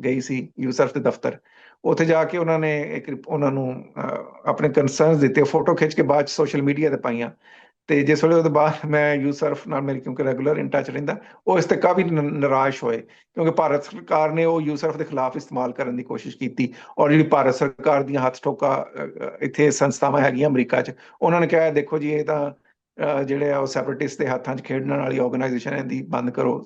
ਗਈ ਸੀ ਯੂਸਰਫ ਦੇ ਦਫ਼ਤਰ, ਉੱਥੇ ਜਾ ਕੇ ਉਹਨਾਂ ਨੇ ਉਹਨਾਂ ਨੂੰ ਆਪਣੇ ਕੰਸਰਨਸ ਦਿੱਤੇ, ਫੋਟੋ ਖਿੱਚ ਕੇ ਬਾਅਦ 'ਚ ਸੋਸ਼ਲ ਮੀਡੀਆ ਤੇ ਪਾਈਆਂ। ਤੇ ਜਿਸ ਵੇਲੇ ਉਹਦੇ ਬਾਅਦ ਮੈਂ ਯੂਸਰਫ ਨਾਲ ਮੇਰੀ ਕਿਉਂਕਿ ਰੈਗੂਲਰ ਇਨ ਟੱਚ ਰਹਿੰਦਾ, ਉਹ ਇਸ ਤੇ ਕਾਫੀ ਨਿਰਾਸ਼ ਹੋਏ ਕਿਉਂਕਿ ਭਾਰਤ ਸਰਕਾਰ ਨੇ ਉਹ ਯੂਸਰਫ ਦੇ ਖਿਲਾਫ ਇਸਤੇਮਾਲ ਕਰਨ ਦੀ ਕੋਸ਼ਿਸ਼ ਕੀਤੀ ਔਰ ਜਿਹੜੀ ਭਾਰਤ ਸਰਕਾਰ ਦੀਆਂ ਹੱਥ ਠੋਕਾ ਇੱਥੇ ਸੰਸਥਾਵਾਂ ਹੈਗੀਆਂ ਅਮਰੀਕਾ 'ਚ, ਉਹਨਾਂ ਨੇ ਕਿਹਾ ਦੇਖੋ ਜੀ ਇਹ ਤਾਂ ਜਿਹੜੇ ਆ ਉਹ ਸੈਪਰੇਟਿਸਟ ਦੇ ਹੱਥਾਂ 'ਚ ਖੇਡਣ ਵਾਲੀ ਆਰਗੇਨਾਈਜੇਸ਼ਨ ਹੈ, ਦੀ ਬੰਦ ਕਰੋ।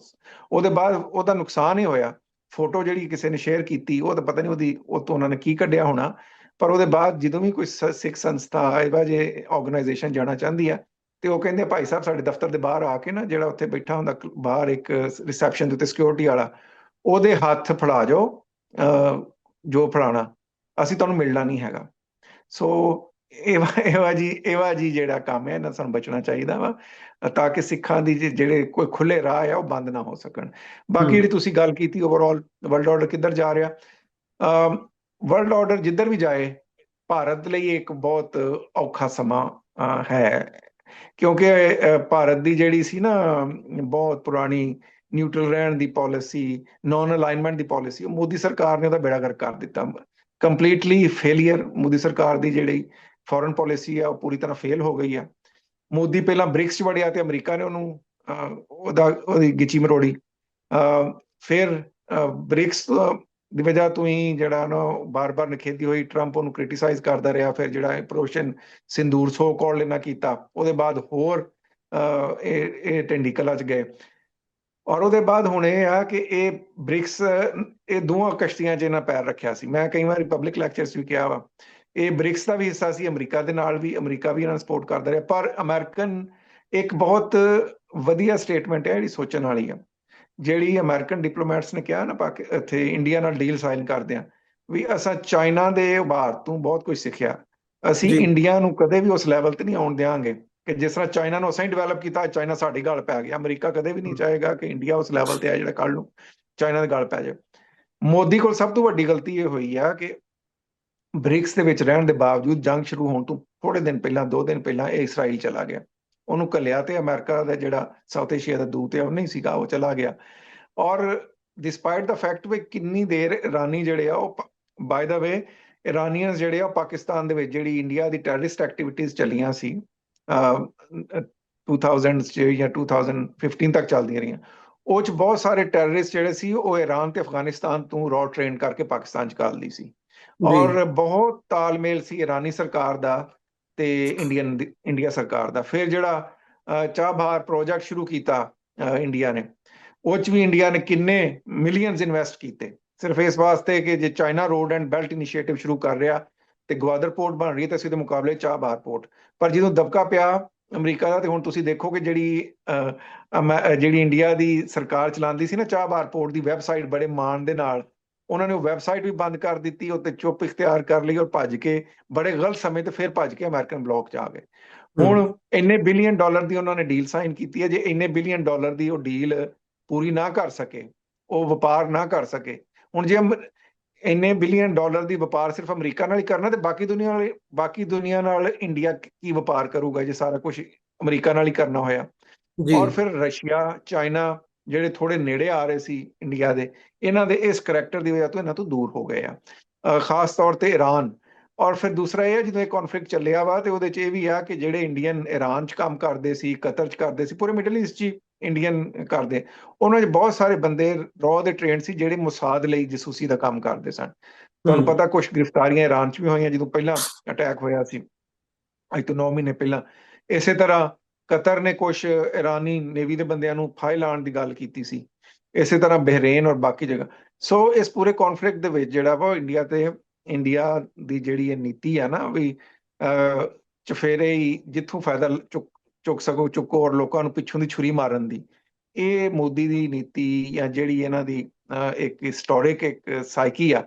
ਉਹਦੇ ਬਾਅਦ ਉਹਦਾ ਨੁਕਸਾਨ ਹੀ ਹੋਇਆ। ਫੋਟੋ ਜਿਹੜੀ ਕਿਸੇ ਨੇ ਸ਼ੇਅਰ ਕੀਤੀ ਉਹ ਤਾਂ ਪਤਾ ਨਹੀਂ ਉਹ ਤੋਂ ਉਹਨਾਂ ਨੇ ਕੀ ਕੱਢਿਆ ਹੋਣਾ, ਪਰ ਉਹਦੇ ਬਾਅਦ ਜਦੋਂ ਵੀ ਕੋਈ ਸਿੱਖ ਸੰਸਥਾ ਇਹੋ ਜਿਹੇ ਆਰਗੇਨਾਈਜੇਸ਼ਨ ਜਾਣਾ ਚਾਹੁੰਦੀ ਆ ਤੇ ਉਹ ਕਹਿੰਦੇ ਭਾਈ ਸਾਹਿਬ ਸਾਡੇ ਦਫ਼ਤਰ ਦੇ ਬਾਹਰ ਆ ਕੇ ਨਾ, ਜਿਹੜਾ ਉੱਥੇ ਬੈਠਾ ਹੁੰਦਾ ਬਾਹਰ ਇੱਕ ਰਿਸੈਪਸ਼ਨ ਦੇ ਉੱਤੇ ਸਿਕਿਉਰਿਟੀ ਵਾਲਾ, ਉਹਦੇ ਹੱਥ ਫੜਾ ਜਾਓ ਜੋ ਫੜਾਣਾ, ਅਸੀਂ ਤੁਹਾਨੂੰ ਮਿਲਣਾ ਨਹੀਂ ਹੈਗਾ। ਸੋ ਇਹਵਾ ਜੀ ਜਿਹੜਾ ਕੰਮ ਹੈ ਇਹਨਾਂ ਸਾਨੂੰ ਬਚਣਾ ਚਾਹੀਦਾ ਵਾ ਤਾਂ ਕਿ ਸਿੱਖਾਂ ਦੀ ਜਿਹੜੇ ਕੋਈ ਖੁੱਲੇ ਰਾਹ ਆ ਉਹ ਬੰਦ ਨਾ ਹੋ ਸਕਣ। ਬਾਕੀ ਜਿਹੜੀ ਤੁਸੀਂ ਗੱਲ ਕੀਤੀ ਓਵਰਆਲ ਵਰਲਡ ਆਰਡਰ ਕਿੱਧਰ ਜਾ ਰਿਹਾ, ਵਰਲਡ ਆਰਡਰ ਜਿੱਧਰ ਵੀ ਜਾਏ ਭਾਰਤ ਲਈ ਇੱਕ ਬਹੁਤ ਔਖਾ ਸਮਾਂ ਹੈ। ਕਿਉਂਕਿ ਭਾਰਤ ਦੀ ਜਿਹੜੀ ਸੀ ਨਾ ਬਹੁਤ ਪੁਰਾਣੀ ਨਿਊਟਰਲ ਰਹਿਣ ਦੀ ਪਾਲਿਸੀ, ਨਾਨ ਅਲਾਈਨਮੈਂਟ ਦੀ ਪਾਲਿਸੀ, ਉਹ ਮੋਦੀ ਸਰਕਾਰ ਨੇ ਉਹਦਾ ਬੇੜਾ ਗਰਕ ਕਰ ਦਿੱਤਾ। ਕੰਪਲੀਟਲੀ ਫੇਲੀਅਰ ਮੋਦੀ ਸਰਕਾਰ ਦੀ ਜਿਹੜੀ ਫੋਰਨ ਪਾਲਿਸੀ ਆ ਉਹ ਪੂਰੀ ਤਰ੍ਹਾਂ ਫੇਲ ਹੋ ਗਈ ਆ। ਮੋਦੀ ਪਹਿਲਾਂ ਬ੍ਰਿਕਸ 'ਚ ਵੜਿਆ ਤੇ ਅਮਰੀਕਾ ਨੇ ਉਹਨੂੰ ਉਹਦੀ ਗਿੱਚੀ ਮਰੋੜੀ। ਫਿਰ ਬ੍ਰਿਕਸ ਦੀ ਵਜ੍ਹਾ ਤੋਂ ਹੀ ਜਿਹੜਾ ਨਾ ਬਾਰ-ਬਾਰ ਨਿਖੇਧੀ ਹੋਈ, ਟਰੰਪ ਉਹਨੂੰ ਕ੍ਰਿਟੀਸਾਈਜ਼ ਕਰਦਾ ਰਿਹਾ। ਫਿਰ ਜਿਹੜਾ ਆਪਰੇਸ਼ਨ ਸਿੰਦੂਰ ਸੋ ਕਾਲ ਇਹਨਾਂ ਕੀਤਾ, ਉਹਦੇ ਬਾਅਦ ਹੋਰ ਇਹ ਢਿੰਡੀਕਲਾ 'ਚ ਗਏ। ਔਰ ਉਹਦੇ ਬਾਅਦ ਹੁਣ ਇਹ ਆ ਕਿ ਇਹ ਬ੍ਰਿਕਸ, ਇਹ ਦੋਵਾਂ ਕਸ਼ਤੀਆਂ 'ਚ ਇਹਨਾਂ ਪੈਰ ਰੱਖਿਆ ਸੀ। ਮੈਂ ਕਈ ਵਾਰੀ ਪਬਲਿਕ ਲੈਕਚਰਸ ਵੀ ਕਿਹਾ ਵਾ, ਇਹ ਬ੍ਰਿਕਸ ਦਾ ਵੀ ਹਿੱਸਾ ਸੀ ਅਮਰੀਕਾ ਦੇ ਨਾਲ ਵੀ, ਅਮਰੀਕਾ ਵੀ ਇਹਨਾਂ ਨੂੰ ਸਪੋਰਟ ਕਰਦਾ ਰਿਹਾ। ਪਰ ਅਮਰੀਕਨ ਇੱਕ ਬਹੁਤ ਵਧੀਆ ਸਟੇਟਮੈਂਟ ਹੈ ਜਿਹੜੀ ਸੋਚਣ ਵਾਲੀ ਆ, ਜਿਹੜੀ ਅਮਰੀਕਨ ਡਿਪਲੋਮੈਟਸ ਨੇ ਕਿਹਾ ਨਾ ਇੱਥੇ ਇੰਡੀਆ ਨਾਲ ਡੀਲ ਸਾਈਨ ਕਰਦੇ ਆ, ਵੀ ਅਸਾਂ ਚਾਈਨਾ ਦੇ ਉਭਾਰ ਤੋਂ ਬਹੁਤ ਕੁਝ ਸਿੱਖਿਆ। ਅਸੀਂ ਜੀ ਇੰਡੀਆ ਨੂੰ ਕਦੇ ਵੀ ਉਸ ਲੈਵਲ ਤੇ ਨਹੀਂ ਆਉਣ ਦਿਆਂਗੇ ਕਿ ਜਿਸ ਤਰ੍ਹਾਂ ਚਾਈਨਾ ਨੂੰ ਅਸੀਂ ਡਿਵੈਲਪ ਕੀਤਾ, ਚਾਈਨਾ ਸਾਡੀ ਗਲ ਪੈ ਗਿਆ। ਅਮਰੀਕਾ ਕਦੇ ਵੀ ਨਹੀਂ ਚਾਹੇਗਾ ਕਿ ਇੰਡੀਆ ਉਸ ਲੈਵਲ ਤੇ ਆ ਜਿਹੜਾ ਕੱਲ ਨੂੰ ਚਾਈਨਾ ਦੇ ਗਲ ਪੈ ਜਾਏ। ਮੋਦੀ ਕੋਲ ਸਭ ਤੋਂ ਵੱਡੀ ਗਲਤੀ ਇਹ ਹੋਈ ਆ ਕਿ ਬ੍ਰਿਕਸ ਦੇ ਵਿੱਚ ਰਹਿਣ ਦੇ ਬਾਵਜੂਦ ਜੰਗ ਸ਼ੁਰੂ ਹੋਣ ਤੋਂ ਥੋੜੇ ਦਿਨ ਪਹਿਲਾਂ, 2 ਦਿਨ ਪਹਿਲਾਂ ਇਹ ਇਸਰਾਈਲ ਚਲਾ ਗਿਆ। ਉਹਨੂੰ ਘੱਲਿਆ ਤੇ ਅਮਰੀਕਾ ਦਾ ਜਿਹੜਾ ਸਾਊਥ ਏਸ਼ੀਆ ਦਾ ਦੂਤ ਹੈ ਉਹ ਨਹੀਂ ਸੀਗਾ, ਉਹ ਚਲਾ ਗਿਆ। ਔਰ ਡਿਸਪਾਈਟ ਦਾ ਫੈਕਟ ਵੀ ਕਿੰਨੀ ਦੇਰ ਇਰਾਨੀ ਜਿਹੜੇ ਆ ਉਹ, ਬਾਏ ਦਾ ਵੇ, ਇਰਾਨੀਅਨਸ ਜਿਹੜੇ ਆ ਪਾਕਿਸਤਾਨ ਦੇ ਵਿੱਚ ਜਿਹੜੀ ਇੰਡੀਆ ਦੀ ਟੈਰਰਿਸਟ ਐਕਟੀਵਿਟੀਜ਼ ਚੱਲੀਆਂ ਸੀ 2000 'ਚ ਜਾਂ 2015 ਤੱਕ ਚੱਲਦੀਆਂ ਰਹੀਆਂ, ਉਹ 'ਚ ਬਹੁਤ ਸਾਰੇ ਟੈਰਰਿਸਟ ਜਿਹੜੇ ਸੀ ਉਹ ਇਰਾਨ ਤੇ ਅਫਗਾਨਿਸਤਾਨ ਤੋਂ ਰॉ ਟ੍ਰੇਨ ਕਰਕੇ ਪਾਕਿਸਤਾਨ 'ਚ ਘੱਲਦੀ ਸੀ। ਜੀ ਔਰ ਬਹੁਤ ਤਾਲਮੇਲ ਸੀ ਇਰਾਨੀ ਸਰਕਾਰ ਦਾ ਤੇ ਇੰਡੀਆ ਸਰਕਾਰ ਦਾ। ਫਿਰ ਜਿਹੜਾ ਚਾਬਹਾਰ ਪ੍ਰੋਜੈਕਟ ਸ਼ੁਰੂ ਕੀਤਾ ਇੰਡੀਆ ਨੇ, ਉਹ 'ਚ ਵੀ ਇੰਡੀਆ ਨੇ ਕਿੰਨੇ ਮਿਲੀਅਨਸ ਇਨਵੈਸਟ ਕੀਤੇ ਸਿਰਫ ਇਸ ਵਾਸਤੇ ਕਿ ਜੇ China road and belt initiative ਸ਼ੁਰੂ ਕਰ ਰਿਹਾ ਤੇ ਗਵਾਦਰ ਪੋਰਟ ਬਣ ਰਹੀ ਤੇ ਅਸੀਂ ਦੇ ਮੁਕਾਬਲੇ ਚਾਬਹਾਰ ਪੋਰਟ। ਪਰ ਜਦੋਂ ਦਬਕਾ ਪਿਆ ਅਮਰੀਕਾ ਦਾ, ਤੇ ਹੁਣ ਤੁਸੀਂ ਦੇਖੋਗੇ ਜਿਹੜੀ ਇੰਡੀਆ ਦੀ ਸਰਕਾਰ ਚਲਾਉਂਦੀ ਸੀ ਨਾ ਚਾਬਹਾਰ ਪੋਰਟ ਦੀ ਵੈਬਸਾਈਟ, ਬੜੇ ਮਾਣ ਦੇ ਨਾਲ ਉਹਨਾਂ ਨੇ ਉਹ ਵੈਬਸਾਈਟ ਵੀ ਬੰਦ ਕਰ ਦਿੱਤੀ, ਉੱਤੇ ਚੁੱਪ ਇਖਤਿਆਰ ਕਰ ਲਈ ਔਰ ਭੱਜ ਕੇ ਬੜੇ ਗਲਤ ਸਮੇਂ ਤੇ ਫਿਰ ਭੱਜ ਕੇ ਅਮਰੀਕਨ ਬਲੌਕ 'ਚ ਆ ਗਏ। ਹੁਣ ਇੰਨੇ ਬਿਲੀਅਨ ਡਾਲਰ ਦੀ ਉਹਨਾਂ ਨੇ ਡੀਲ ਸਾਈਨ ਕੀਤੀ ਹੈ। ਜੇ ਇੰਨੇ ਬਿਲੀਅਨ ਡਾਲਰ ਦੀ ਉਹ ਡੀਲ ਪੂਰੀ ਨਾ ਕਰ ਸਕੇ, ਉਹ ਵਪਾਰ ਨਾ ਕਰ ਸਕੇ, ਹੁਣ ਜੇ ਇੰਨੇ ਬਿਲੀਅਨ ਡਾਲਰ ਦੀ ਵਪਾਰ ਸਿਰਫ ਅਮਰੀਕਾ ਨਾਲ ਹੀ ਕਰਨਾ ਤੇ ਬਾਕੀ ਦੁਨੀਆ ਨਾਲ ਇੰਡੀਆ ਕੀ ਵਪਾਰ ਕਰੂਗਾ ਜੇ ਸਾਰਾ ਕੁਝ ਅਮਰੀਕਾ ਨਾਲ ਹੀ ਕਰਨਾ ਹੋਇਆ। ਜੀ ਔਰ ਫਿਰ ਰਸ਼ੀਆ, ਚਾਈਨਾ ਜਿਹੜੇ ਥੋੜੇ ਨੇੜੇ ਆ ਰਹੇ ਸੀ ਇੰਡੀਆ ਦੇ, ਇਹਨਾਂ ਦੇ ਇਸ ਕਰੈਕਟਰ ਦੀ ਵਜ੍ਹਾ ਤੋਂ ਇਹਨਾਂ ਤੋਂ ਦੂਰ ਹੋ ਗਏ ਆ, ਖਾਸ ਤੌਰ ਤੇ ਇਰਾਨ। ਔਰ ਫਿਰ ਦੂਸਰਾ ਇਹ ਹੈ ਜਦੋਂ ਇਹ ਕਨਫਲਿਕਟ ਚੱਲਿਆ ਵਾ ਤੇ ਉਹਦੇ 'ਚ ਇਹ ਵੀ ਆ ਕਿ ਜਿਹੜੇ ਇੰਡੀਅਨ ਇਰਾਨ 'ਚ ਕੰਮ ਕਰਦੇ ਸੀ, ਕਤਰ 'ਚ ਕਰਦੇ ਸੀ, ਪੂਰੇ ਮਿਡਲ ਈਸਟ 'ਚ ਇੰਡੀਅਨ ਕਰਦੇ, ਉਹਨਾਂ 'ਚ ਬਹੁਤ ਸਾਰੇ ਬੰਦੇ ਰॉ ਦੇ ਟ੍ਰੇਨ ਸੀ ਜਿਹੜੇ ਮੁਸਾਦ ਲਈ ਜਸੂਸੀ ਦਾ ਕੰਮ ਕਰਦੇ ਸਨ। ਤੁਹਾਨੂੰ ਪਤਾ ਕੁਝ ਗ੍ਰਿਫਤਾਰੀਆਂ ਇਰਾਨ 'ਚ ਵੀ ਹੋਈਆਂ ਜਦੋਂ ਪਹਿਲਾਂ ਅਟੈਕ ਹੋਇਆ ਸੀ ਅੱਜ ਤੋਂ 9 ਮਹੀਨੇ ਪਹਿਲਾਂ। ਇਸੇ ਤਰ੍ਹਾਂ ਕਤਰ ਨੇ ਕੁਝ ਇਰਾਨੀ ਨੇਵੀ ਦੇ ਬੰਦਿਆਂ ਨੂੰ ਫਾਹੇ ਲਾਉਣ ਦੀ ਗੱਲ ਕੀਤੀ ਸੀ, ਇਸੇ ਤਰ੍ਹਾਂ ਬਹਿਰੇਨ ਔਰ ਬਾਕੀ ਜਗ੍ਹਾ। ਸੋ ਇਸ ਪੂਰੇ ਕਨਫਲਿਕਟ ਦੇ ਵਿੱਚ ਜਿਹੜਾ ਵਾ ਇੰਡੀਆ ਦੀ ਜਿਹੜੀ ਇਹ ਨੀਤੀ ਆ ਨਾ ਵੀ ਚਫੇਰੇ ਹੀ ਜਿੱਥੋਂ ਫਾਇਦਾ ਚੁੱਕ ਸਕੋ ਚੁੱਕੋ ਔਰ ਲੋਕਾਂ ਨੂੰ ਪਿੱਛੋਂ ਦੀ ਛੁਰੀ ਮਾਰਨ ਦੀ, ਇਹ ਮੋਦੀ ਦੀ ਨੀਤੀ ਜਾਂ ਜਿਹੜੀ ਇਹਨਾਂ ਦੀ ਇੱਕ ਹਿਸਟੋਰਿਕ ਇੱਕ ਸਾਈਕੀ ਆ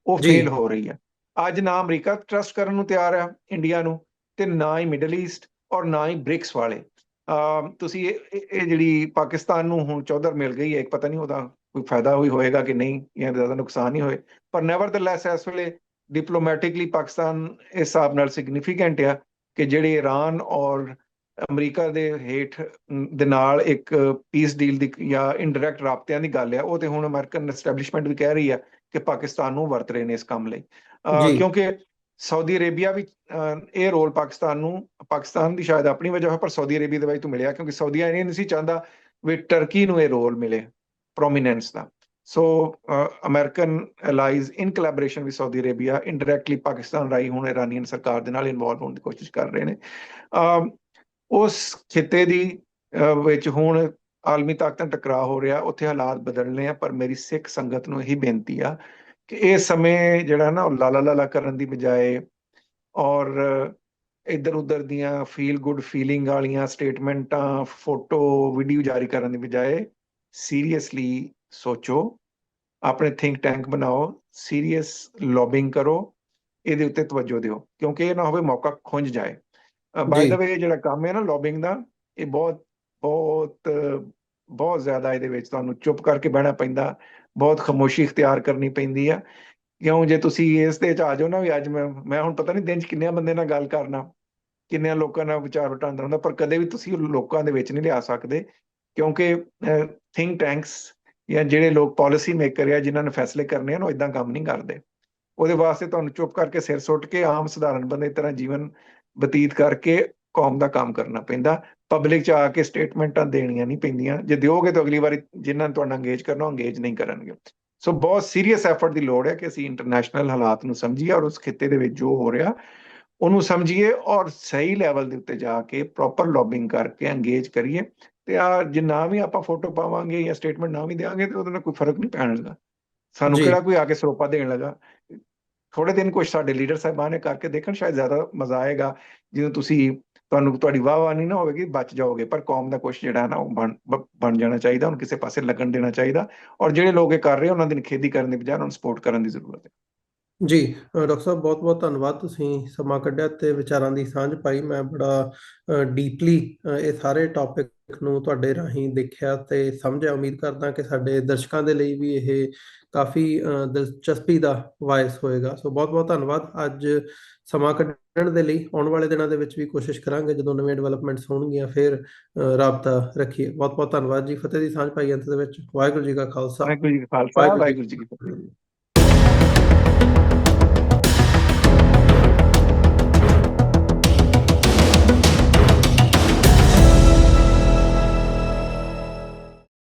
ਉਹ ਫੇਲ ਹੋ ਰਹੀ ਆ। ਅੱਜ ਨਾ ਅਮਰੀਕਾ ਟਰਸਟ ਕਰਨ ਨੂੰ ਤਿਆਰ ਆ ਇੰਡੀਆ ਨੂੰ, ਤੇ ਨਾ ਹੀ ਮਿਡਲ ਈਸਟ ਔਰ ਨਾ ਹੀ ਬ੍ਰਿਕਸ ਵਾਲੇ। ਤੁਸੀਂ ਇਹ ਜਿਹੜੀ ਪਾਕਿਸਤਾਨ ਨੂੰ ਹੁਣ ਚੌਧਰ ਮਿਲ ਗਈ ਹੈ, ਇੱਕ ਪਤਾ ਨਹੀਂ ਉਹਦਾ ਕੋਈ ਫਾਇਦਾ ਹੋਏਗਾ ਕਿ ਨਹੀਂ ਜਾਂ ਜ਼ਿਆਦਾ ਨੁਕਸਾਨ ਹੀ ਹੋਏ, ਪਰ ਨੈਵਰਦਲੈਸ ਇਸ ਵੇਲੇ ਡਿਪਲੋਮੈਟਿਕਲੀ ਪਾਕਿਸਤਾਨ ਇਸ ਹਿਸਾਬ ਨਾਲ ਸਿਗਨੀਫੀਕੈਂਟ ਆ ਕਿ ਜਿਹੜੇ ਇਰਾਨ ਔਰ ਅਮਰੀਕਾ ਦੇ ਹੇਠ ਦੇ ਨਾਲ ਇੱਕ ਪੀਸ ਡੀਲ ਦੀ ਜਾਂ ਇਨਡਾਇਰੈਕਟ ਰਾਬਤਿਆਂ ਦੀ ਗੱਲ ਆ, ਉਹ ਤੇ ਹੁਣ ਅਮਰੀਕਨ ਐਸਟੈਬਲਿਸ਼ਮੈਂਟ ਵੀ ਕਹਿ ਰਹੀ ਆ ਕਿ ਪਾਕਿਸਤਾਨ ਨੂੰ ਵਰਤ ਰਹੇ ਨੇ ਇਸ ਕੰਮ ਲਈ, ਕਿਉਂਕਿ ਸਾਊਦੀ ਅਰੇਬੀਆ ਵੀ ਇਹ ਰੋਲ ਪਾਕਿਸਤਾਨ ਦੀ ਸ਼ਾਇਦ ਆਪਣੀ ਵਜ੍ਹਾ ਹੋਵੇ ਪਰ ਸਾਊਦੀ ਅਰੇਬੀਆ ਦੇ ਵਿੱਚ ਤੋਂ ਮਿਲਿਆ, ਕਿਉਂਕਿ ਸਾਊਦੀ ਇਹ ਨਹੀਂ ਸੀ ਚਾਹੁੰਦਾ ਵੀ ਟਰਕੀ ਨੂੰ ਇਹ ਰੋਲ ਮਿਲੇ ਪ੍ਰੋਮੀਨੈਂਸ ਦਾ। So American allies in collaboration with Saudi Arabia indirectly Pakistan ਰਾਹੀਂ ਹੁਣ ਇਰਾਨੀਅਨ ਸਰਕਾਰ ਦੇ ਨਾਲ ਇਨਵੋਲਵ ਹੋਣ ਦੀ ਕੋਸ਼ਿਸ਼ ਕਰ ਰਹੇ ਨੇ। ਉਸ ਖਿੱਤੇ ਦੀ ਵਿੱਚ ਹੁਣ ਆਲਮੀ ਤਾਕਤਾਂ ਟਕਰਾਅ ਹੋ ਰਿਹਾ, ਉੱਥੇ ਹਾਲਾਤ ਬਦਲਣੇ ਆ। ਪਰ ਮੇਰੀ ਸਿੱਖ ਸੰਗਤ ਨੂੰ ਇਹੀ ਬੇਨਤੀ ਆ ਕਿ ਇਹ ਸਮੇਂ ਜਿਹੜਾ ਨਾ ਉਹ ਲਾਲਾ ਕਰਨ ਦੀ ਬਜਾਏ ਔਰ ਇੱਧਰ ਉੱਧਰ ਦੀਆਂ ਫੀਲ ਗੁੱਡ ਫੀਲਿੰਗ ਵਾਲੀਆਂ ਸਟੇਟਮੈਂਟਾਂ, ਫੋਟੋ, ਵੀਡੀਓ ਜਾਰੀ ਕਰਨ ਦੀ ਬਜਾਏ ਸੀਰੀਅਸਲੀ ਸੋਚੋ, ਆਪਣੇ ਥਿੰਕ ਟੈਂਕ ਬਣਾਓ, ਸੀਰੀਅਸ ਲੌਬਿੰਗ ਕਰੋ, ਇਹਦੇ ਉੱਤੇ ਤਵੱਜੋ ਦਿਓ, ਕਿਉਂਕਿ ਇਹ ਨਾ ਹੋਵੇ ਮੌਕਾ ਖੁੰਝ ਜਾਏ। ਬਾਏ ਦਾ ਵੇ ਜਿਹੜਾ ਕੰਮ ਹੈ ਨਾ ਲੌਬਿੰਗ ਦਾ, ਇਹ ਬਹੁਤ ਬਹੁਤ ਬਹੁਤ ਜ਼ਿਆਦਾ ਇਹਦੇ ਵਿੱਚ ਤੁਹਾਨੂੰ ਚੁੱਪ ਕਰਕੇ ਬਹਿਣਾ ਪੈਂਦਾ, ਬਹੁਤ ਖਾਮੋਸ਼ੀ ਇਖਤਿਆਰ ਕਰਨੀ ਪੈਂਦੀ ਆ। ਕਿਉਂ ਜੇ ਤੁਸੀਂ ਇਸ ਦੇ ਚ ਆ ਜਾਓ ਨਾ ਵੀ ਅੱਜ ਮੈਂ ਹੁਣ ਪਤਾ ਨਹੀਂ ਦਿਨ ਚ ਕਿੰਨੇ ਬੰਦੇ ਨਾਲ ਗੱਲ ਕਰਨਾ, ਕਿੰਨਿਆਂ ਲੋਕਾਂ ਨਾਲ ਵਿਚਾਰ ਵਟਾਂਦਰਾ ਹੁੰਦਾ, ਪਰ ਕਦੇ ਵੀ ਤੁਸੀਂ ਲੋਕਾਂ ਦੇ ਵਿੱਚ ਨਹੀਂ ਲਿਆ ਸਕਦੇ, ਕਿਉਂਕਿ ਥਿੰਕ ਟੈਂਕਸ ਜਾਂ ਜਿਹੜੇ ਲੋਕ ਪਾਲਿਸੀ ਮੇਕਰ ਆ ਜਿਨ੍ਹਾਂ ਨੇ ਫੈਸਲੇ ਕਰਨੇ ਹਨ, ਉਹ ਇਦਾਂ ਕੰਮ ਨਹੀਂ ਕਰਦੇ। ਉਹਦੇ ਵਾਸਤੇ ਤੁਹਾਨੂੰ ਚੁੱਪ ਕਰਕੇ ਸਿਰ ਸੁੱਟ ਕੇ ਆਮ ਸਧਾਰਨ ਬੰਦੇ ਦੀ ਤਰ੍ਹਾਂ ਜੀਵਨ ਬਤੀਤ ਕਰਕੇ ਕੌਮ ਦਾ ਕੰਮ ਕਰਨਾ ਪੈਂਦਾ। ਪਬਲਿਕ 'ਚ ਆ ਕੇ ਸਟੇਟਮੈਂਟਾਂ ਦੇਣੀਆਂ ਨਹੀਂ ਪੈਂਦੀਆਂ, ਜੇ ਦਿਓਗੇ ਤਾਂ ਅਗਲੀ ਵਾਰੀ ਜਿਨ੍ਹਾਂ ਨੇ ਤੁਹਾਡਾ ਅੰਗੇਜ ਕਰਨਾ ਉਹ ਅੰਗੇਜ ਨਹੀਂ ਕਰਨਗੇ। ਸੋ ਬਹੁਤ ਸੀਰੀਅਸ ਐਫਰਟ ਦੀ ਲੋੜ ਹੈ ਕਿ ਅਸੀਂ ਇੰਟਰਨੈਸ਼ਨਲ ਹਾਲਾਤ ਨੂੰ ਸਮਝੀਏ ਔਰ ਉਸ ਖਿੱਤੇ ਦੇ ਵਿੱਚ ਜੋ ਹੋ ਰਿਹਾ ਉਹਨੂੰ ਸਮਝੀਏ ਔਰ ਸਹੀ ਲੈਵਲ ਦੇ ਉੱਤੇ ਜਾ ਕੇ ਪ੍ਰੋਪਰ ਲੌਬਿੰਗ ਕਰਕੇ ਅੰਗੇਜ ਕਰੀਏ। ਤੇ ਜੇ ਨਾ ਵੀ ਆਪਾਂ ਫੋਟੋ ਪਾਵਾਂਗੇ ਜਾਂ ਸਟੇਟਮੈਂਟ ਨਾ ਵੀ ਦੇਵਾਂਗੇ ਤੇ ਉਹਦੇ ਨਾਲ ਕੋਈ ਫਰਕ ਨਹੀਂ ਪੈਣ ਲੱਗਾ। ਸਾਨੂੰ ਜੀ ਕਿਹੜਾ ਕੋਈ ਆ ਕੇ ਸਰੋਪਾ ਦੇਣ ਲੱਗਾ। ਥੋੜੇ ਦਿਨ ਕੁਝ ਸਾਡੇ ਲੀਡਰ ਸਾਹਿਬਾਨ ਨੇ ਕਰਕੇ ਦੇਖਣ, ਸ਼ਾਇਦ ਜ਼ਿਆਦਾ ਮਜ਼ਾ ਆਏਗਾ। ਜਦੋਂ ਤੁਹਾਨੂੰ ਤੁਹਾਡੀ ਵਾਹ ਨਹੀਂ ਨਾ ਹੋਵੇਗੀ, ਬਚ ਜਾਓਗੇ, ਪਰ ਕੌਮ ਦਾ ਕੁਛ ਜਿਹੜਾ ਨਾ ਉਹ ਬਣ ਜਾਣਾ ਚਾਹੀਦਾ, ਉਹਨੂੰ ਕਿਸੇ ਪਾਸੇ ਲੱਗਣ ਦੇਣਾ ਚਾਹੀਦਾ। ਔਰ ਜਿਹੜੇ ਲੋਕ ਇਹ ਕਰ ਰਹੇ ਉਹਨਾਂ ਦੀ ਨਿਖੇਧੀ ਕਰਨ ਦੀ ਬਜਾਏ ਉਹਨਾਂ ਨੂੰ ਸਪੋਰਟ ਕਰਨ ਦੀ ਜ਼ਰੂਰਤ ਹੈ। ਜੀ ਡਾਕਟਰ ਸਾਹਿਬ, ਬਹੁਤ ਬਹੁਤ ਧੰਨਵਾਦ, ਤੁਸੀਂ ਸਮਾਂ ਕੱਢਿਆ ਤੇ ਵਿਚਾਰਾਂ ਦੀ ਸਾਂਝ ਪਾਈ। ਮੈਂ ਬੜਾ ਡੀਪਲੀ ਇਹ ਸਾਰੇ ਟੌਪਿਕ ਨੂੰ ਤੁਹਾਡੇ ਰਾਹੀਂ ਦੇਖਿਆ ਤੇ ਸਮਝਿਆ। ਉਮੀਦ ਕਰਦਾ ਕਿ ਸਾਡੇ ਦਰਸ਼ਕਾਂ ਦੇ ਲਈ ਵੀ ਇਹ ਕਾਫੀ ਦਿਲਚਸਪੀ ਦਾ ਵਾਇਸ ਹੋਏਗਾ। ਸੋ ਬਹੁਤ ਬਹੁਤ ਧੰਨਵਾਦ ਅੱਜ ਸਮਾਂ ਕੱਢਣ ਦੇ ਲਈ। ਆਉਣ ਵਾਲੇ ਦਿਨਾਂ ਦੇ ਵਿੱਚ ਵੀ ਕੋਸ਼ਿਸ਼ ਕਰਾਂਗੇ, ਜਦੋਂ ਨਵੀਆਂ ਡਿਵੈਲਪਮੈਂਟਸ ਹੋਣਗੀਆਂ ਫਿਰ ਰਾਬਤਾ ਰੱਖੀਏ। ਬਹੁਤ ਬਹੁਤ ਧੰਨਵਾਦ ਜੀ। ਫਤਿਹ ਦੀ ਸਾਂਝ ਪਾਈ ਅੰਤ ਦੇ ਵਿੱਚ। ਵਾਹਿਗੁਰੂ ਜੀ ਕਾ ਖਾਲਸਾ, ਵਾਹਿਗੁਰੂ ਜੀ ਕਾ ਖਾਲਸਾ, ਵਾਹਿਗੁਰੂ ਜੀ ਵਾਹਿਗੁਰੂ ਜੀ ਕੀ ਕੀ ਫਤਿਹ। ਫਤਿਹ।